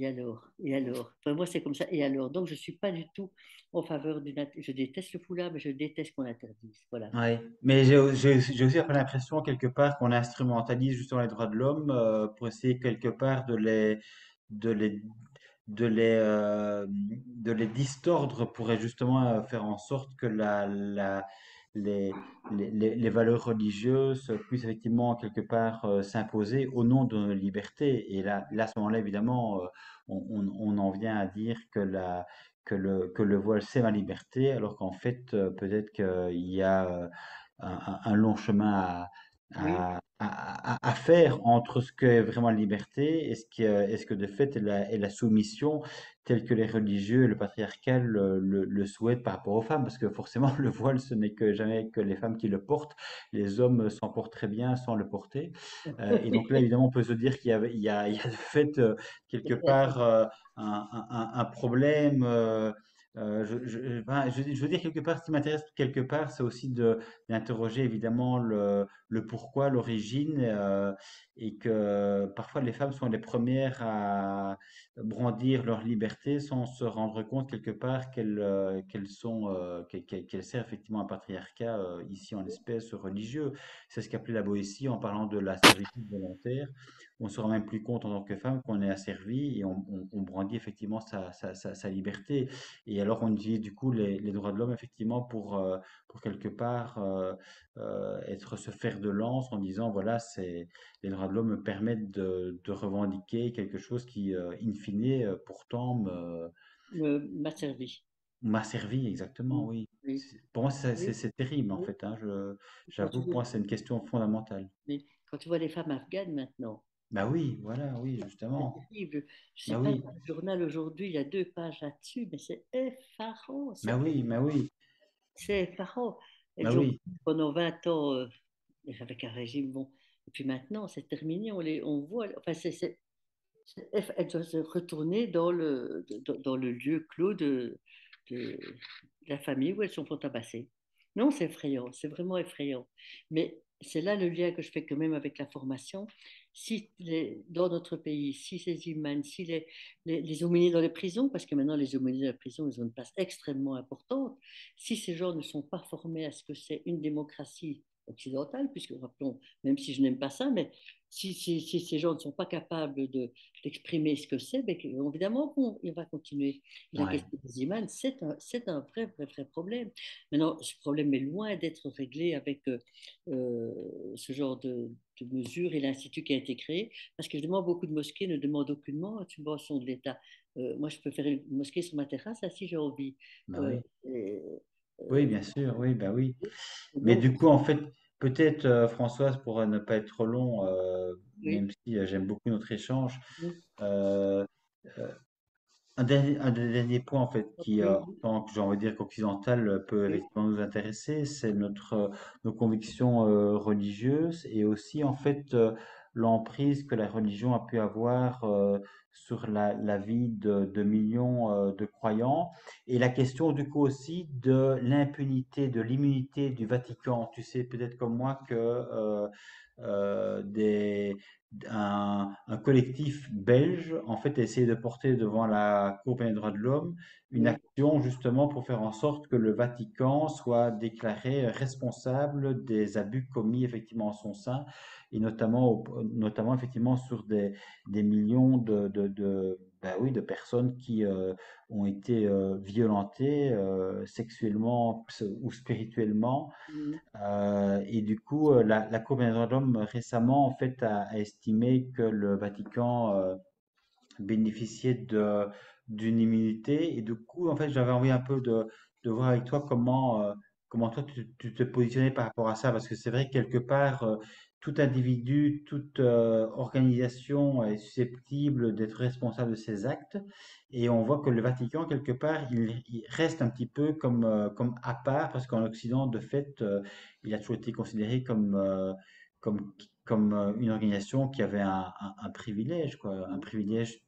B: et alors? Et alors? Enfin, moi, c'est comme ça. Et alors? Donc, je ne suis pas du tout en faveur d'une. Je déteste le foulard, mais je déteste qu'on l'interdise. Voilà.
A: Ouais. Mais j'ai aussi un peu l'impression quelque part qu'on instrumentalise justement les droits de l'homme pour essayer quelque part de les de les, de les distordre pourrait justement faire en sorte que les, les valeurs religieuses puissent effectivement quelque part s'imposer au nom de nos libertés. Et là à ce moment-là, évidemment, on en vient à dire que le voile, c'est ma liberté, alors qu'en fait, peut-être qu'il y a un long chemin
B: Oui.
A: à faire entre ce qu'est vraiment la liberté et ce que de fait est la soumission telle que les religieux et le patriarcal le souhaitent par rapport aux femmes. Parce que forcément, le voile, ce n'est que jamais que les femmes qui le portent. Les hommes s'en portent très bien sans le porter. Et donc là, évidemment, on peut se dire il y a de fait quelque part un problème. Je veux dire quelque part, ce qui m'intéresse quelque part, c'est aussi d'interroger évidemment le pourquoi, l'origine, et que parfois les femmes sont les premières à brandir leur liberté sans se rendre compte quelque part qu'elles servent effectivement un patriarcat, ici en l'espèce religieux. C'est ce qu'appelait la Boétie en parlant de la servitude volontaire. On se rend même plus compte en tant que femme qu'on est asservi et on brandit effectivement sa liberté. Et alors on utilise du coup les droits de l'homme effectivement pour quelque part être ce fer de lance en disant voilà, les droits de l'homme me permettent de revendiquer quelque chose qui, in fine, pourtant
B: M'a servi.
A: m'a servi exactement,
B: Oui.
A: oui.
B: Oui.
A: Pour moi,
B: Oui.
A: c'est terrible en
B: Oui.
A: fait, hein.
B: Quand tu
A: J'avoue, pour
B: vois,
A: moi, c'est une question fondamentale.
B: mais quand tu vois les femmes afghanes maintenant,
A: Bah oui, voilà, oui,
B: c'est
A: justement.
B: terrible. Je sais
A: Bah
B: pas,
A: oui,
B: dans le journal aujourd'hui, il y a 2 pages là-dessus, mais c'est effarant.
A: bah oui, bah oui,
B: C'est effarant.
A: bah
B: Elles ont
A: oui.
B: pendant 20 ans avec un régime bon. Et puis maintenant, c'est terminé. On voit. Enfin, elles doivent se retourner dans le lieu clos de la famille où elles sont font tabasser. Non, c'est effrayant. C'est vraiment effrayant. Mais c'est là le lien que je fais quand même avec la formation. Si dans notre pays, si ces imams, si les aumôniers dans les prisons, parce que maintenant les aumôniers dans la prison, ils ont une place extrêmement importante, si ces gens ne sont pas formés à ce que c'est une démocratie occidentale, puisque rappelons, même si je n'aime pas ça, mais si ces gens ne sont pas capables d'exprimer ce que c'est, ben, évidemment il va continuer. Et la
A: Ouais,
B: question des imams, c'est un vrai, vrai, vrai problème. Maintenant, ce problème est loin d'être réglé avec ce genre de mesures et l'institut qui a été créé, parce que évidemment, beaucoup de mosquées ne demandent aucunement une subvention de l'État. Moi, je peux faire une mosquée sur ma terrasse, là, si j'ai envie.
A: bah
B: Euh,
A: oui.
B: et,
A: Oui,
B: euh,
A: bien sûr, oui, bah oui.
B: et
A: Mais
B: donc,
A: du coup, en fait, peut-être, Françoise, pour ne pas être trop long,
B: oui,
A: même si j'aime beaucoup notre échange,
B: oui,
A: euh, un des derniers points, en fait, qui,
B: oui,
A: en tant que, j'ai envie de dire, qu'occidental, peut
B: oui,
A: effectivement nous intéresser, c'est nos convictions religieuses et aussi, en fait, l'emprise que la religion a pu avoir sur la vie de millions de croyants. Et la question, du coup, aussi de l'impunité, de l'immunité du Vatican. Tu sais peut-être comme moi que des un collectif belge, en fait, a essayé de porter devant la Cour pénale des droits de l'homme une
B: oui,
A: action justement pour faire en sorte que le Vatican soit déclaré responsable des abus commis effectivement en son sein et notamment effectivement sur des millions bah oui, de personnes qui ont été violentées sexuellement ou spirituellement
B: oui,
A: et du coup, la Cour des droits de l'homme récemment en fait a estimé que le Vatican bénéficiait d'une immunité. Et du coup, en fait, j'avais envie un peu de voir avec toi comment toi tu te positionnais par rapport à ça, parce que c'est vrai que quelque part, tout individu, toute organisation est susceptible d'être responsable de ses actes. Et on voit que le Vatican, quelque part, il reste un petit peu comme à part, parce qu'en Occident, de fait, il a toujours été considéré comme, comme une organisation qui avait un privilège, quoi, un privilège,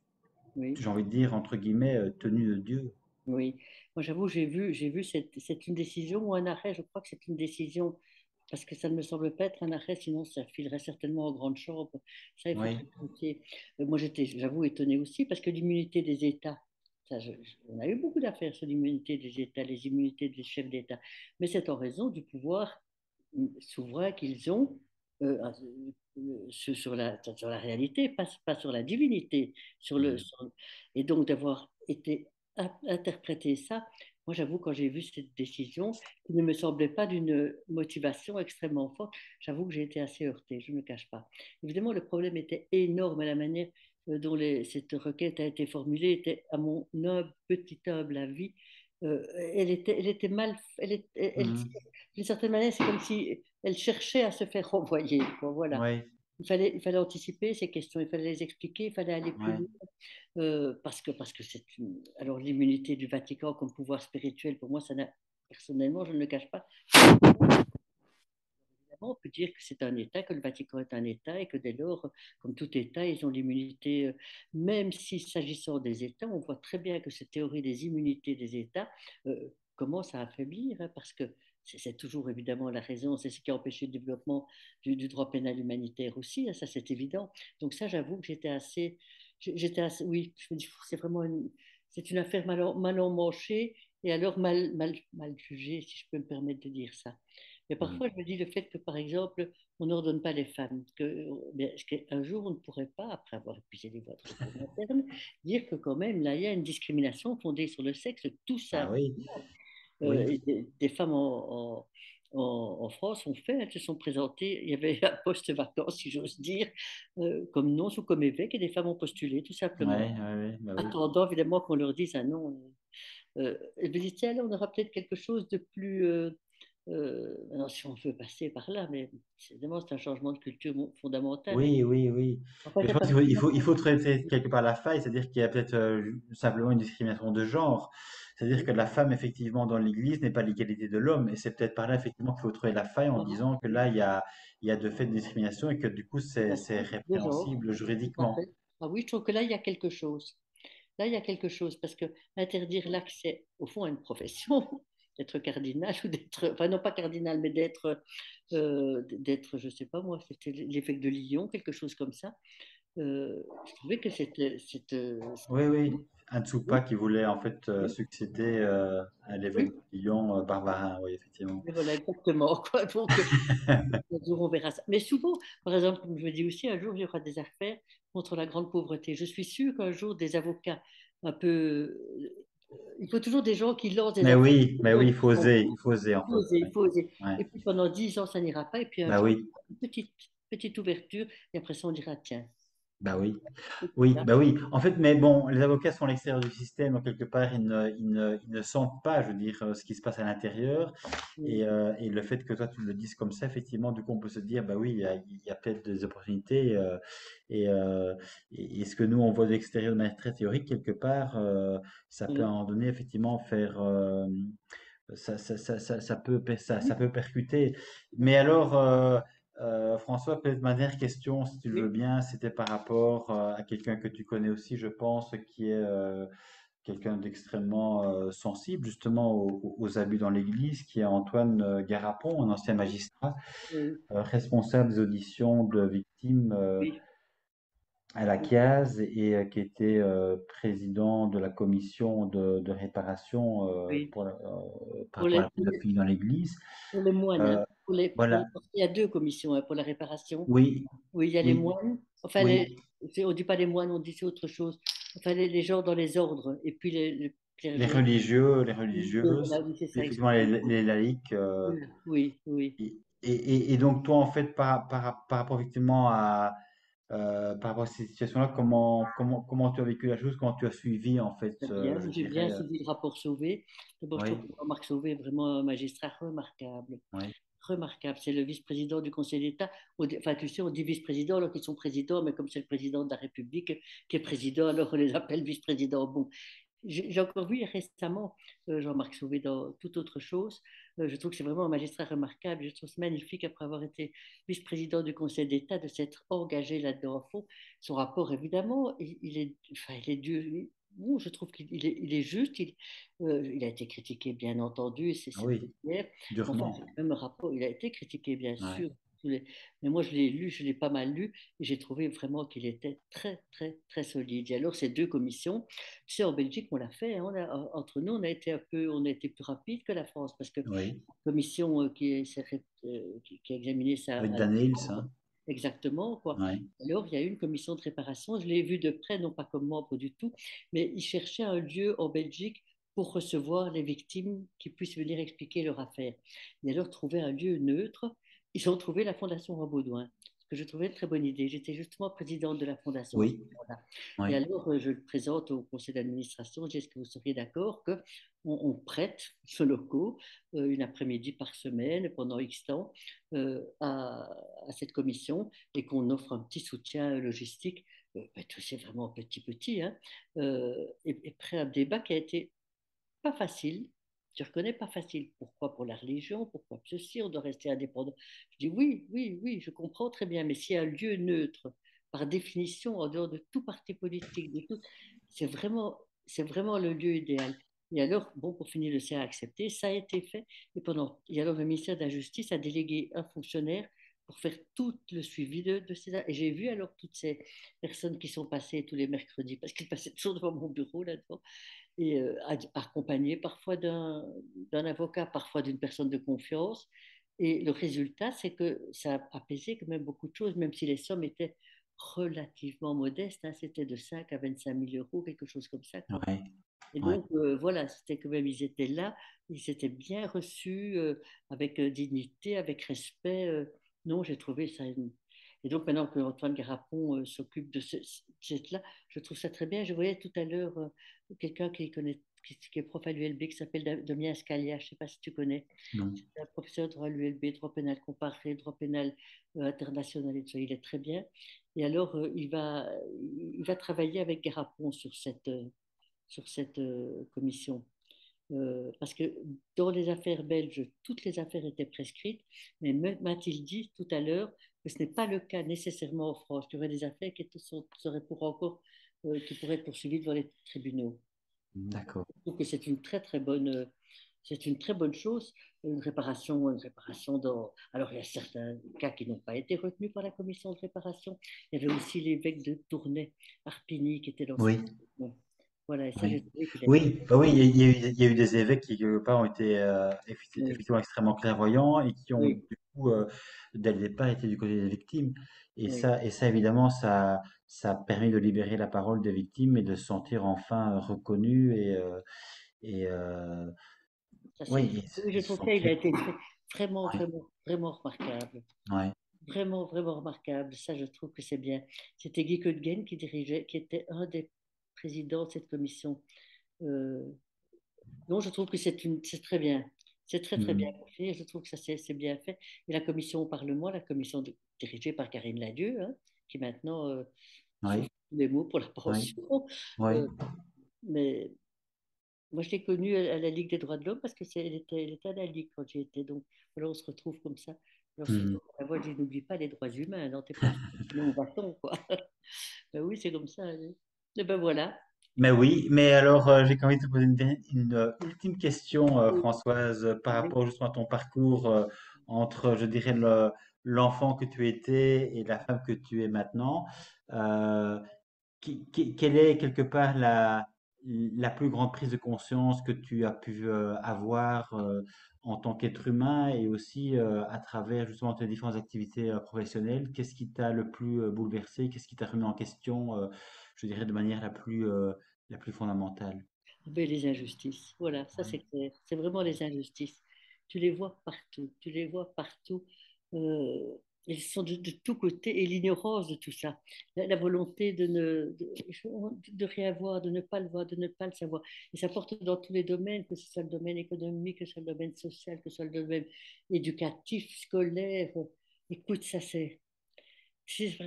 B: oui.
A: j'ai envie de dire, entre guillemets, tenu de Dieu.
B: Oui. Moi, j'avoue, j'ai vu, c'est une décision ou un arrêt, je crois que c'est une décision, parce que ça ne me semble pas être un arrêt, sinon ça filerait certainement en grande chambre. Ça, il
A: Oui,
B: faudrait vérifier. Moi, j'avoue, étonnée aussi, parce que l'immunité des États, on a eu beaucoup d'affaires sur l'immunité des États, les immunités des chefs d'État, mais c'est en raison du pouvoir souverain qu'ils ont sur la réalité, pas sur la divinité,
A: mm,
B: et donc d'avoir été interpréter ça. Moi, j'avoue, quand j'ai vu cette décision, qui ne me semblait pas d'une motivation extrêmement forte, j'avoue que j'ai été assez heurtée, je ne le cache pas. Évidemment, le problème était énorme à la manière dont cette requête a été formulée, était, à mon petit humble avis, elle était mal,
A: mm,
B: d'une certaine manière, c'est comme si elle cherchait à se faire renvoyer, quoi, voilà.
A: oui,
B: Il fallait anticiper ces questions, il fallait les expliquer, il fallait aller plus
A: ouais,
B: loin. Parce que c'est alors l'immunité du Vatican comme pouvoir spirituel, pour moi, personnellement, je ne le cache pas. On peut dire que c'est un État, que le Vatican est un État et que dès lors, comme tout État, ils ont l'immunité. Même si s'agissant des États, on voit très bien que cette théorie des immunités des États commence à affaiblir, hein, parce que c'est toujours évidemment la raison, c'est ce qui a empêché le développement du droit pénal humanitaire aussi, hein, ça c'est évident. Donc ça, j'avoue que oui, je me dis, c'est une affaire mal emmanchée et alors mal jugée, si je peux me permettre de dire ça. Mais
A: mm.
B: parfois, je me dis le fait que, par exemple, on n'ordonne pas les femmes, qu'un jour, on ne pourrait pas, après avoir épuisé les voies de recours materne, dire que quand même, là, il y a une discrimination fondée sur le sexe, tout
A: Ah oui,
B: simplement.
A: oui,
B: Et des femmes en France ont fait, elles se sont présentées, il y avait un poste vacant, si j'ose dire, comme nonce ou comme évêque, et des femmes ont postulé, tout
A: ouais,
B: simplement,
A: ouais, ouais, bah oui.
B: attendant évidemment qu'on leur dise un non. Et je me dis, tiens, là, on aura peut-être quelque chose de plus. Non, si on veut passer par là, mais évidemment, c'est un changement de culture fondamental. Mais
A: Oui, oui, oui.
B: enfin,
A: Mais je
B: ça
A: pense
B: passe.
A: il faut traiter quelque part la faille, c'est-à-dire qu'il y a peut-être simplement une discrimination de genre. C'est-à-dire que la femme, effectivement, dans l'Église n'est pas l'égalité de l'homme. Et c'est peut-être par là, effectivement, qu'il faut trouver la faille en disant que là, il y a de fait de discrimination et que du coup, c'est
B: De genre,
A: répréhensible
B: tout à
A: juridiquement.
B: fait. Ah oui, je trouve que là, il y a quelque chose. Là, il y a quelque chose, parce que interdire l'accès, au fond, à une profession, d'être cardinal ou d'être, enfin, non pas cardinal, mais d'être, je sais pas moi, c'était l'évêque de Lyon, quelque chose comme ça. Je trouvais que
A: Oui, oui. Anne
B: Oui,
A: qui voulait en fait
B: oui,
A: succéder à l'évêque
B: oui.
A: de Lyon, Barbarin, oui, effectivement.
B: Et voilà, exactement, quoi. Donc, un jour, on verra ça. Mais souvent, par exemple, comme je me dis aussi, un jour, il y aura des affaires contre la grande pauvreté. Je suis sûre qu'un jour, des avocats un peu. Il faut toujours des gens qui lancent des affaires.
A: Mais oui, il faut oser
B: Il
A: en
B: faut
A: fait.
B: oser, il
A: Ouais.
B: faut oser.
A: Ouais.
B: Et puis pendant 10 ans, ça n'ira pas. Et puis un
A: Bah
B: jour,
A: oui,
B: une petite ouverture. Et après ça, on dira, tiens,
A: bah oui.
B: c'est
A: Oui,
B: ça.
A: bah oui. En fait, mais bon, les avocats sont à l'extérieur du système, donc quelque part, ils ne sentent pas, je veux dire, ce qui se passe à l'intérieur.
B: Oui,
A: Et le fait que toi, tu le dises comme ça, effectivement, du coup, on peut se dire, bah oui, il y a peut-être des opportunités. Et, euh, et ce que nous, on voit de l'extérieur de manière très théorique, quelque part, ça peut à un
B: oui,
A: moment donné, effectivement, faire... ça peut percuter. Mais alors, François, peut-être ma dernière question, si tu le veux
B: oui,
A: bien, c'était par rapport à quelqu'un que tu connais aussi, je pense, qui est quelqu'un d'extrêmement sensible justement aux abus dans l'Église, qui est Antoine Garapon, un ancien magistrat,
B: oui,
A: responsable des auditions de victimes
B: oui,
A: à la CIAZ et qui était président de la commission de réparation
B: oui.
A: par
B: Pour
A: rapport à
B: les,
A: la
B: pour les,
A: pédophilie dans l'Église.
B: pour les moines, hein.
A: Euh, voilà,
B: Il y a deux commissions, hein, pour la réparation.
A: oui,
B: Oui, il y a les
A: oui,
B: moines. Enfin,
A: oui.
B: on ne dit pas les moines, on dit c'est autre chose. Enfin, les gens dans les ordres. Et puis les
A: Les
B: clergés.
A: religieux, les
B: Oui,
A: religieuses,
B: voilà, oui, c'est
A: puis
B: ça,
A: effectivement
B: exactement.
A: les laïcs.
B: Voilà. Oui, oui.
A: Et donc toi, en fait, par rapport effectivement par rapport à ces situations-là, comment tu as vécu la chose, comment tu as suivi en fait,
B: Très bien.
A: je
B: J'ai bien
A: dirais,
B: suivi le rapport Sauvé. D'abord, je trouve
A: oui,
B: que Jean-Marc Sauvé est vraiment un magistrat remarquable.
A: oui,
B: Remarquable. C'est le vice-président du Conseil d'État. Enfin, tu sais, on dit vice-président alors qu'ils sont présidents, mais comme c'est le président de la République qui est président, alors on les appelle vice-présidents. Bon, j'ai encore vu récemment Jean-Marc Sauvé dans toute autre chose. Je trouve que c'est vraiment un magistrat remarquable. Je trouve c'est magnifique, après avoir été vice-président du Conseil d'État, de s'être engagé là-dedans à fond. Son rapport, évidemment, il est dur. Bon, je trouve il est juste. Il a été critiqué, bien entendu, et
A: ah
B: c'est très
A: oui,
B: clair. Enfin,
A: durement,
B: c'est quand même un rapport. Il a été critiqué, bien
A: ouais,
B: sûr. Mais moi, je l'ai lu, je l'ai pas mal lu, et j'ai trouvé vraiment qu'il était très, très, très solide. Et alors, ces deux commissions, tu sais, en Belgique, on l'a fait, hein, entre nous, on a été plus rapide que la France, parce que la
A: oui,
B: commission qui a examiné ça
A: avec
B: à
A: Dan Hills, hein,
B: exactement, quoi.
A: ouais,
B: Alors, il y a eu une commission de réparation, je l'ai vue de près, non pas comme membre du tout, mais ils cherchaient un lieu en Belgique pour recevoir les victimes qui puissent venir expliquer leur affaire. Et alors, trouver un lieu neutre, ils ont trouvé la Fondation Rambaudouin, ce que je trouvais une très bonne idée. J'étais justement présidente de la Fondation à ce
A: oui,
B: moment-là. Et
A: oui,
B: alors, je le présente au conseil d'administration, je dis, est-ce que vous seriez d'accord qu'on on prête ce locaux une après-midi par semaine pendant X temps à cette commission et qu'on offre un petit soutien logistique. Ben, tout c'est vraiment petit, hein, et après un débat qui a été pas facile. Tu reconnais pas facile. Pourquoi pour la religion? Pourquoi ceci? On doit rester indépendant. Je dis oui, oui, oui, je comprends très bien, mais s'il y a un lieu neutre, par définition, en dehors de tout parti politique, de tout, c'est vraiment le lieu idéal. Et alors, bon, pour finir, le CA a accepté, ça a été fait. Et alors le ministère de la Justice a délégué un fonctionnaire pour faire tout le suivi de ces. Et j'ai vu alors toutes ces personnes qui sont passées tous les mercredis, parce qu'ils passaient toujours devant mon bureau là-dedans et accompagné parfois d'un avocat, parfois d'une personne de confiance. Et le résultat, c'est que ça a apaisé quand même beaucoup de choses, même si les sommes étaient relativement modestes, hein, c'était de 5 à 25 000 euros, quelque chose comme ça, quoi.
A: ouais,
B: Et
A: ouais,
B: donc, voilà, c'était quand même, ils étaient là, ils étaient bien reçus, avec dignité, avec respect. Non, j'ai trouvé ça. Et donc, maintenant que Antoine Garapon s'occupe de là, je trouve ça très bien. Je voyais tout à l'heure quelqu'un qui connaît, qui est prof à l'ULB, qui s'appelle Damien Scalia, je ne sais pas si tu connais.
A: non,
B: C'est un professeur de droit à l'ULB, droit pénal comparé, droit pénal international et tout ça. Il est très bien. Et alors, il va travailler avec Garapon sur cette commission. Parce que dans les affaires belges, toutes les affaires étaient prescrites, mais m'a-t-il dit tout à l'heure que ce n'est pas le cas nécessairement en France, qu'il y aurait des affaires seraient pour encore, qui pourraient être poursuivies devant les tribunaux.
A: d'accord.
B: Je trouve que c'est une très bonne chose, une réparation dans. Alors, il y a certains cas qui n'ont pas été retenus par la commission de réparation. Il y avait aussi l'évêque de Tournai, Arpigny, qui était dans cette
A: Oui,
B: commission. Voilà, et ça, j'ai
A: Oui,
B: trouvé qu'il a été.
A: oui, bah oui, il y a eu des évêques qui, quelque part, ont été
B: Oui,
A: effectivement extrêmement clairvoyants et qui ont,
B: oui,
A: du coup, dès le départ, été du côté des victimes.
B: oui.
A: Évidemment, ça a permis de libérer la parole des victimes et de se sentir enfin reconnus et
B: Ça, c'est,
A: oui,
B: oui, je
A: ils se
B: trouve ça, il
A: sentir.
B: a été vraiment,
A: Ouais,
B: vraiment, vraiment remarquable.
A: ouais.
B: Vraiment, vraiment remarquable. Ça, je trouve que c'est bien. C'était Guy Coetgen qui dirigeait, qui était un des présidents de cette commission. Euh, non, je trouve que c'est très bien. C'est très, très bien
A: Mhm.
B: fait. Je trouve que ça, c'est bien fait. Et la commission au Parlement, dirigée par Karine Ladieu, hein, qui maintenant
A: Oui,
B: souffre tous les mots pour la
A: oui,
B: pension.
A: oui.
B: Euh, mais moi, je l'ai connue à la Ligue des droits de l'homme parce que elle était à la Ligue quand j'y étais. Donc, voilà, on se retrouve comme ça. Alors, si
A: Mhm.
B: la voix, je dis, n'oublie pas les droits humains dans tes fonctions, sinon on va-t-on, quoi. Ben oui, c'est comme ça. Allez. Et ben voilà.
A: Mais oui, mais alors j'ai quand même envie de te poser ultime question,
B: Oui,
A: Françoise, par
B: oui.
A: rapport justement à ton parcours entre, je dirais, l'enfant que tu étais et la femme que tu es maintenant. Euh, Quelle est quelque part la plus grande prise de conscience que tu as pu avoir en tant qu'être humain et aussi à travers justement tes différentes activités professionnelles? Qu'est-ce qui t'a le plus bouleversé? Qu'est-ce qui t'a remis en question, je dirais, de manière la plus fondamentale?
B: Ben, les injustices. Voilà, ça
A: Ouais.
B: c'est clair. C'est vraiment les injustices. Tu les vois partout. Tu les vois partout. Euh, Elles sont de tous côtés. Et l'ignorance de tout ça. La volonté de rien voir, de ne pas le voir, de ne pas le savoir. Et ça porte dans tous les domaines, que ce soit le domaine économique, que ce soit le domaine social, que ce soit le domaine éducatif, scolaire. Écoute, ça c'est.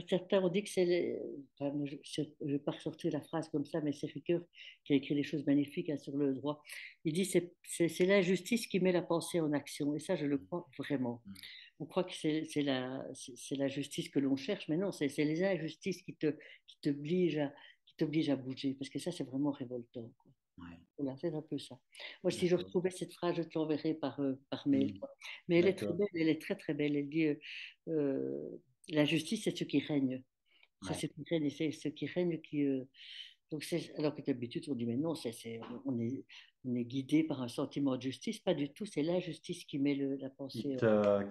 B: Certains ont dit que c'est. Enfin, moi, je ne vais pas ressortir la phrase comme ça, mais c'est Ricoeur qui a écrit des choses magnifiques hein, sur le droit. Il dit c'est l'injustice qui met la pensée en action. Et ça, je le crois vraiment. On croit que c'est la justice que l'on cherche, mais non, c'est les injustices qui t'obligent à bouger. Parce que ça, c'est vraiment révoltant, quoi.
A: Ouais,
B: Voilà, c'est un peu ça. Moi, si je
A: d'accord.
B: retrouvais cette phrase, je te l'enverrai par mail,
A: Hmm,
B: quoi. Mais elle est très
A: d'accord.
B: belle, elle est très très belle. Elle dit la justice, c'est ce qui règne. C'est
A: Ouais.
B: ce qui règne, et c'est ce qui règne qui. Donc alors que d'habitude, on dit, mais non, on est guidé par un sentiment de justice. Pas du tout, c'est l'injustice qui met la pensée.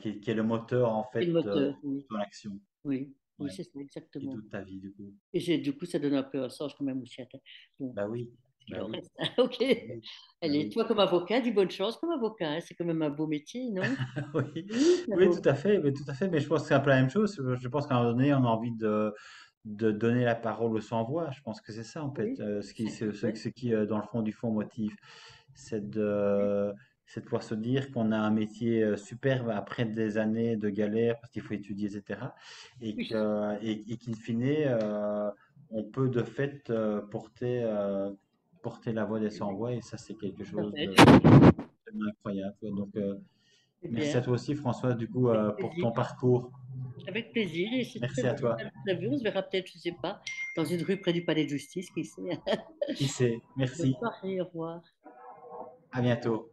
A: Qui est le moteur en
B: Et le
A: fait
B: moteur,
A: de
B: oui.
A: ton action.
B: Oui, oui,
A: Ouais.
B: c'est ça,
A: Et
B: exactement.
A: toute ta vie du coup.
B: Et du coup, ça donne un peu un sens quand même aussi à bon,
A: Bah oui,
B: ce qu'il
A: bah
B: en
A: oui,
B: reste. Ok.
A: bah oui, bah
B: Allez,
A: oui.
B: toi, comme avocat, dis bonne chance comme avocat, hein. C'est quand même un beau métier, non?
A: Oui,
B: Oui, c'est un
A: oui,
B: beau
A: tout à fait, mais tout à fait. Mais je pense que c'est un peu la même chose. Je pense qu'à un moment donné, on a envie de donner la parole aux sans-voix. Je pense que c'est ça, en fait,
B: métier.
A: ce qui, dans le fond du fond, motive. C'est c'est de pouvoir se dire qu'on a un métier superbe après des années de galère, parce qu'il faut étudier, etc.
B: Oui,
A: Et qu'in fine, on peut de fait porter la voix des sans-voix. Et ça, c'est quelque
B: tout à
A: chose
B: fait.
A: d'incroyable. Donc,
B: C'est
A: merci à
B: bien.
A: toi aussi, François, du coup,
B: Avec
A: pour
B: plaisir.
A: ton parcours.
B: Avec plaisir. Et c'est très
A: Merci à
B: bien.
A: toi.
B: On a vu, on se verra peut-être, je ne sais pas, dans une rue près du Palais de Justice, qui sait.
A: Qui sait?
B: Bonne
A: Merci.
B: soirée, au revoir.
A: À bientôt.